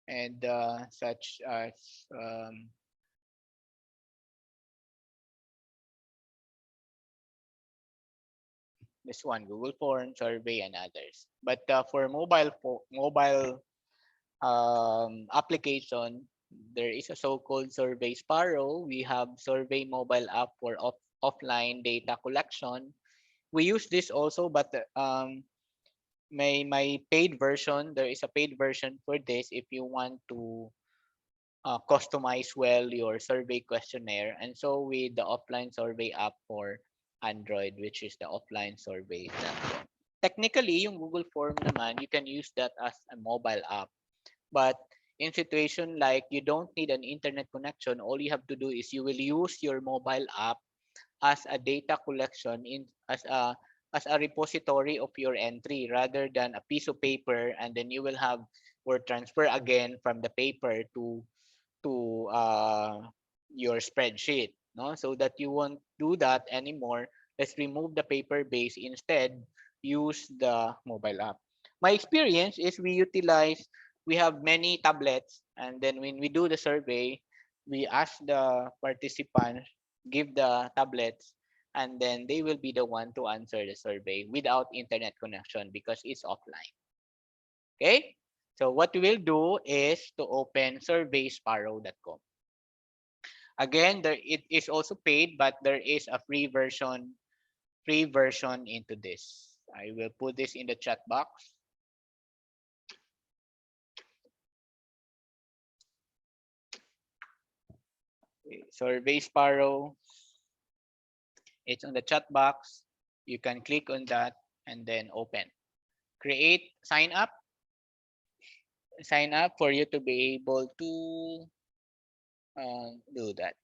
and such as this one, Google Form, Survey, and others. But for mobile application, there is a so-called Survey Sparrow. We have Survey mobile app for offline data collection. We use this also, but my paid version, there is a paid version for this if you want to customize well your survey questionnaire. And so with the offline survey app for Android, which is the offline survey platform. Technically, yung Google Form naman, you can use that as a mobile app. But in situation like you don't need an internet connection, all you have to do is you will use your mobile app as a data collection as a repository of your entry rather than a piece of paper, and then you will have or transfer again from the paper to your spreadsheet, no? So that you won't do that anymore, let's remove the paper base, instead use the mobile app. My experience is we have many tablets, and then when we do the survey, we ask the participants give the tablets, and then they will be the one to answer the survey without internet connection because it's offline. Okay, so what we will do is to open surveysparrow.com. Again, it is also paid, but there is a free version into this. I will put this in the chat box. Okay, Survey Sparrow. It's on the chat box. You can click on that and then open. Create, sign up for you to be able to do that.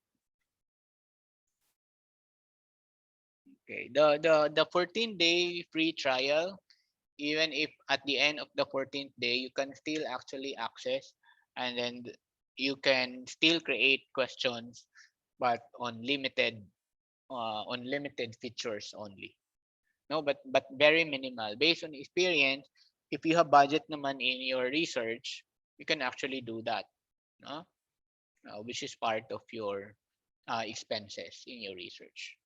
Okay, the 14-day free trial, even if at the end of the 14th day, you can still actually access, and then you can still create questions, but on limited features only. No, but very minimal. Based on experience, if you have budget naman in your research, you can actually do that, no? Which is part of your expenses in your research.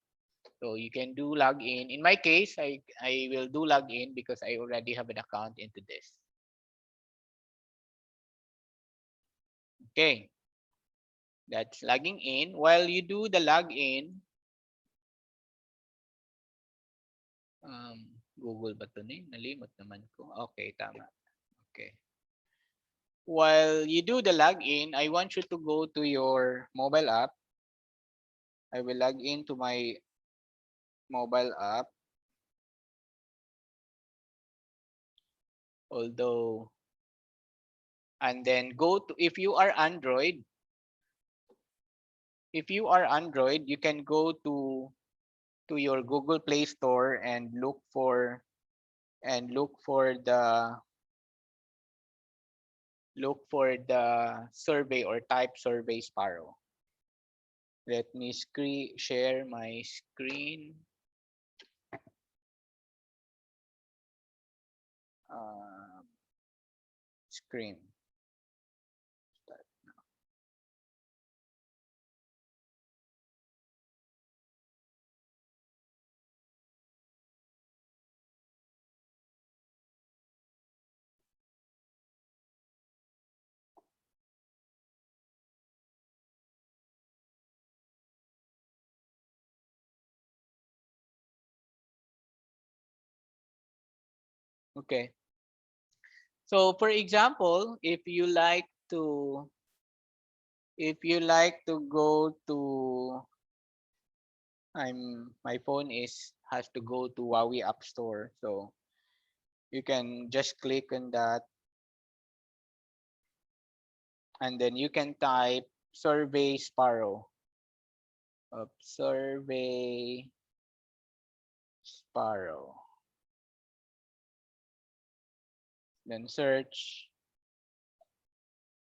So you can do login. In my case, I will do login because I already have an account into this. Okay, that's logging in. While you do the login, Google ba ito ni? Nalimot naman ko. Okay, tama. Okay. While you do the login, I want you to go to your mobile app. I will log into my mobile app. Although, and then go to, if you are Android, you can go to your Google Play Store and look for the survey, or type Survey Sparrow. Let me share my screen. Screen. Start now. Okay. So for example, if you like to go to, my phone has to go to Huawei App Store, so you can just click on that, and then you can type Survey Sparrow. Survey Sparrow. Then search,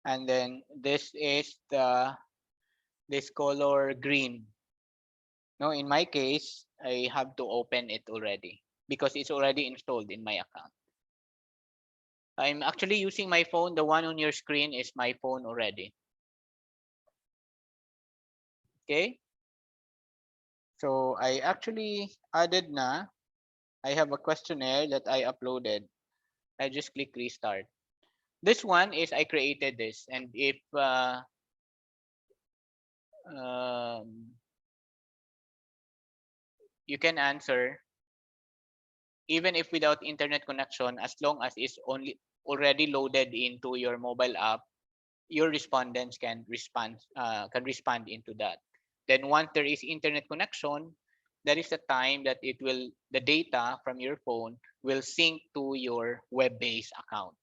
and then this is this color green. No, in my case, I have to open it already because it's already installed in my account. I'm actually using my phone. The one on your screen is my phone already. Okay. So I actually added na. I have a questionnaire that I uploaded. I just click restart. This one is I created this, and if you can answer even if without internet connection, as long as it's already loaded into your mobile app, your respondents can respond into that. Then once there is internet connection, that is the time that the data from your phone will sync to your web-based account.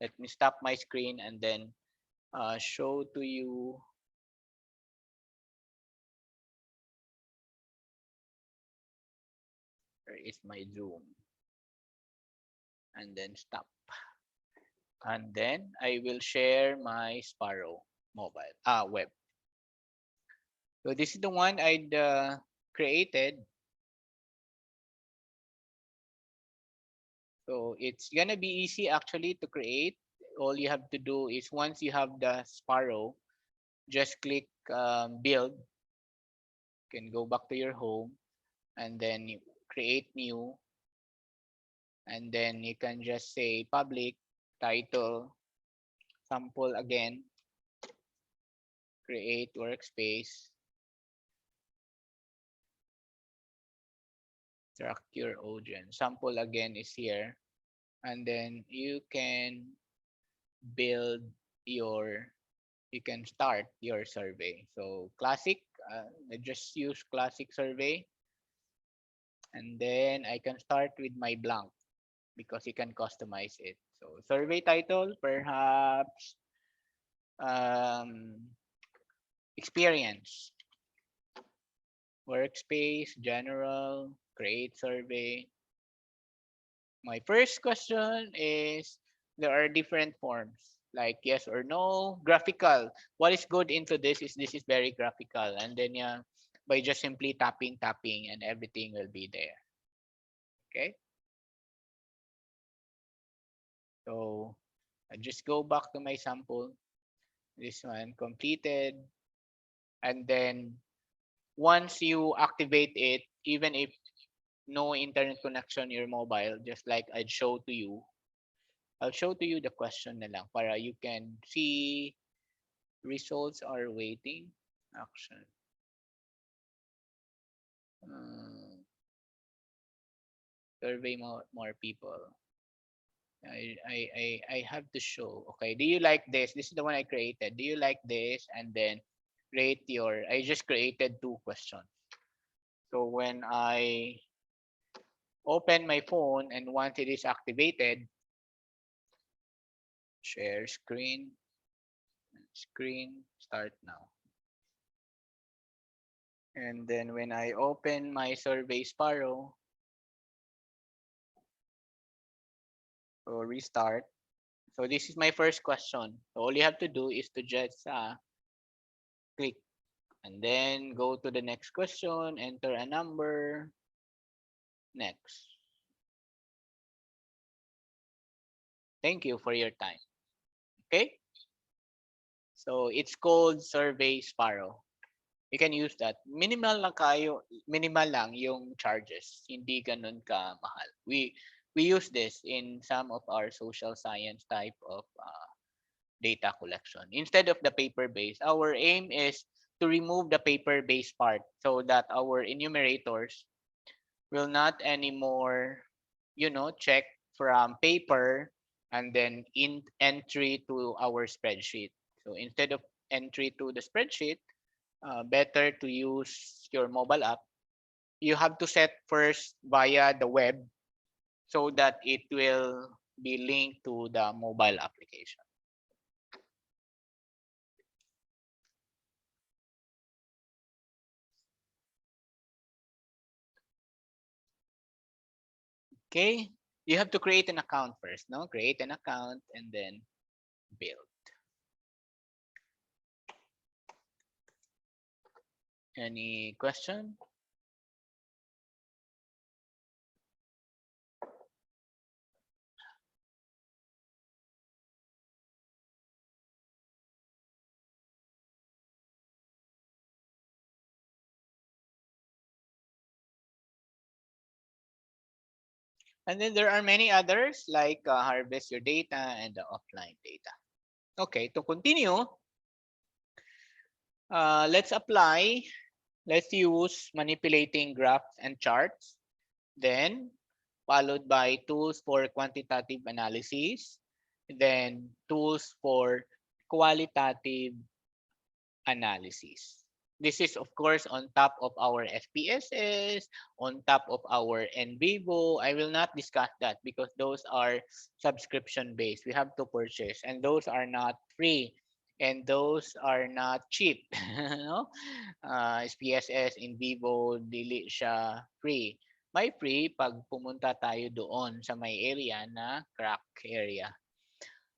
Let me stop my screen and then show to you. Where is my Zoom? And then stop. And then I will share my Sparrow mobile web. So this is the one I'd created. So it's gonna be easy actually to create. All you have to do is, once you have the Sparrow, just click build. You can go back to your home and then you create new. And then you can just say public, title, sample again, create workspace. Track your audience. Sample again is here. And then you can build you can start your survey. So classic, I just use classic survey. And then I can start with my blank because you can customize it. So survey title, perhaps experience, workspace, general, create survey. My first question is there are different forms like yes or no, graphical. What is good into this is very graphical, and then yeah, by just simply tapping and everything will be there. Okay. So I just go back to my sample. This one completed, and then once you activate it, even if no internet connection your mobile, just like I'd show to you, I'll show to you the question na lang para you can see results are waiting. Action. Survey more people. I have to show. Okay, do you like this? This is the one I created. Do you like this? And then rate your. I just created 2 questions. So when I open my phone and once it is activated, share screen, start now. And then when I open my survey Sparrow, so restart. So this is my first question. So all you have to do is to just click and then go to the next question, enter a number, next. Thank you for your time. Okay. So it's called Survey Sparrow. You can use that. Minimal lang yung charges. Hindi ganun ka mahal. We use this in some of our social science type of data collection. Instead of the paper-based, our aim is to remove the paper-based part so that our enumerators will not anymore, check from paper and then entry to our spreadsheet. So instead of entry to the spreadsheet, better to use your mobile app. You have to set first via the web so that it will be linked to the mobile application. Okay, you have to create an account first, no? Create an account and then build. Any question? And then there are many others like harvest your data and the offline data. Okay, to continue, let's apply. Let's use manipulating graphs and charts. Then followed by tools for quantitative analysis. Then tools for qualitative analysis. This is, of course, on top of our SPSS, on top of our NVivo. I will not discuss that because those are subscription-based. We have to purchase, and those are not free, and those are not cheap. No? SPSS, NVivo, dili siya free. May free pag pumunta tayo doon sa may area na crack area.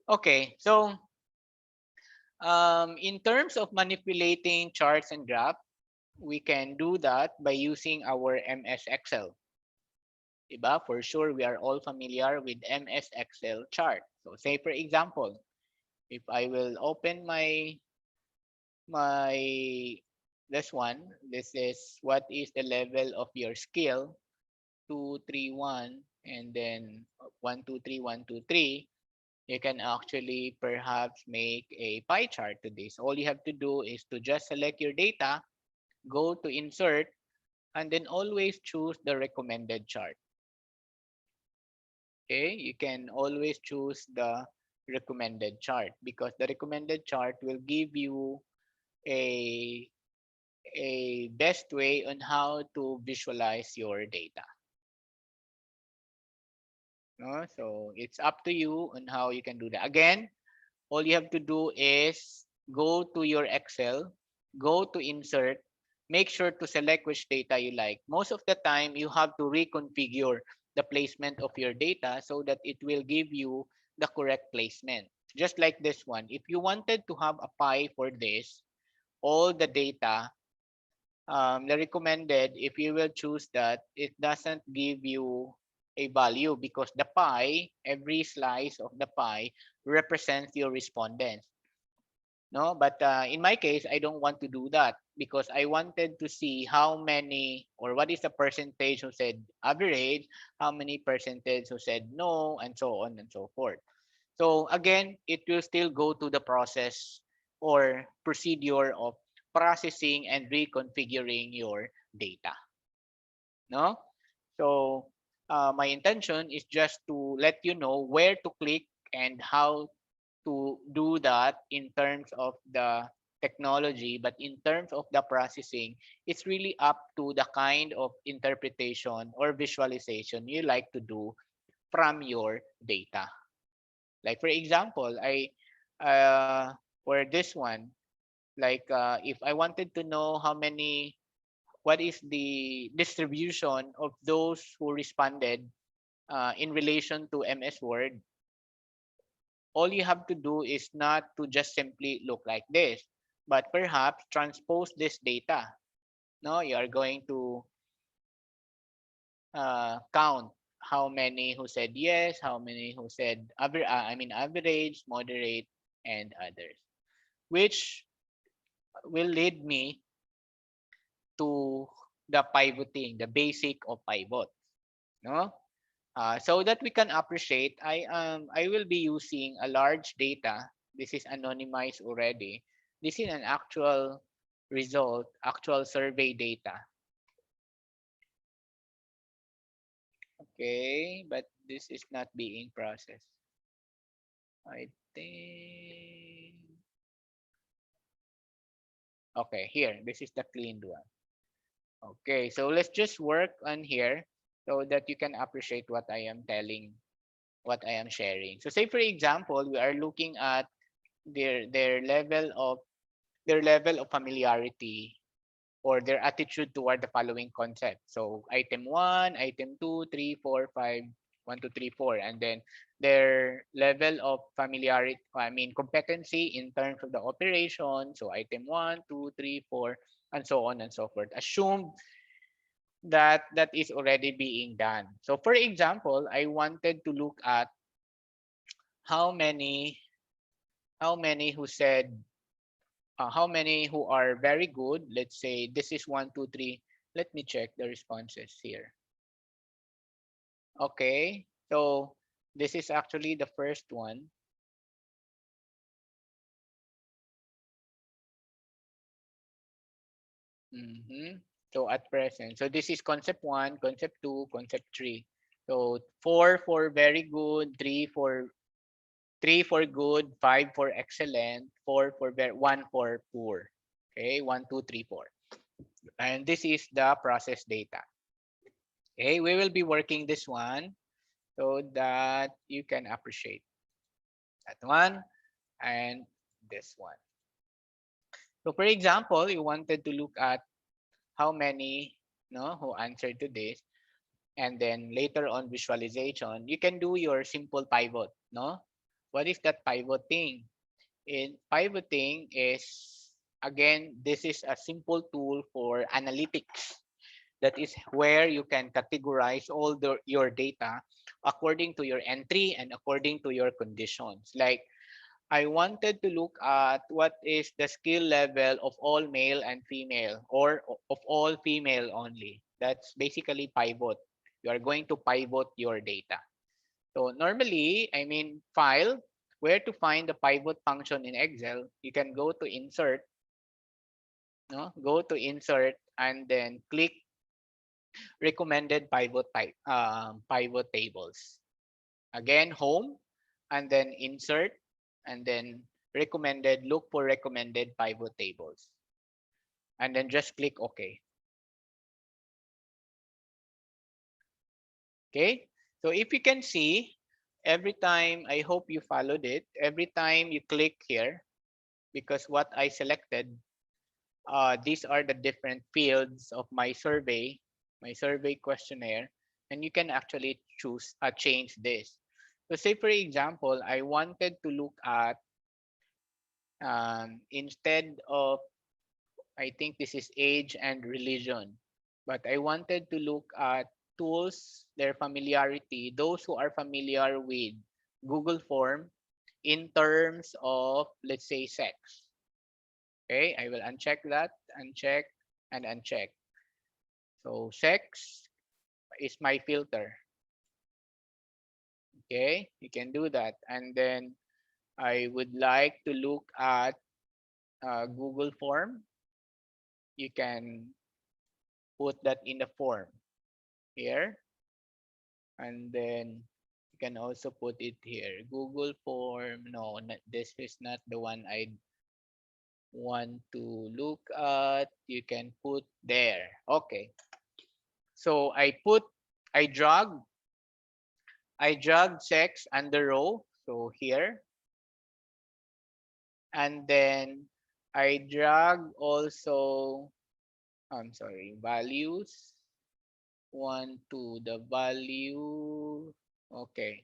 Okay, so in terms of manipulating charts and graphs, we can do that by using our MS Excel. Diba? For sure, we are all familiar with MS Excel chart. So say for example, if I will open this one, this is what is the level of your skill, 2, 3, 1, and then 1, 2, 3, 1, 2, 3. You can actually perhaps make a pie chart to this. All you have to do is to just select your data, go to insert, and then always choose the recommended chart. Okay, you can always choose the recommended chart because the recommended chart will give you a best way on how to visualize your data. No? So it's up to you on how you can do that. Again, all you have to do is go to your Excel, go to insert, make sure to select which data you like. Most of the time, you have to reconfigure the placement of your data so that it will give you the correct placement. Just like this one, if you wanted to have a pie for this, all the data, the recommended, if you will choose that, it doesn't give you a value because the pie, every slice of the pie represents your respondents. No, but in my case, I don't want to do that because I wanted to see how many or what is the percentage who said average, how many percentage who said no, and so on and so forth. So again, it will still go to the process or procedure of processing and reconfiguring your data. No, so my intention is just to let you know where to click and how to do that in terms of the technology, but in terms of the processing, it's really up to the kind of interpretation or visualization you like to do from your data. Like for example, I for this one, like if I wanted to know how many, what is the distribution of those who responded in relation to MS Word, all you have to do is not to just simply look like this, but perhaps transpose this data. No, you are going to count how many who said yes, how many who said average, moderate, and others, which will lead me to the pivoting, the basic of pivot. No, so that we can appreciate, I will be using a large data. This is anonymized already. This is an actual result, actual survey data. Okay, but this is not being processed. I think. Okay, here, this is the cleaned one. Okay, so let's just work on here so that you can appreciate what I am telling, what I am sharing. So say for example, we are looking at their level of familiarity or their attitude toward the following concept. So item 1, item 2, 3, 4, 5, 1, 2, 3, 4, and then their level of familiarity, competency in terms of the operation. So item 1, 2, 3, 4, and so on and so forth. Assume that that is already being done. So for example, I wanted to look at how many who said how many who are very good. Let's say this is 1, 2, 3. Let me check the responses here. Okay, so this is actually the first one. So at present, so this is concept 1, concept 2, concept 3. So 4 for very good, 3 for good, 5 for excellent, 4 for very, 1 for poor. Okay, 1, 2, 3, 4. And this is the process data. Okay, we will be working this one so that you can appreciate that one and this one. So for example, you wanted to look at how many who answered to this, and then later on visualization, you can do your simple pivot. What is that pivoting? In pivoting is, again, this is a simple tool for analytics. That is where you can categorize all your data according to your entry and according to your conditions. Like I wanted to look at what is the skill level of all male and female, or of all female only. That's basically pivot. You are going to pivot your data. So normally, file, where to find the pivot function in Excel, you can go to insert, go to insert and then click recommended pivot tables. Again, home, and then insert, and then recommended, look for recommended pivot tables. And then just click OK. Okay, so if you can see, every time, I hope you followed it, every time you click here, because what I selected, these are the different fields of my survey questionnaire, and you can actually choose change this. So say for example, I wanted to look at instead of, I think this is age and religion, but I wanted to look at tools, their familiarity, those who are familiar with Google Form in terms of, let's say, sex. Okay, I will uncheck that, uncheck, and uncheck. So sex is my filter. Okay, you can do that. And then I would like to look at Google Form. You can put that in the form here. And then you can also put it here. Google Form. No, this is not the one I want to look at. You can put there. Okay. So I drag sex under row. So here. And then I drag also, I'm sorry, values. 1 to the value. Okay.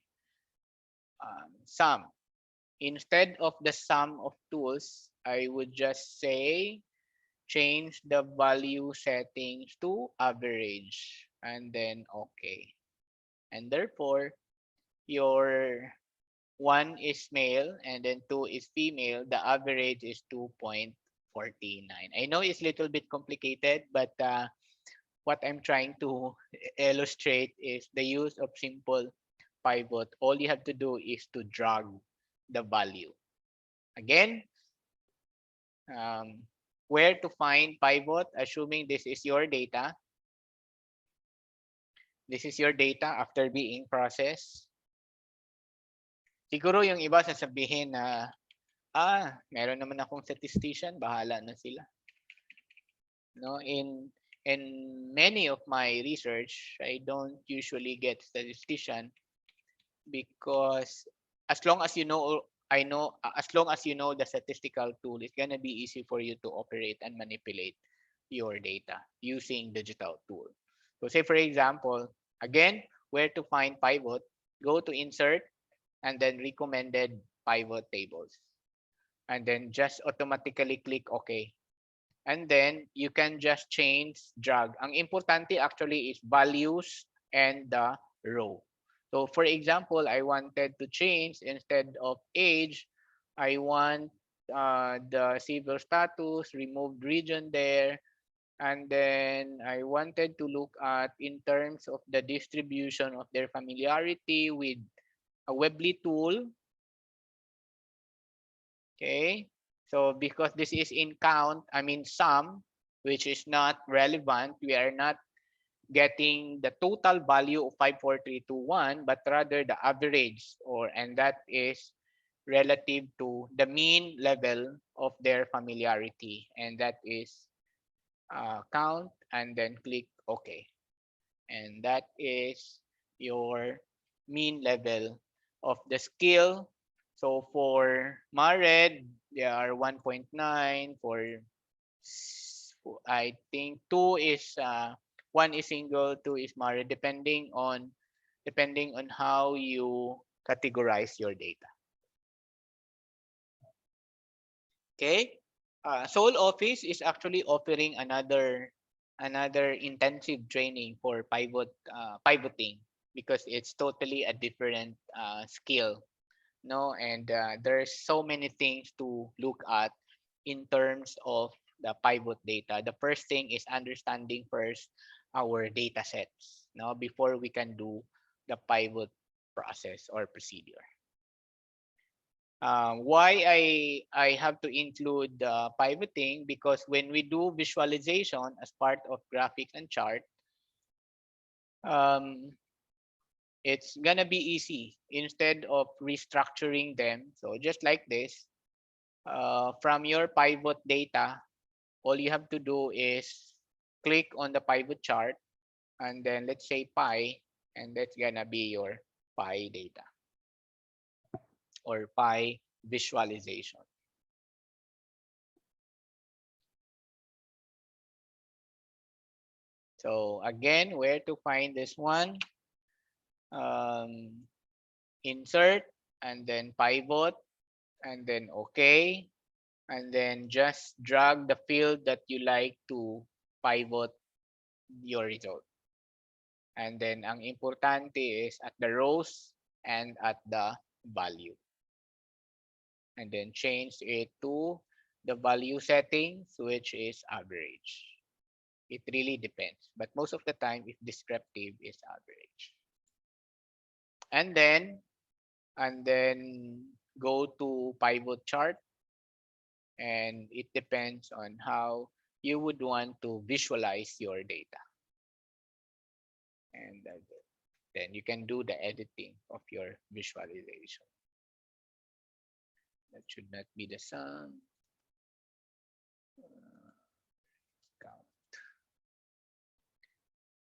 Sum. Instead of the sum of tools, I would just say change the value settings to average and then okay. And therefore, your 1 is male and then 2 is female. The average is 2.49. I know it's a little bit complicated, but what I'm trying to illustrate is the use of simple pivot. All you have to do is to drag the value. Again, where to find pivot, assuming this is your data. This is your data after being processed. Siguro yung iba sasabihin na, meron naman akong statistician, bahala na sila. No, in many of my research, I don't usually get statistician because as long as you know, as long as you know the statistical tool, it's gonna be easy for you to operate and manipulate your data using digital tool. So say for example, again, where to find pivot, go to insert and then recommended pivot tables. And then just automatically click OK. And then you can just change drag. Ang importante actually is values and the row. So for example, I wanted to change instead of age, I want the civil status, removed region there. And then I wanted to look at in terms of the distribution of their familiarity with a Weebly tool. Okay, so because this is in count, I mean sum, which is not relevant, we are not getting the total value of 54321, but rather the average, and that is relative to the mean level of their familiarity, and that is count and then click OK. And that is your mean level of the skill. So for MARED, they are 1.9. For I think 2 is 1 is single, 2 is MARED, depending on how you categorize your data. Okay, Soul Office is actually offering another intensive training for pivoting because it's totally a different skill. No, and there's so many things to look at in terms of the pivot data. The first thing is understanding first our data sets, no, before we can do the pivot process or procedure. Why I have to include pivoting, because when we do visualization as part of graphics and chart, it's gonna be easy instead of restructuring them. So just like this, from your pivot data, all you have to do is click on the pivot chart and then let's say pi, and that's gonna be your pi data or pi visualization. So again, where to find this one? Insert and then pivot and then OK, and then just drag the field that you like to pivot your result. And then ang importante is at the rows and at the value. And then change it to the value settings, which is average. It really depends, but most of the time, if descriptive is average. And then go to pivot chart, and it depends on how you would want to visualize your data. And then you can do the editing of your visualization. That should not be the sum. Count.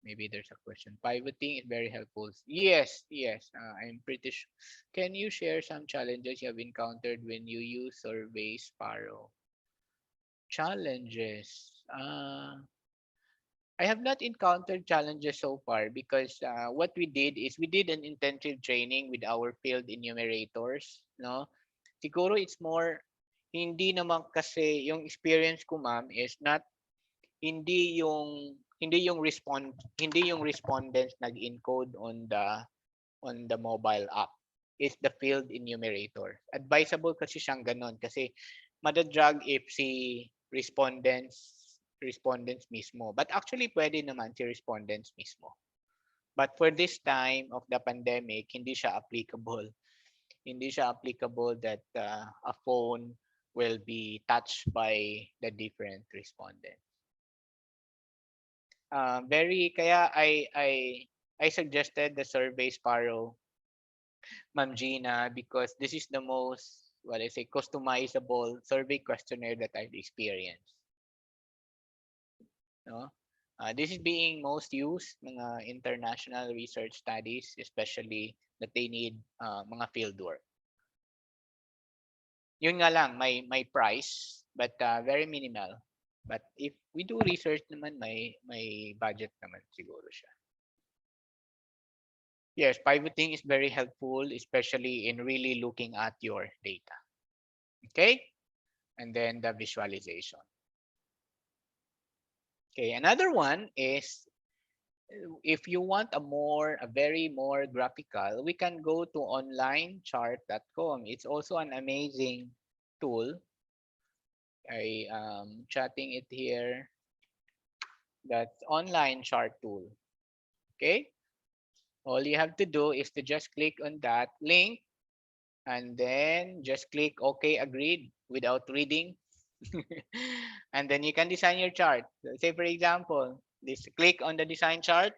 Maybe there's a question. Pivoting is very helpful. Yes, I'm pretty sure. Can you share some challenges you have encountered when you use Survey Sparrow? Challenges. I have not encountered challenges so far because what we did is we did an intensive training with our field enumerators, no? Siguro it's more hindi naman kasi yung experience ko, ma'am, is not hindi yung respondents nag-encode on the mobile app. It's the field enumerator. Advisable kasi siyang ganon kasi madadrag if si respondents mismo. But actually, pwede naman si respondents mismo. But for this time of the pandemic, hindi siya applicable. Hindi siya applicable that a phone will be touched by the different respondents. Kaya I suggested the Survey Sparrow, Ma'am Gina, because this is the most, customizable survey questionnaire that I've experienced. No? This is being most used mga international research studies, especially that they need mga field work. Yun nga lang, may price, but very minimal. But if we do research naman, may budget naman siguro siya. Yes, pivoting is very helpful, especially in really looking at your data. Okay? And then the visualization. Okay, another one is if you want a very more graphical, we can go to onlinechart.com. It's also an amazing tool. I am chatting it here. That's online chart tool. Okay. All you have to do is to just click on that link and then just click OK, agreed without reading. And then you can design your chart. Say, for example, click on the design chart.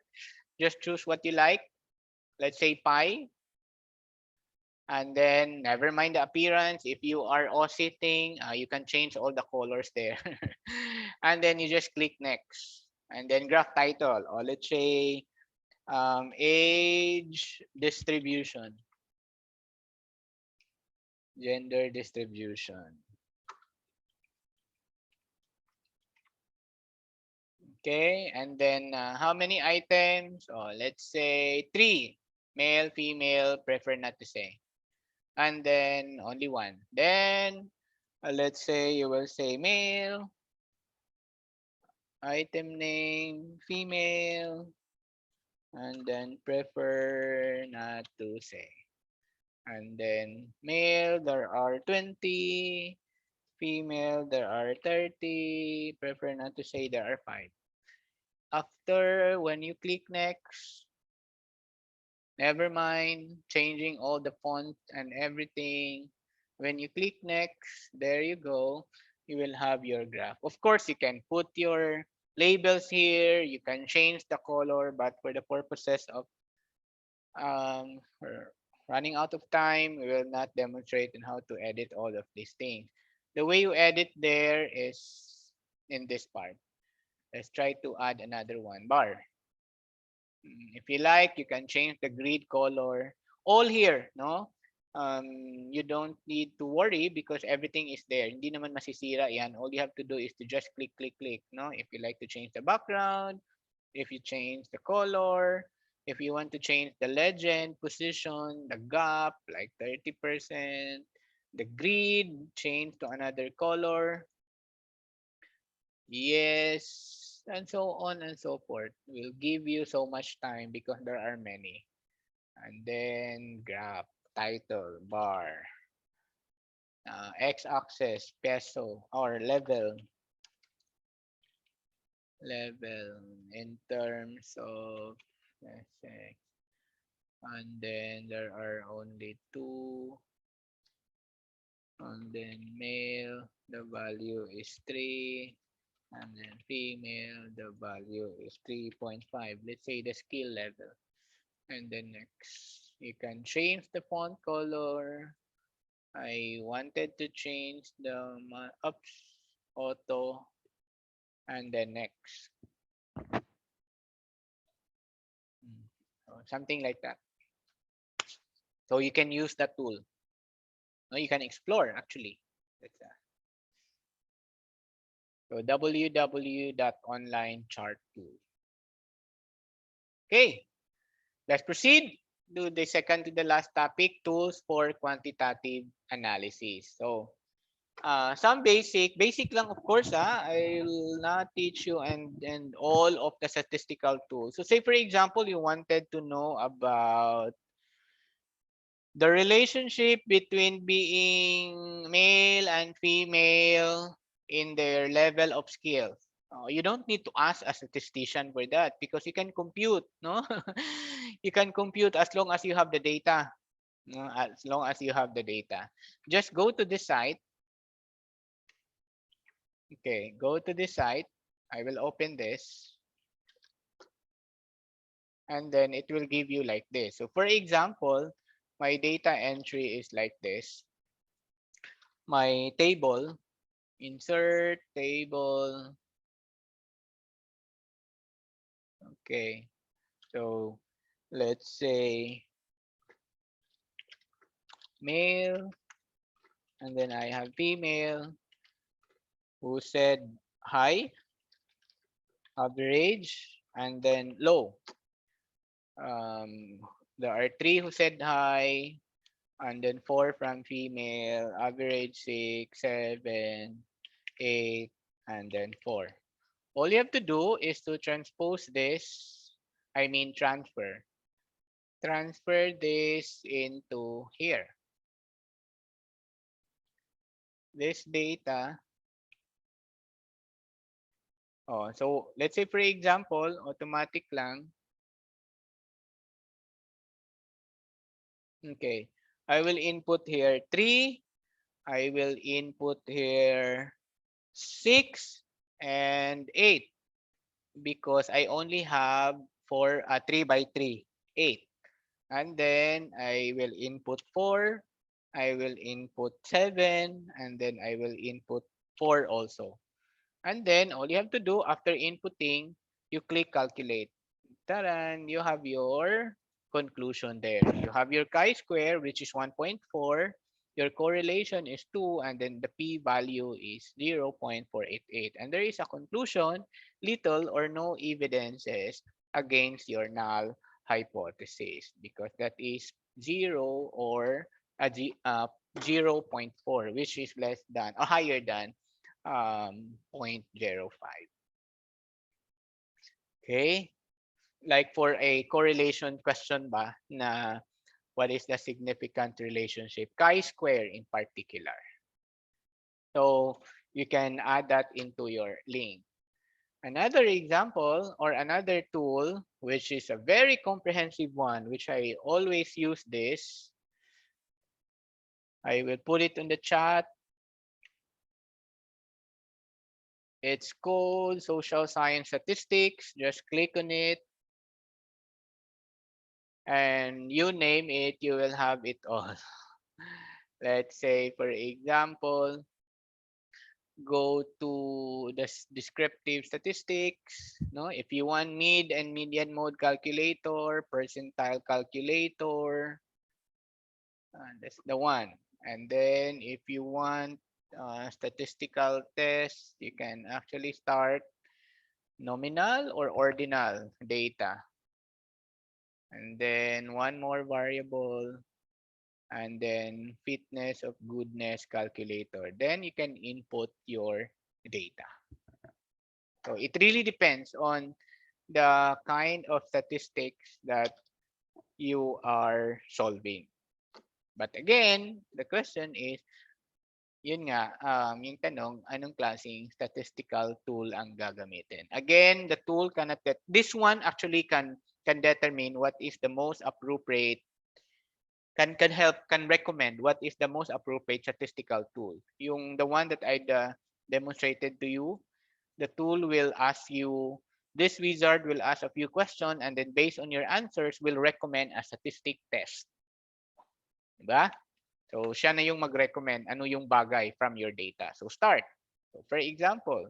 Just choose what you like. Let's say pi. And then never mind the appearance. If you are oscillating, you can change all the colors there. And then you just click next. And then graph title. Or let's say age distribution. Gender distribution. Okay, and then how many items? Let's say 3. Male, female, prefer not to say. And then only 1. Then let's say you will say male, item name, female, and then prefer not to say. And then male, there are 20. Female, there are 30. Prefer not to say, there are 5. After, when you click next, never mind changing all the font and everything. When you click next, there you go. You will have your graph. Of course, you can put your labels here. You can change the color, but for the purposes of running out of time, we will not demonstrate on how to edit all of these things. The way you edit there is in this part. Let's try to add another one, bar. If you like, you can change the grid color. All here, no? You don't need to worry because everything is there. Hindi naman masisira yan. All you have to do is to just click, click, click, no? If you like to change the background, if you change the color, if you want to change the legend, position, the gap, like 30%, the grid, change to another color. Yes, and so on and so forth. Will give you so much time because there are many. And then graph, title, bar, x-axis, peso, or level in terms of, let's say, and then there are only two, and then male, the value is 3, and then female, the value is 3.5. Let's say the skill level. And then next, you can change the font color. I wanted to change the auto, and then next. Something like that. So you can use that tool. No, you can explore actually. So www.onlinecharttool. Okay, let's proceed to the second to the last topic, tools for quantitative analysis. So some basic lang of course. I will not teach you and all of the statistical tools. So say for example, you wanted to know about the relationship between being male and female in their level of skills. You don't need to ask a statistician for that because you can compute, no? You can compute as long as you have the data. No? As long as you have the data. Just go to this site. Okay, go to this site. I will open this. And then it will give you like this. So for example, my data entry is like this. My table, insert table. Okay, so let's say male, and then I have female who said high, average, and then low. There are 3 who said high, and then 4 from female, average 6, 7, 8, and then 4. All you have to do is to transpose this, transfer this into here. This data. So let's say for example, automatic lang. Okay, I will input here 3. I will input here 6 and 8 because I only have 3 by 3, 8. And then I will input 4. I will input 7, and then I will input 4 also. And then all you have to do after inputting, you click calculate. Taran, you have your conclusion there. You have your chi-square, which is 1.4. Your correlation is 2, and then the p-value is 0.488. And there is a conclusion, little or no evidences against your null hypothesis because that is 0 or 0.4, which is less than or higher than 0.05. Okay, like for a correlation question ba na what is the significant relationship, chi-square in particular. So you can add that into your link. Another example or another tool, which is a very comprehensive one, which I always use this. I will put it in the chat. It's called Social Science Statistics. Just click on it and you name it, you will have it all. Let's say, for example, go to the descriptive statistics. No, if you want mid and median mode calculator, percentile calculator, that's the one. And then if you want statistical test, you can actually start nominal or ordinal data. And then one more variable, and then fitness of goodness calculator. Then you can input your data. So it really depends on the kind of statistics that you are solving. But again, the question is, yun nga, yung tanong, anong klaseng statistical tool ang gagamitin? Again, the tool cannot get, this one actually can determine what is the most appropriate, can recommend what is the most appropriate statistical tool. Yung the one that I demonstrated to you, the tool will ask you, this wizard will ask a few questions, and then based on your answers, will recommend a statistic test. Diba? So, siya na yung mag-recommend ano yung bagay from your data. So, start. So, for example,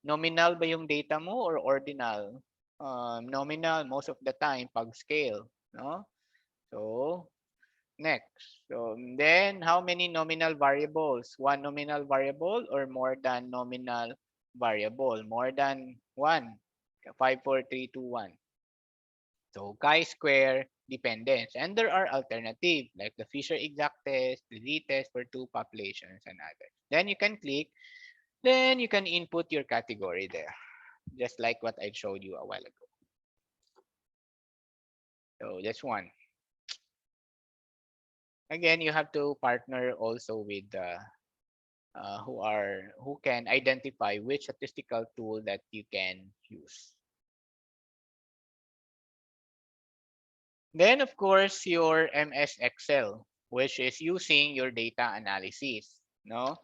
nominal ba yung data mo or ordinal? Nominal most of the time pag scale. No? So, next. So, then, how many nominal variables? One nominal variable or more than nominal variable? More than one. 5, 4, 3, 2, 1. So, chi-square dependence. And there are alternatives like the Fisher exact test, the z-test for two populations, and others. Then you can click. Then you can input your category there, just like what I showed you a while ago. So that's one. Again, you have to partner also with who can identify which statistical tool that you can use. Then, of course, your MS Excel, which is using your data analysis. No,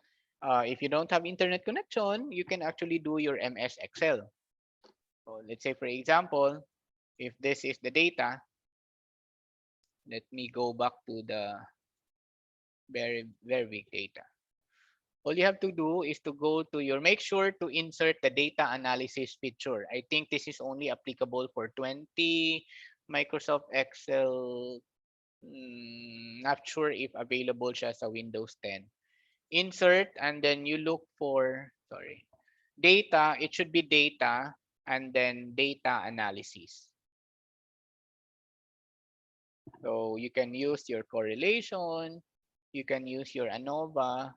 if you don't have internet connection, you can actually do your MS Excel. So let's say, for example, if this is the data, let me go back to the very big data. All you have to do is to go to your, make sure to insert the data analysis feature. I think this is only applicable for 20 Microsoft Excel. Not sure if available siya sa Windows 10. Insert, and then you look for, data. It should be data and then data analysis. So you can use your correlation, you can use your ANOVA,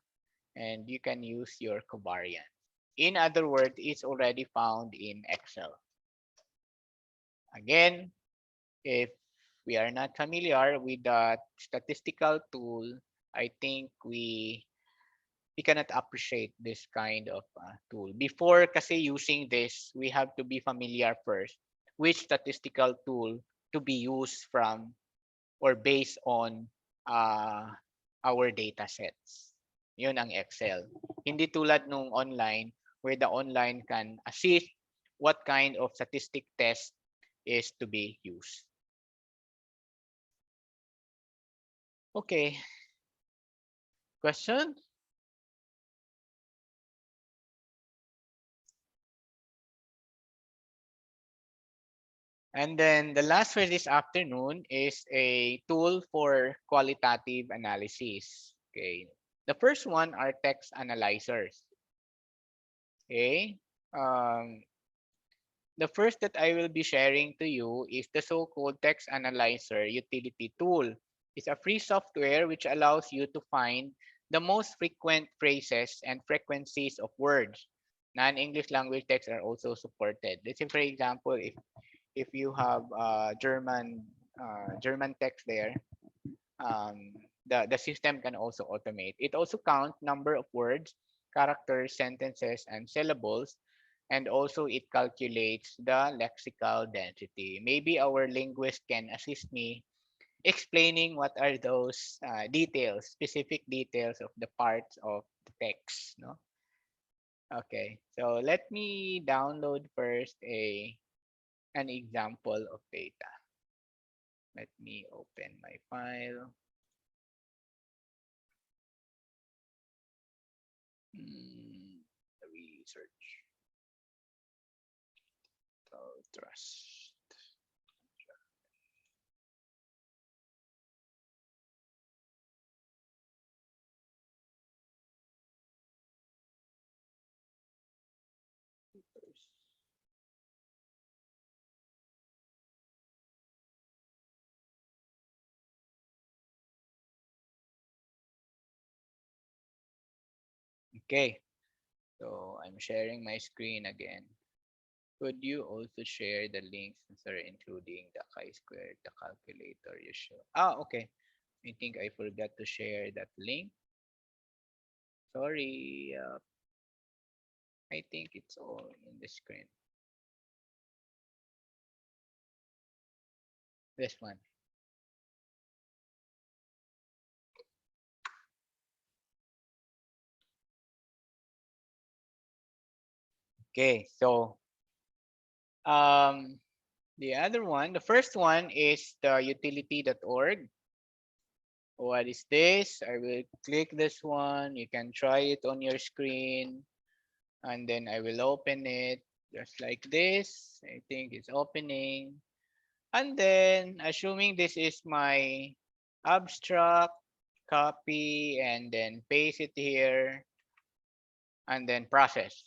and you can use your covariance. In other words, it's already found in Excel. Again, if we are not familiar with that statistical tool, I think we cannot appreciate this kind of tool. Before kasi using this, we have to be familiar first which statistical tool to be used from or based on our data sets. Yun ang Excel. Hindi tulad nung online where the online can assist what kind of statistic test is to be used. Okay. Question? And then the last for this afternoon is a tool for qualitative analysis. Okay. The first one are text analyzers. Okay. The first that I will be sharing to you is the so-called text analyzer utility tool. It's a free software which allows you to find the most frequent phrases and frequencies of words. Non-English language texts are also supported. Let's say, for example, if you have German text there, the system can also automate. It also counts number of words, characters, sentences, and syllables, and also it calculates the lexical density. Maybe our linguist can assist me explaining what are those details, specific details of the parts of the text. No? Okay, so let me download first an example of data. Let me open my file. Research. Trust. Okay, so I'm sharing my screen again. Could you also share the links, sir, including the chi-square, the calculator you show? Okay. I think I forgot to share that link. Sorry. I think it's all in the screen. This one. Okay, so the other one, the first one is the utility.org. What is this? I will click this one. You can try it on your screen. And then I will open it just like this. I think it's opening. And then assuming this is my abstract, copy and then paste it here and then process.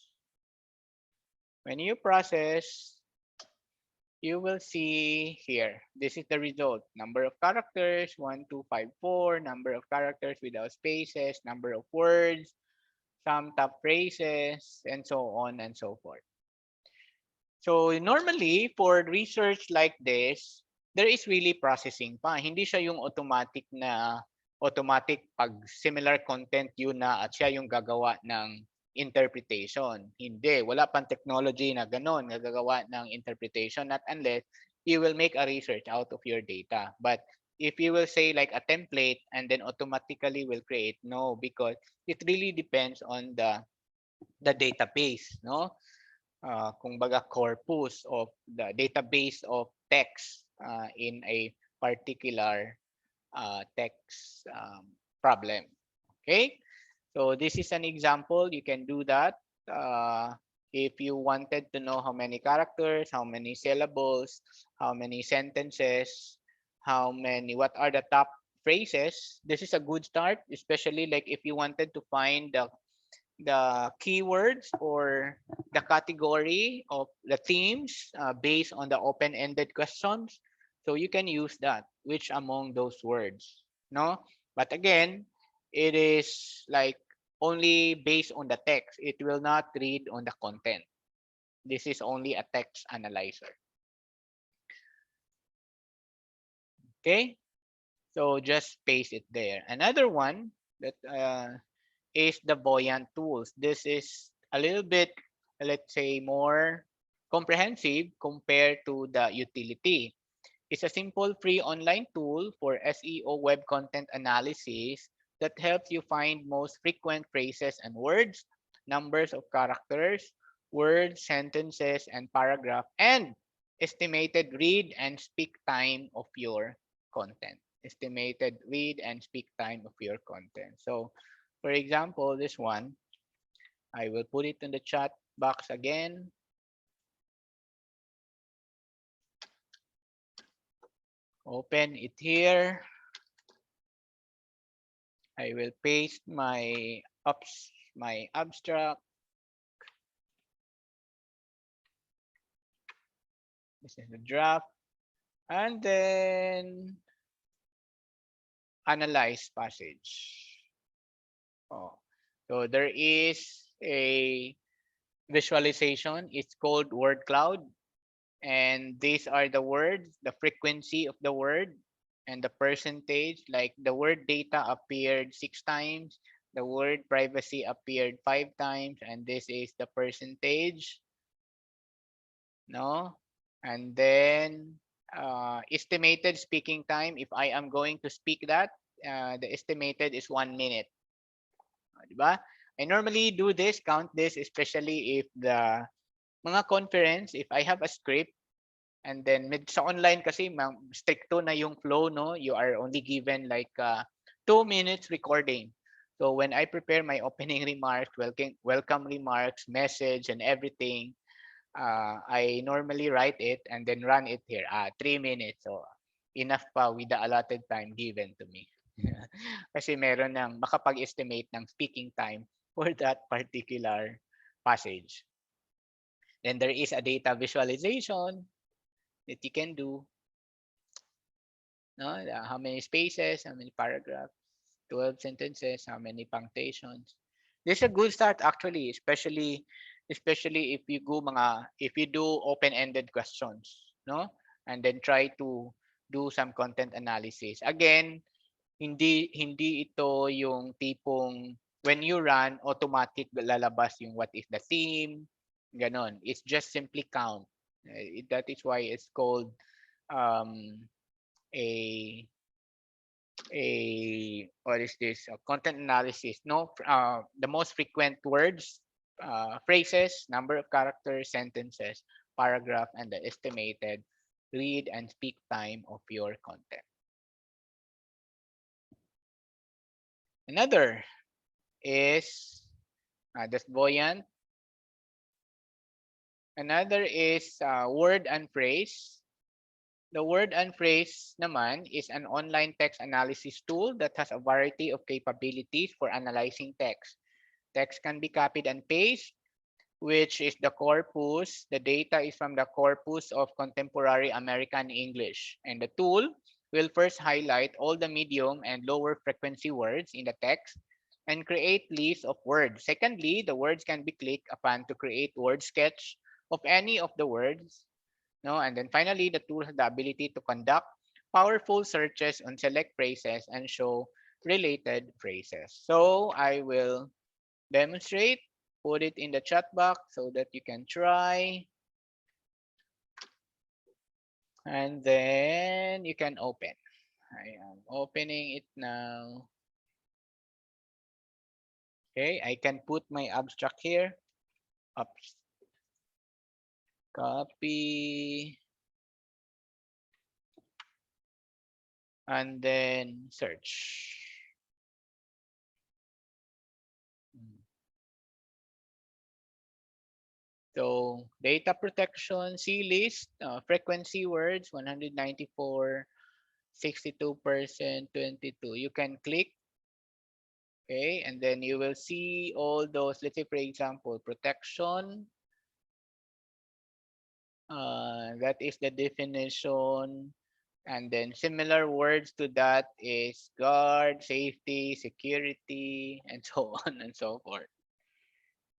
When you process, you will see here, this is the result. Number of characters, 1254, number of characters without spaces, number of words, some top phrases, and so on and so forth. So normally, for research like this, there is really processing pa. Hindi siya yung automatic pag similar content yun na at siya yung gagawa ng interpretation. Hindi. Wala pang technology na ganon, gagawa ng interpretation, not unless you will make a research out of your data. But if you will say like a template and then automatically will create, no, because it really depends on the database, no? Kung baga corpus of the database of text in a particular text problem. Okay, so this is an example. You can do that if you wanted to know how many characters, how many syllables, how many sentences, what are the top phrases. This is a good start, especially like if you wanted to find the keywords or the category of the themes based on the open-ended questions. So you can use that, which among those words, no? But again, it is like only based on the text. It will not read on the content. This is only a text analyzer. Okay, so just paste it there. Another one that is the Buoyant tools. This is a little bit, let's say, more comprehensive compared to the utility. It's a simple free online tool for SEO web content analysis that helps you find most frequent phrases and words, numbers of characters, words, sentences, and paragraph, and estimated read and speak time of your content. Estimated read and speak time of your content. So, for example, this one, I will put it in the chat box again. Open it here. I will paste my abstract. This is the draft. And then analyze passage. So there is a visualization. It's called word cloud. And these are the words, the frequency of the word, and the percentage. Like the word data appeared 6 times, the word privacy appeared 5 times, and this is the percentage. No? And then estimated speaking time. If I am going to speak that, the estimated is 1 minute. Diba? I normally do this, count this, especially if the mga conference, if I have a script, and then sa online kasi stricto na yung flow, no? You are only given like 2 minutes recording. So when I prepare my opening remarks, welcome remarks, message, and everything, I normally write it and then run it here. 3 minutes. So enough pa with the allotted time given to me. Kasi meron ng makapag-estimate ng speaking time for that particular passage. Then there is a data visualization that you can do. No? How many spaces, how many paragraphs, 12 sentences, how many punctuations. This is a good start actually, especially if you do open-ended questions, no? And then try to do some content analysis. Again, hindi ito yung tipong when you run automatic lalabas yung what is the theme, ganon. It's just simply count. That is why it's called what is this, content analysis. No, the most frequent words, phrases, number of characters, sentences, paragraph, and the estimated read and speak time of your content. Another is that's Voyant. Another is word and phrase. The word and phrase naman is an online text analysis tool that has a variety of capabilities for analyzing text. Text can be copied and pasted, which is the corpus. The data is from the corpus of contemporary American English. And the tool will first highlight all the medium and lower frequency words in the text and create lists of words. Secondly, the words can be clicked upon to create word sketch of any of the words. No, and then finally, the tool has the ability to conduct powerful searches on select phrases and show related phrases. So I will demonstrate, put it in the chat box so that you can try. And then you can open. I am opening it now. Okay, I can put my abstract here. Oops. Copy. And then search. So data protection, C list, frequency words, 194, 62%, 22. You can click. Okay, and then you will see all those, let's say for example, protection. That is the definition. And then similar words to that is guard, safety, security, and so on and so forth.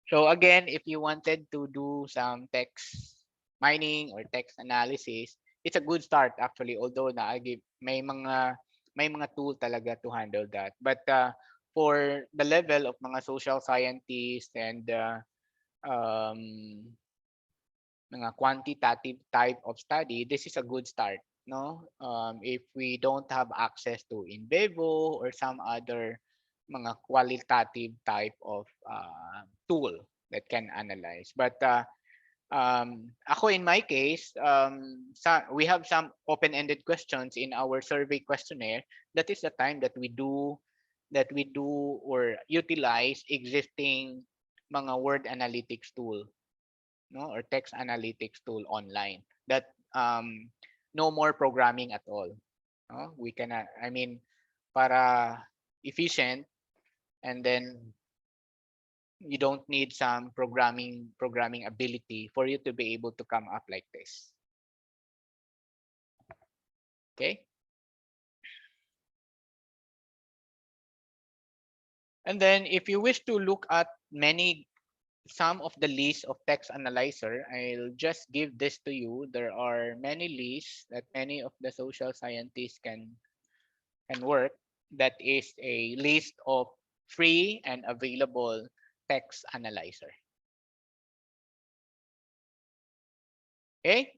So again, if you wanted to do some text mining or text analysis, it's a good start actually, although may mga tool talaga to handle that. But for the level of mga social scientists and mga quantitative type of study, this is a good start. No, if we don't have access to InVivo or some other mga qualitative type of tool that can analyze. But ako in my case, we have some open-ended questions in our survey questionnaire. That is the time that we do or utilize existing mga word analytics tool, no, or text analytics tool online. That no more programming at all. No? We can, I mean, para efficient, and then you don't need some programming ability for you to be able to come up like this. Okay. And then if you wish to look at some of the lists of text analyzer, I'll just give this to you. There are many lists that many of the social scientists can work. That is a list of free and available text analyzer. Okay,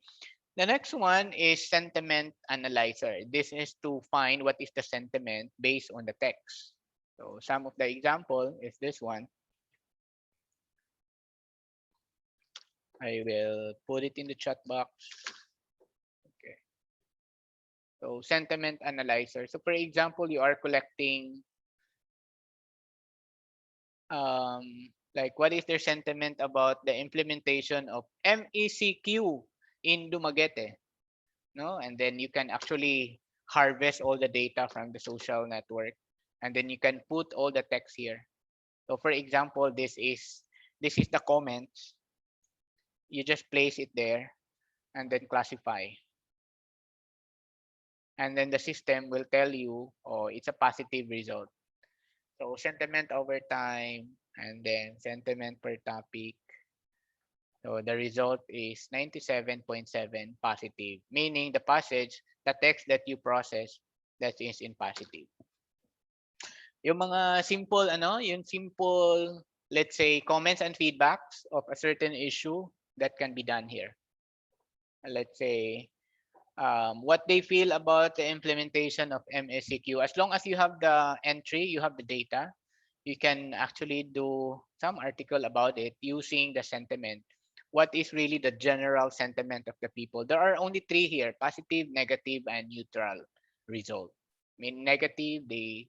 the next one is sentiment analyzer. This is to find what is the sentiment based on the text. So some of the example is this one. I will put it in the chat box. Okay. So sentiment analyzer. So for example, you are collecting like what is their sentiment about the implementation of MECQ in Dumaguete, no? And then you can actually harvest all the data from the social network, and then you can put all the text here. So for example, this is the comments. You just place it there and then classify. And then the system will tell you, oh, it's a positive result. So sentiment over time, and then sentiment per topic. So the result is 97.7 positive, meaning the passage, the text that you process, that is in positive. Yung mga simple, yung simple, let's say, comments and feedbacks of a certain issue, that can be done here. Let's say, what they feel about the implementation of MECQ. As long as you have the entry, you have the data, you can actually do some article about it using the sentiment. What is really the general sentiment of the people? There are only three here: positive, negative, and neutral result. I mean, negative, they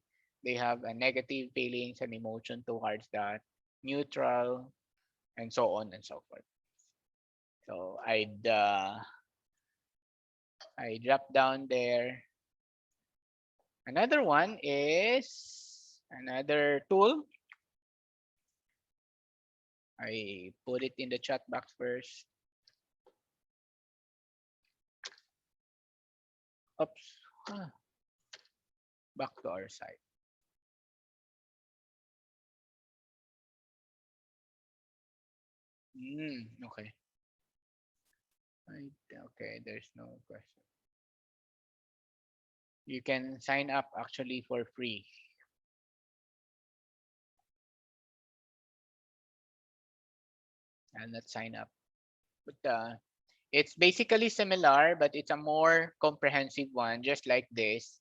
have a negative feelings and emotion towards that. Neutral, and so on and so forth. So I drop down there. Another one is another tool. I put it in the chat box first. Oops. Back to our site. Okay. Okay, there's no question. You can sign up actually for free. I'll not sign up. But it's basically similar, but it's a more comprehensive one, just like this.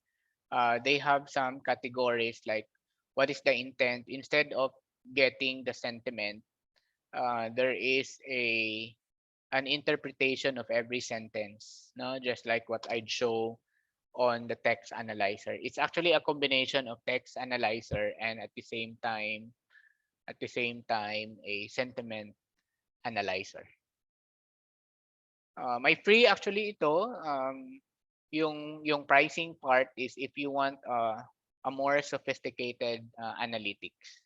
They have some categories like what is the intent. Instead of getting the sentiment, there is an interpretation of every sentence, no? Just like what I'd show on the text analyzer. It's actually a combination of text analyzer and at the same time a sentiment analyzer. My free actually ito, yung pricing part is if you want a more sophisticated analytics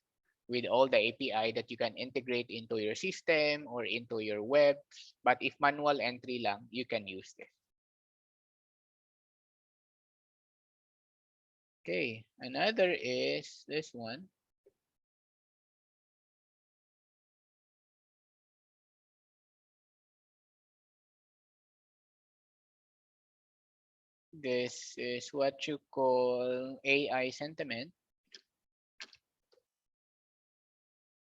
with all the API that you can integrate into your system or into your web. But if manual entry lang, you can use this. Okay, another is this one. This is what you call AI sentiment.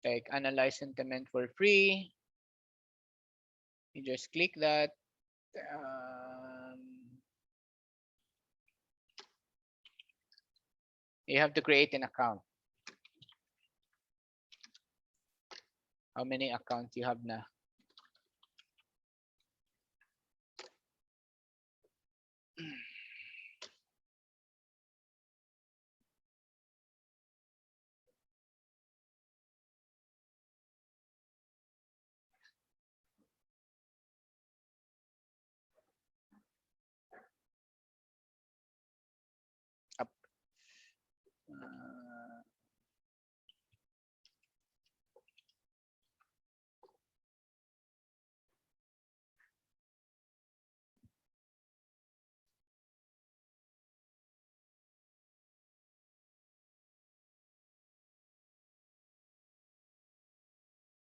Like analyze sentiment for free. You just click that. You have to create an account. How many accounts you have na? Up.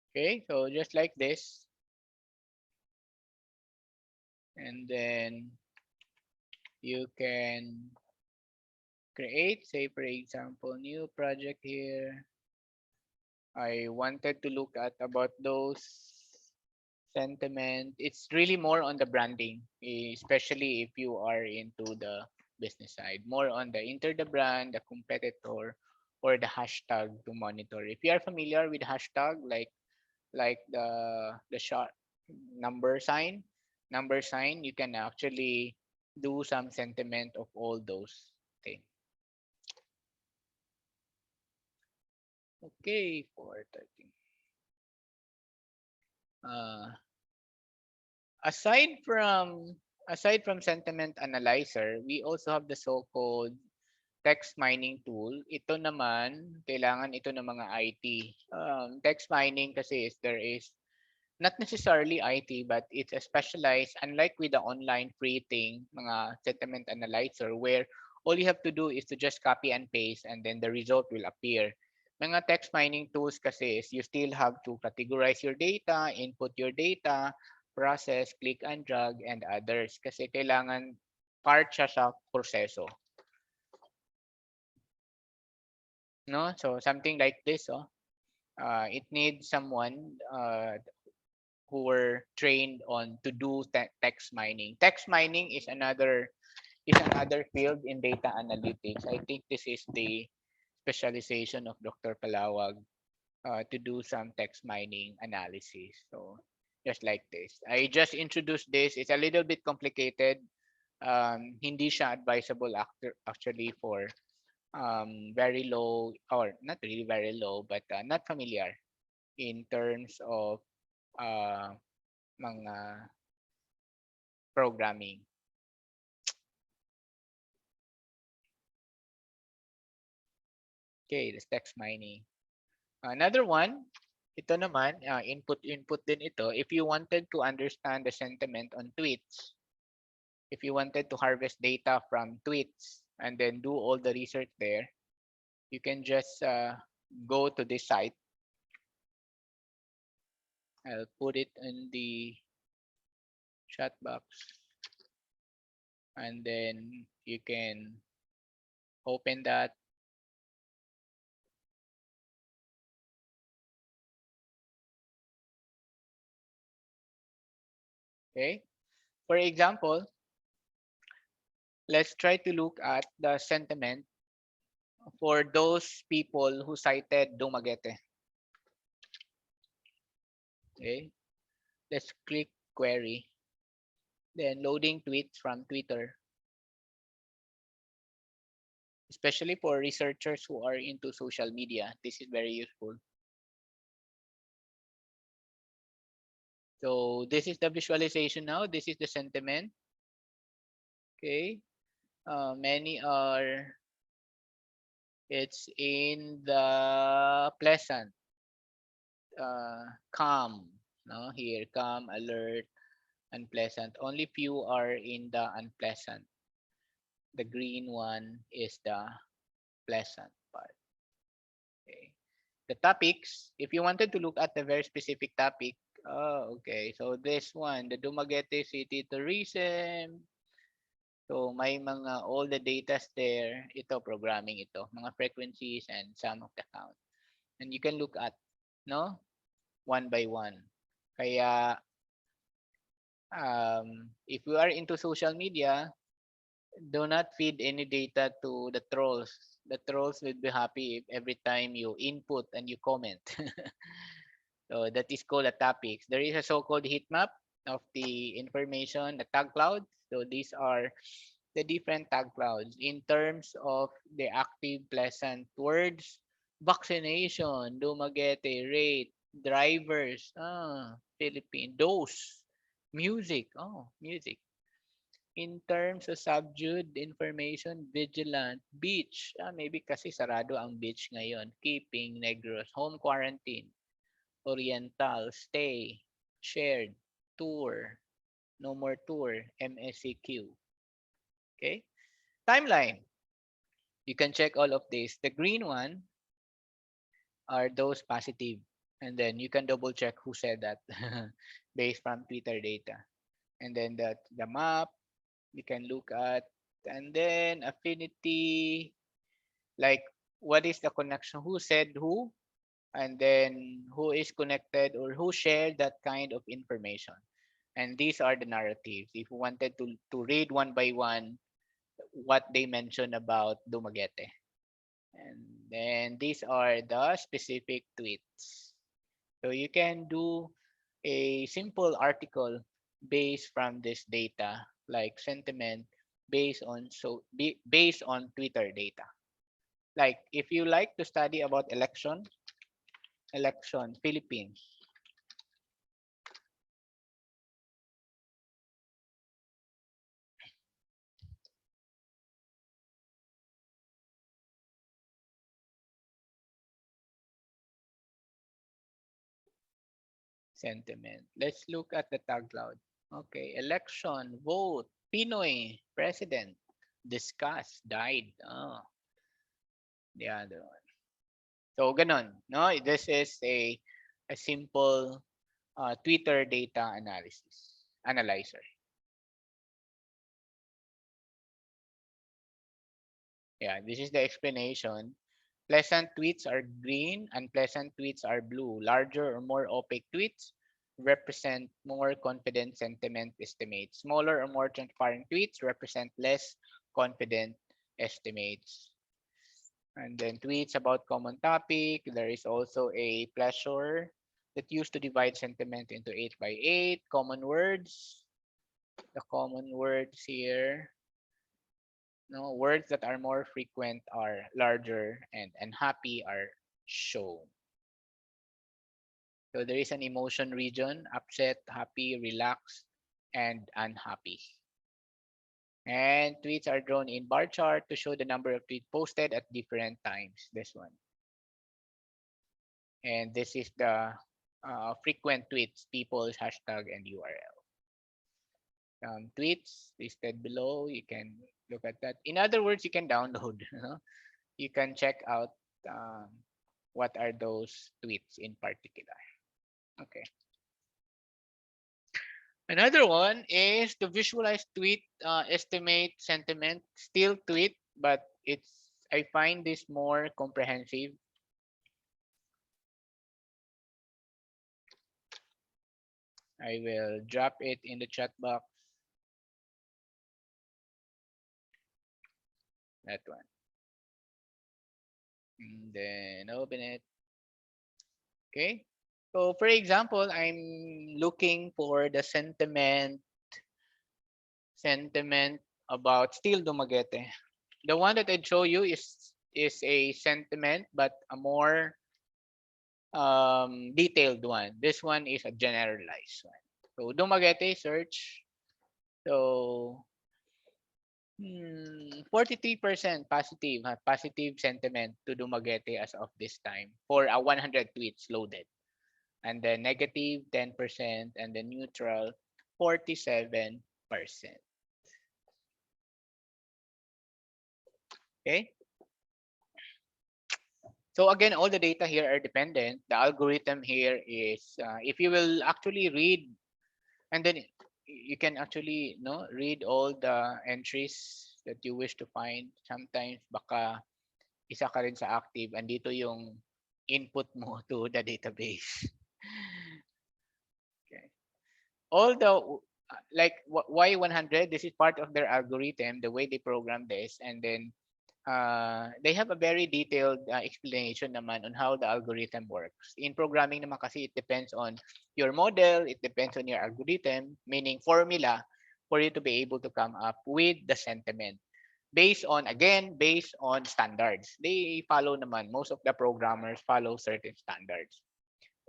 Okay, so just like this. And then you can create, say for example, new project here. I wanted to look at about those sentiment. It's really more on the branding, especially if you are into the business side, more on the enter the brand, the competitor, or the hashtag to monitor. If you are familiar with hashtag, like the number sign, you can actually do some sentiment of all those things. Okay, 4:30. Aside from sentiment analyzer, we also have the so-called text mining tool. Ito naman, kailangan ito ng mga IT. Text mining kasi there is not necessarily IT, but it's a specialized, unlike with the online free thing, mga sentiment analyzer, where all you have to do is to just copy and paste and then the result will appear. Mga text mining tools kasi is you still have to categorize your data, input your data, process, click and drag, and others. Kasi kailangan part siya sa proseso. No? So something like this, it needs someone who were trained on to do text mining. Text mining is another field in data analytics. I think this is the specialization of Dr. Palawag to do some text mining analysis. So just like this. I just introduced this. It's a little bit complicated. Hindi siya advisable actually for very low, or not really very low, but not familiar in terms of mga programming. Okay, this text mining. Another one, ito naman, input din ito. If you wanted to understand the sentiment on tweets, if you wanted to harvest data from tweets and then do all the research there, you can just go to this site. I'll put it in the chat box. And then you can open that. Okay. For example, let's try to look at the sentiment for those people who cited Dumaguete. Okay. Let's click query. Then loading tweets from Twitter. Especially for researchers who are into social media, this is very useful. So this is the visualization now. This is the sentiment. Okay. Many are, it's in the pleasant, calm, no? Here, calm, alert, unpleasant. Only few are in the unpleasant. The green one is the pleasant part. Okay. The topics, if you wanted to look at the very specific topic, okay. So this one, the Dumaguete City Tourism. So may mga all the data there. Ito programming ito, mga frequencies and some of the count. And you can look at, no, one by one. Kaya if you are into social media, do not feed any data to the trolls. The trolls will be happy if every time you input and you comment. So that is called a topics. There is a so-called heat map of the information, the tag clouds. So these are the different tag clouds in terms of the active pleasant words. Vaccination, Dumaguete, rate, drivers, Philippine, dose, music, music. In terms of subdued information, vigilant, beach, maybe kasi sarado ang beach ngayon, keeping, Negros, home quarantine, oriental, stay, shared, tour, no more tour, MSCQ. Okay, timeline. You can check all of this. The green one are those positive, and then you can double check who said that based from Twitter data. And then the map you can look at, and then affinity, like what is the connection, who said who, and then who is connected or who shared that kind of information. And these are the narratives. If you wanted to read one by one what they mentioned about Dumaguete. And then these are the specific tweets. So you can do a simple article based from this data, like sentiment based on Twitter data. Like if you like to study about election Philippines. Sentiment. Let's look at the tag cloud. Okay, election, vote, Pinoy, president, discuss, died. Oh, the other one. So ganon, no? This is a simple Twitter data analyzer. Yeah, this is the explanation. Pleasant tweets are green, unpleasant tweets are blue. Larger or more opaque tweets represent more confident sentiment estimates. Smaller or more transparent tweets represent less confident estimates. And then tweets about common topic. There is also a pleasure that used to divide sentiment into 8 by 8. Common words. The common words here. No, words that are more frequent are larger and unhappy are shown. So there is an emotion region: upset, happy, relaxed, and unhappy. And tweets are drawn in bar chart to show the number of tweets posted at different times. This one. And this is the frequent tweets, people's hashtag and URL. Tweets listed below. You can look at that. In other words, you can download. You can check out what are those tweets in particular. Okay. Another one is to visualize tweet, estimate sentiment, still tweet, but I find this more comprehensive. I will drop it in the chat box. That one. And then open it. Okay. So for example, I'm looking for the sentiment about Steel Dumaguete. The one that I show you is a sentiment, but a more detailed one. This one is a generalized one. So Dumaguete search. So 43% positive sentiment to Dumaguete as of this time for a 100 tweets loaded. And then negative 10% and the neutral 47%. Okay. So again, all the data here are dependent. The algorithm here is if you will actually read, and then you can actually read all the entries that you wish to find. Sometimes baka isa ka rin sa active, andito yung input mo to the database. Okay. All the like Y100, this is part of their algorithm, the way they program this, and then they have a very detailed explanation naman on how the algorithm works. In programming naman kasi it depends on your model, it depends on your algorithm, meaning formula for you to be able to come up with the sentiment. Based on standards. They follow naman, most of the programmers follow certain standards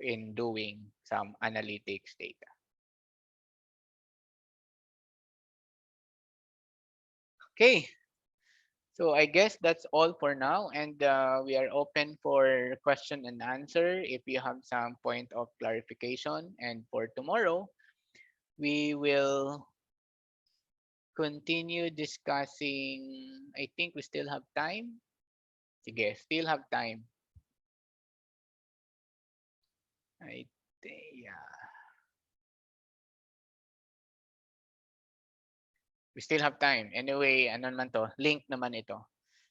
in doing some analytics data. Okay. So I guess that's all for now, and we are open for question and answer if you have some point of clarification. And for tomorrow, we will continue discussing. I think we still have time. Sige, still have time. I think, yeah. We still have time. Anyway, ano naman to? Link naman ito.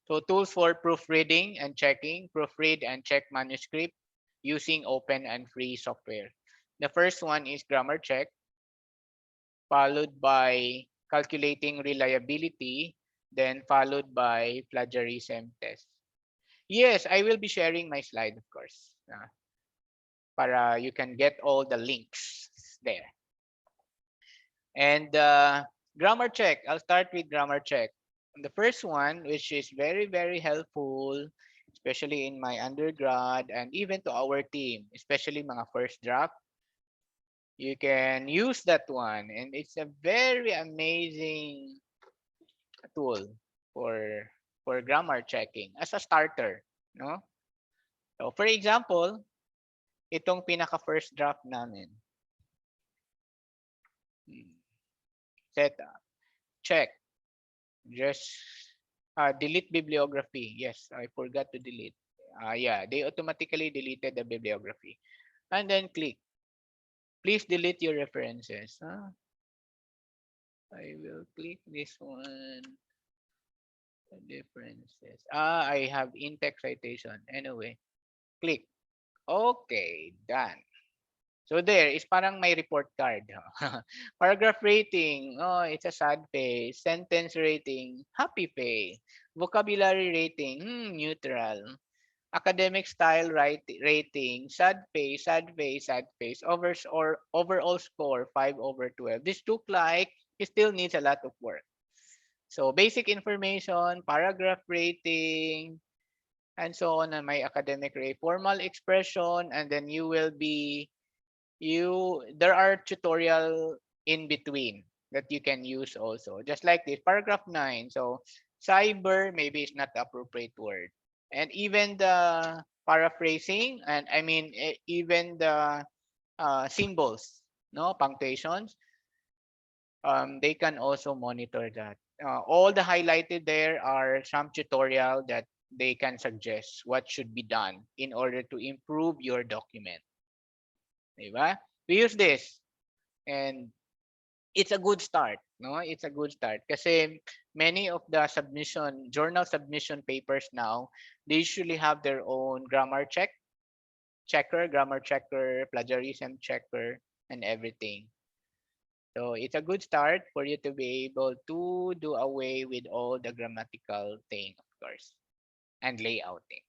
So tools for proofreading and checking. Proofread and check manuscript using open and free software. The first one is grammar check, followed by calculating reliability, then followed by plagiarism test. Yes, I will be sharing my slide, of course, para you can get all the links there. And grammar check. I'll start with grammar check. The first one, which is very, very helpful, especially in my undergrad and even to our team, especially mga first draft. You can use that one, and it's a very amazing tool for grammar checking as a starter, no? So for example, itong pinaka first draft namin. Setup. Check. Just delete bibliography. Yes, I forgot to delete. Yeah, they automatically deleted the bibliography. And then click. Please delete your references. I will click this one. The differences. I have in-text citation. Anyway, click. Okay, done. So there is parang may report card. Paragraph rating. Oh, it's a sad face. Sentence rating. Happy face. Vocabulary rating. Neutral. Academic style rating. Sad face. Sad face. Sad face. Overall score 5/12. This look like it still needs a lot of work. So basic information, paragraph rating, and so on, and my academic rate, formal expression, and then there are tutorial in between that you can use also, just like this paragraph 9. So cyber maybe is not the appropriate word, and even the paraphrasing, and I mean even the symbols, no punctuations, they can also monitor that. All the highlighted there are some tutorial that they can suggest what should be done in order to improve your document. Diba? We use this, and it's a good start. No, it's a good start kasi many of the journal submission papers now, they usually have their own grammar checker, plagiarism checker, and everything. So it's a good start for you to be able to do away with all the grammatical thing, of course, and layouting.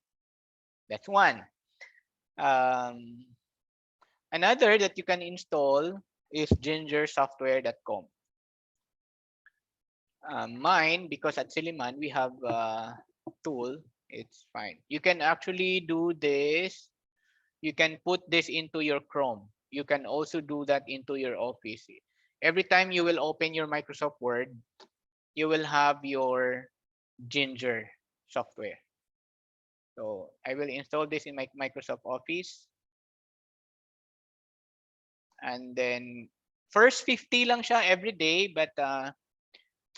That's one. Another that you can install is gingersoftware.com. Mine, because at Silliman we have a tool, it's fine. You can actually do this. You can put this into your Chrome. You can also do that into your Office. Every time you will open your Microsoft Word, you will have your Ginger software. So I will install this in my Microsoft Office. And then first 50 lang siya every day, but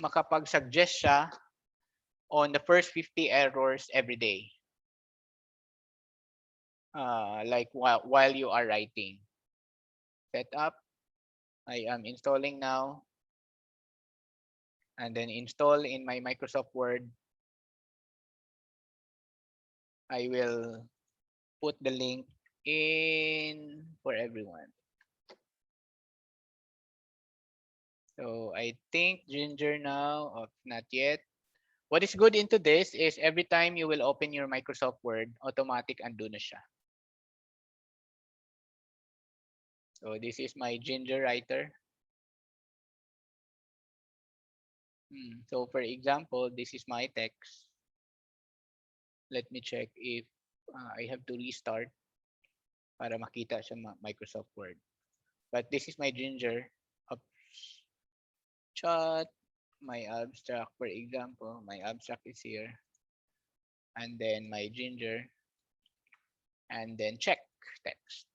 makapag-suggest siya on the first 50 errors every day. Like while you are writing. Setup. I am installing now. And then install in my Microsoft Word. I will put the link in for everyone. So I think Ginger now, not yet. What is good into this is every time you will open your Microsoft Word, automatic undo na siya. So this is my Ginger writer. So for example, this is my text. Let me check if I have to restart para makita sa Microsoft Word. But this is my Ginger. Chat, my abstract, for example, my abstract is here. And then my Ginger. And then check text.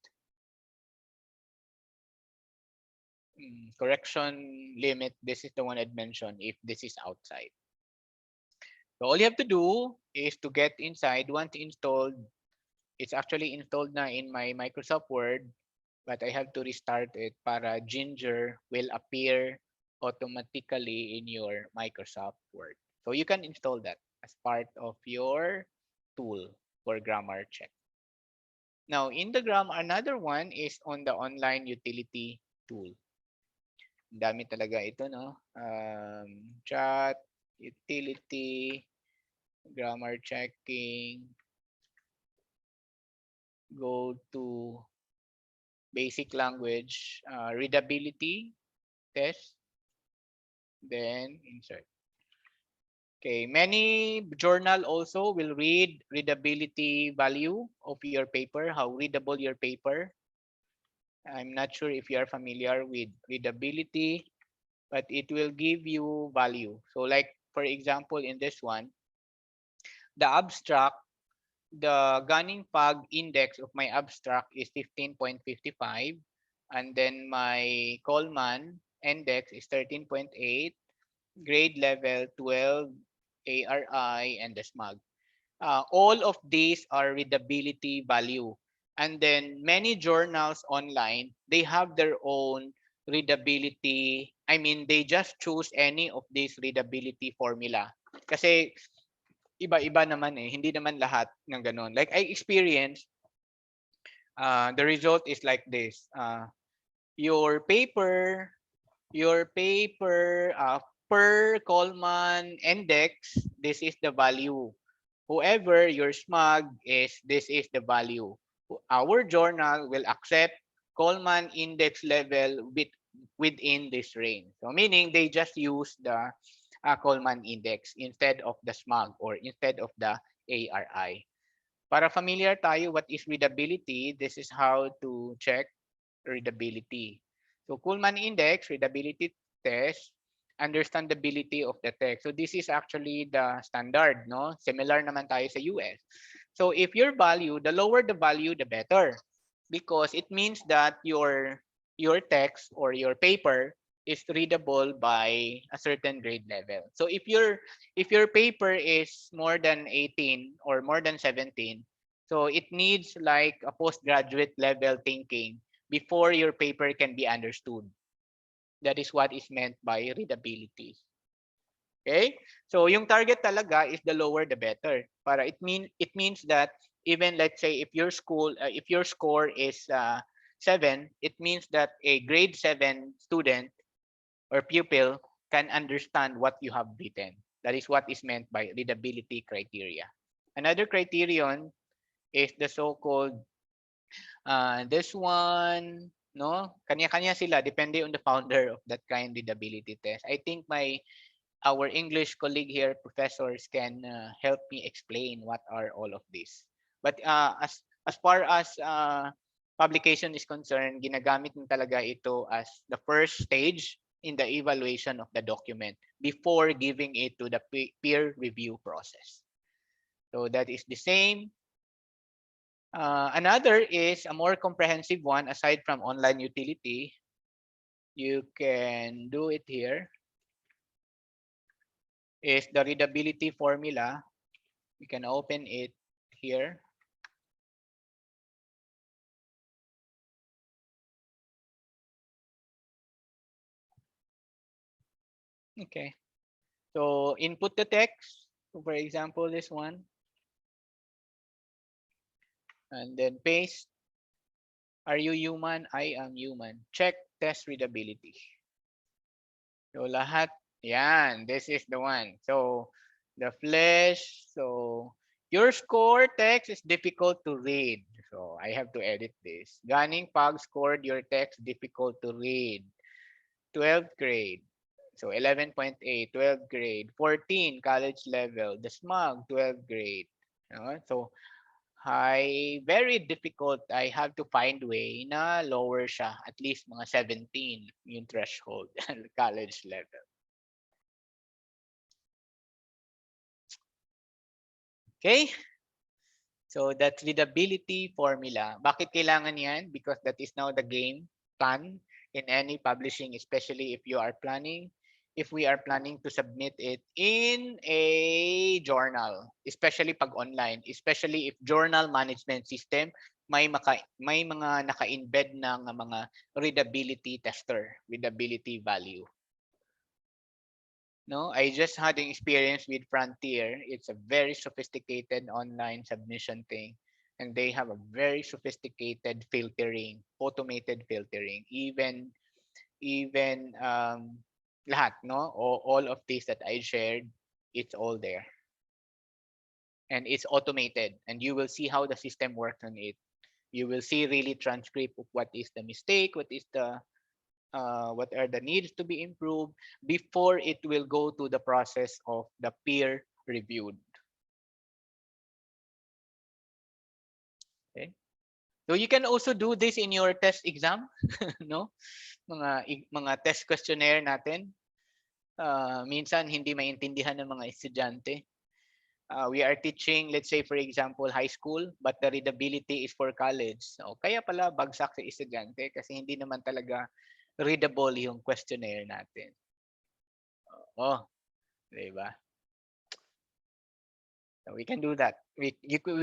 Correction limit, this is the one I'd mentioned if this is outside. So all you have to do is to get inside. Once installed, it's actually installed na in my Microsoft Word, but I have to restart it para Ginger will appear automatically in your Microsoft Word. So you can install that as part of your tool for grammar check. Now in the grammar, another one is on the online utility tool. Dami talaga ito, no? Chat, utility, grammar checking, go to basic language readability test, then insert. Okay, many journal also will read readability value of your paper, how readable your paper. I'm not sure if you are familiar with readability, but it will give you value. So like, for example, in this one, the abstract, the Gunning Pag index of my abstract is 15.55, and then my Coleman index is 13.8, grade level 12, ARI, and the SMAG. All of these are readability value. And then many journals online, they have their own readability. I mean, they just choose any of these readability formula. Kasi iba-iba naman eh. Hindi naman lahat ng ganun. Like I experienced, the result is like this. Your paper per Coleman index, this is the value. Whoever your SMAG is, this is the value. Our journal will accept Coleman index level within this range. So meaning they just use the Coleman index instead of the SMAG or instead of the ARI. Para familiar tayo what is readability, this is how to check readability. So Coleman index, readability test, understandability of the text. So this is actually the standard, no? Similar naman tayo sa US. So if your value, the lower the value, the better, because it means that your text or your paper is readable by a certain grade level. So if your paper is more than 18 or more than 17, so it needs like a postgraduate level thinking before your paper can be understood. That is what is meant by readability. Okay? So yung target talaga is the lower the better. Para it means that even let's say if your score is 7, it means that a grade 7 student or pupil can understand what you have written. That is what is meant by readability criteria. Another criterion is the so-called this one, no? Kanya-kanya sila, depende on the founder of that kind readability test. I think our English colleague here, professors, can help me explain what are all of these. But as far as publication is concerned, ginagamit mo talaga ito as the first stage in the evaluation of the document before giving it to the peer review process. So that is the same. Another is a more comprehensive one aside from online utility. You can do it here. Is the readability formula. We can open it here. Okay. So input the text. So for example, this one. And then paste. Are you human? I am human. Check test readability. So lahat, yan, this is the one. So the flesh, so your score text is difficult to read. So I have to edit this. Gunning Pag scored your text difficult to read. 12th grade. So 11.8, 12th grade. 14, college level. The SMAG, 12th grade. So very difficult. I have to find way na lower siya. At least mga 17 yung threshold college level. Okay? So that's readability formula. Bakit kailangan yan? Because that is now the game plan in any publishing, especially if you are planning, if we are planning to submit it in a journal, especially pag online, especially if journal management system, may mga naka-embed ng mga readability tester, readability value. No, I just had an experience with Frontier. It's a very sophisticated online submission thing. And they have a very sophisticated filtering, automated filtering, even lahat, no? All of these that I shared, it's all there. And it's automated, and you will see how the system works on it. You will see really transcript of what is the mistake, what are the needs to be improved before it will go to the process of the peer reviewed. Okay. So you can also do this in your test exam, no? Mga test questionnaire natin. Minsan hindi maintindihan ng mga estudyante. We are teaching, let's say for example, high school, but the readability is for college. So, kaya pala bagsak sa estudyante kasi hindi naman talaga readable yung questionnaire natin. Oh, di ba? So we can do that. We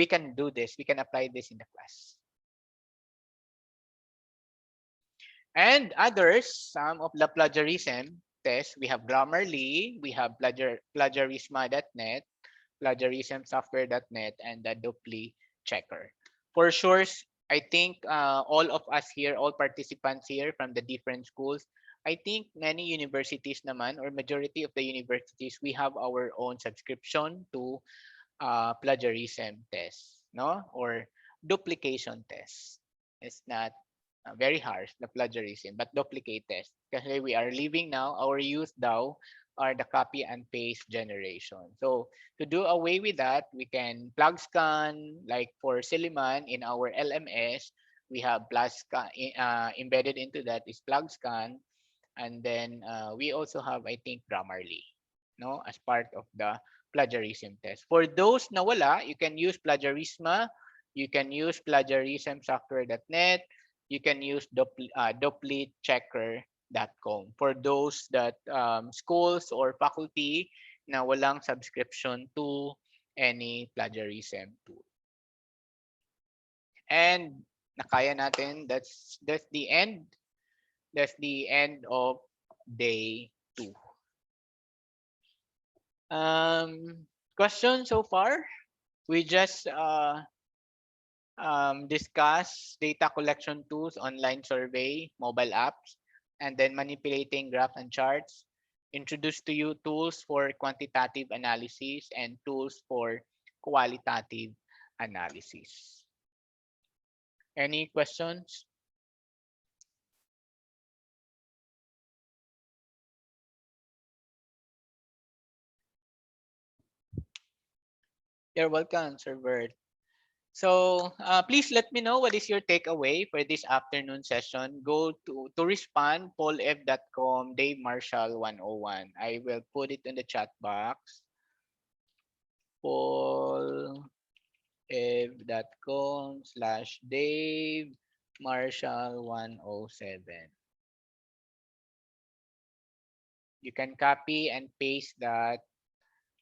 can do this. We can apply this in the class. And others, some of the plagiarism tests, we have Grammarly, we have plagiarisma.net, plagiarismsoftware.net, and the Dupli checker. For sure, I think all of us here, all participants here from the different schools, I think many universities naman, or majority of the universities, we have our own subscription to plagiarism tests, no? Or duplication tests. It's not very harsh, the plagiarism, but duplicate test. Kasi we are living now, our youth now are the copy and paste generation. So to do away with that, we can plug scan, like for Silliman in our LMS, we have embedded into that is plug scan. And then we also have, I think, Grammarly, no, as part of the plagiarism test. For those na wala, you can use Plagiarisma, you can use plagiarismsoftware.net, you can use duplichecker.com for those that schools or faculty na walang subscription to any plagiarism tool. And nakaya natin, that's the end. That's the end of day 2. Question so far? We just discuss data collection tools, online survey, mobile apps, and then manipulating graph and charts. Introduce to you tools for quantitative analysis and tools for qualitative analysis. Any questions? You're welcome, Sir Bert. So please let me know what is your takeaway for this afternoon session. Go to respond, paulf.com, Dave Marshall 101. I will put it in the chat box. paulf.com/Dave Marshall 107. You can copy and paste that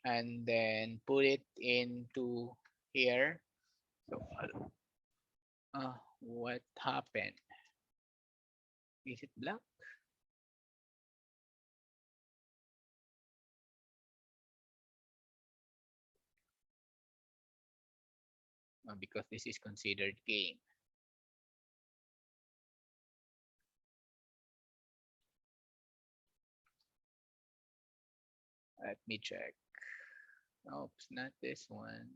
and then put it into here. So, what happened? Is it black? Because this is considered game. Let me check. Oops, not this one.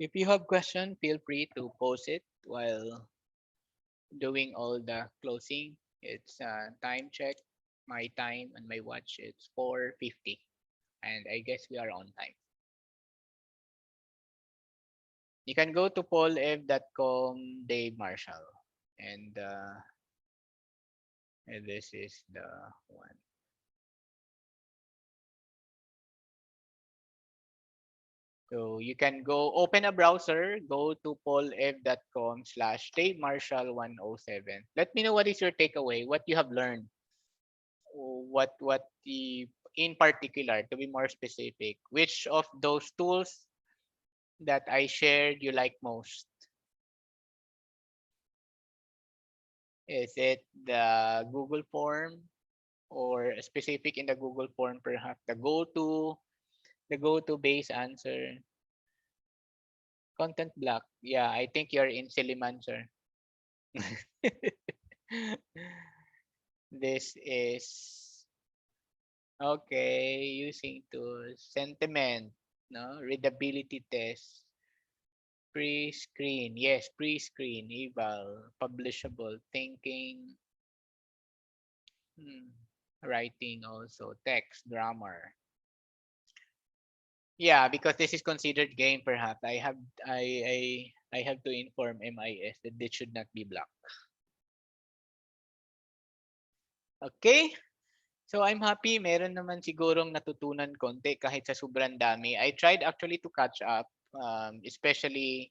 If you have question, feel free to post it while doing all the closing. It's time check, my time and my watch. It's 4:50, and I guess we are on time. You can go to paulf.com, Dave Marshall, and this is the one. So you can go open a browser, go to paulf.com/Dave Marshall 107. Let me know what is your takeaway, what you have learned, what the in particular, to be more specific, which of those tools that I shared you like most? Is it the Google form? or specific in the Google form, perhaps the go-to base answer. Content block. Yeah, I think you're in Silliman, sir. This is okay. Using tools, sentiment, no readability test, pre-screen. Yes, pre-screen, eval, publishable, thinking, writing, also text, grammar. Yeah, because this is considered game, perhaps I have to inform MIS that this should not be blocked. Okay? So I'm happy, meron naman sigurong natutunan konti kahit sa sobrang dami. I tried actually to catch up, especially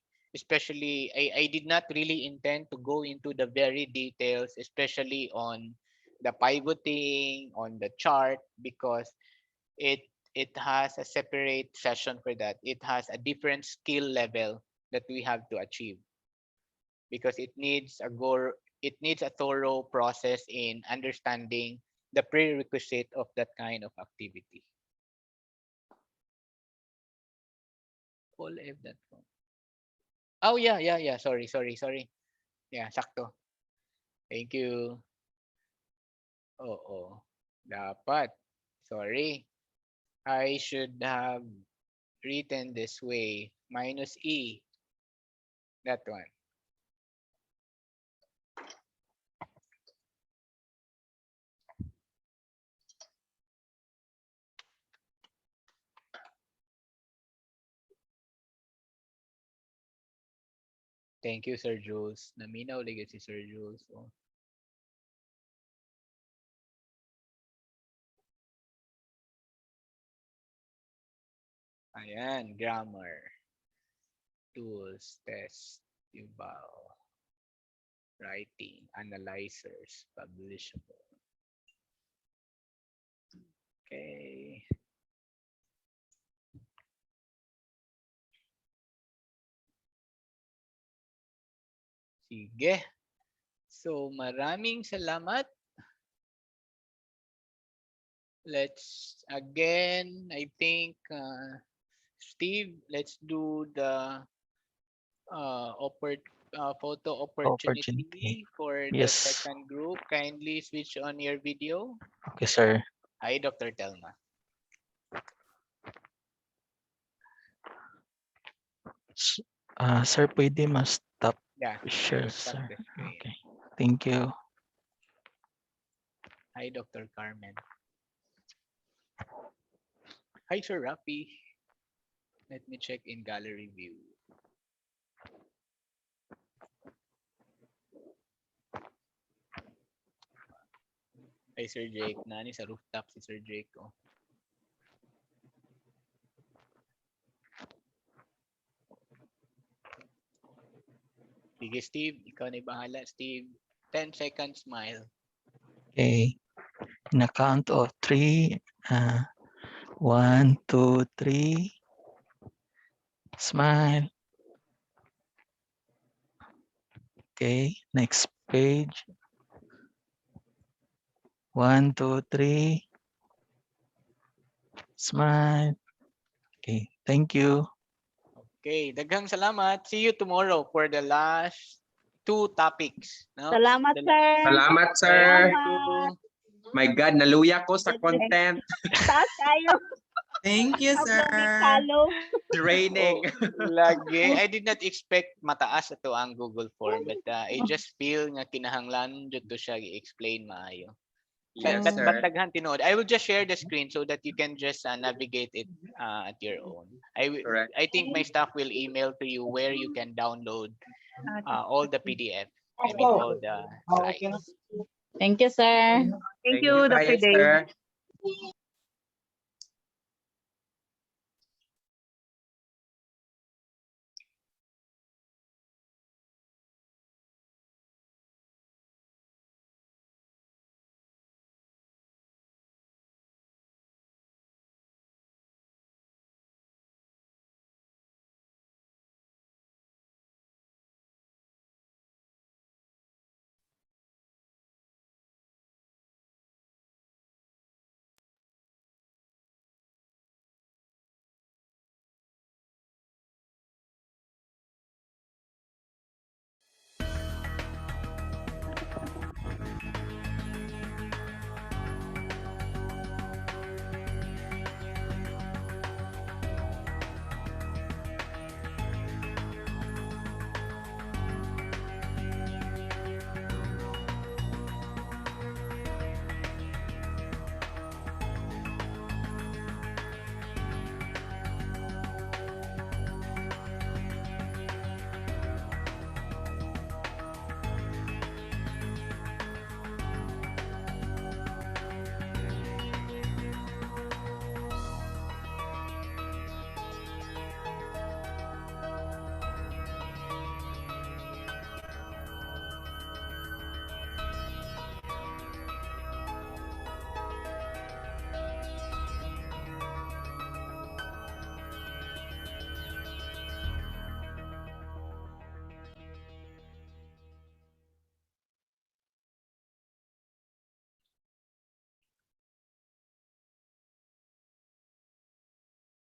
I did not really intend to go into the very details, especially on the pivoting, on the chart, because it has a separate session for that. It has a different skill level that we have to achieve, because it needs a thorough process in understanding the prerequisite of that kind of activity. All F that one. Oh yeah. Sorry. Yeah, sakto. Thank you. Oo. Dapat. Sorry. I should have written this way. Minus E. That one. Thank you, Sir Jules. Naminaw lagi si Sir Jules. Oh. Ayan, grammar. Tools, test, eval, writing, analyzers, publishable. Okay. Sige. So, maraming salamat. Let's again, I think, Steve, let's do the photo opportunity for the second group. Kindly switch on your video. Okay, sir. Hi, Dr. Telma. Sir, pwede ma-stop Yeah, share, stop sir. the screen. Okay. Thank you. Hi, Dr. Carmen. Hi, Sir Rafi. Let me check in gallery view. Hi, Sir Jake. Nani sa rooftop si Sir Jake. Oh. Sige, Steve. Ikaw na bahala, Steve. 10 seconds smile. Okay. In a count of 3. 1, 2, 3. Smile. Okay. Next page. 1, 2, 3. Smile. Okay. Thank you. Okay. Daghang salamat. See you tomorrow for the last 2 topics. No? Salamat, sir. Salamat, sir. My God, naluya ko sa content. Taas kayo. Thank you, sir. Training. Lagi. I did not expect mataas ito ang Google Form, but I just feel nga kinahanglan dito siya i-explain maayo. Yes, But sir. daghan tinood. I will just share the screen so that you can just navigate it at your own. I think my staff will email to you where you can download all the PDF. I mean all the slides. Thank you, sir. Thank you, Dr. Dave.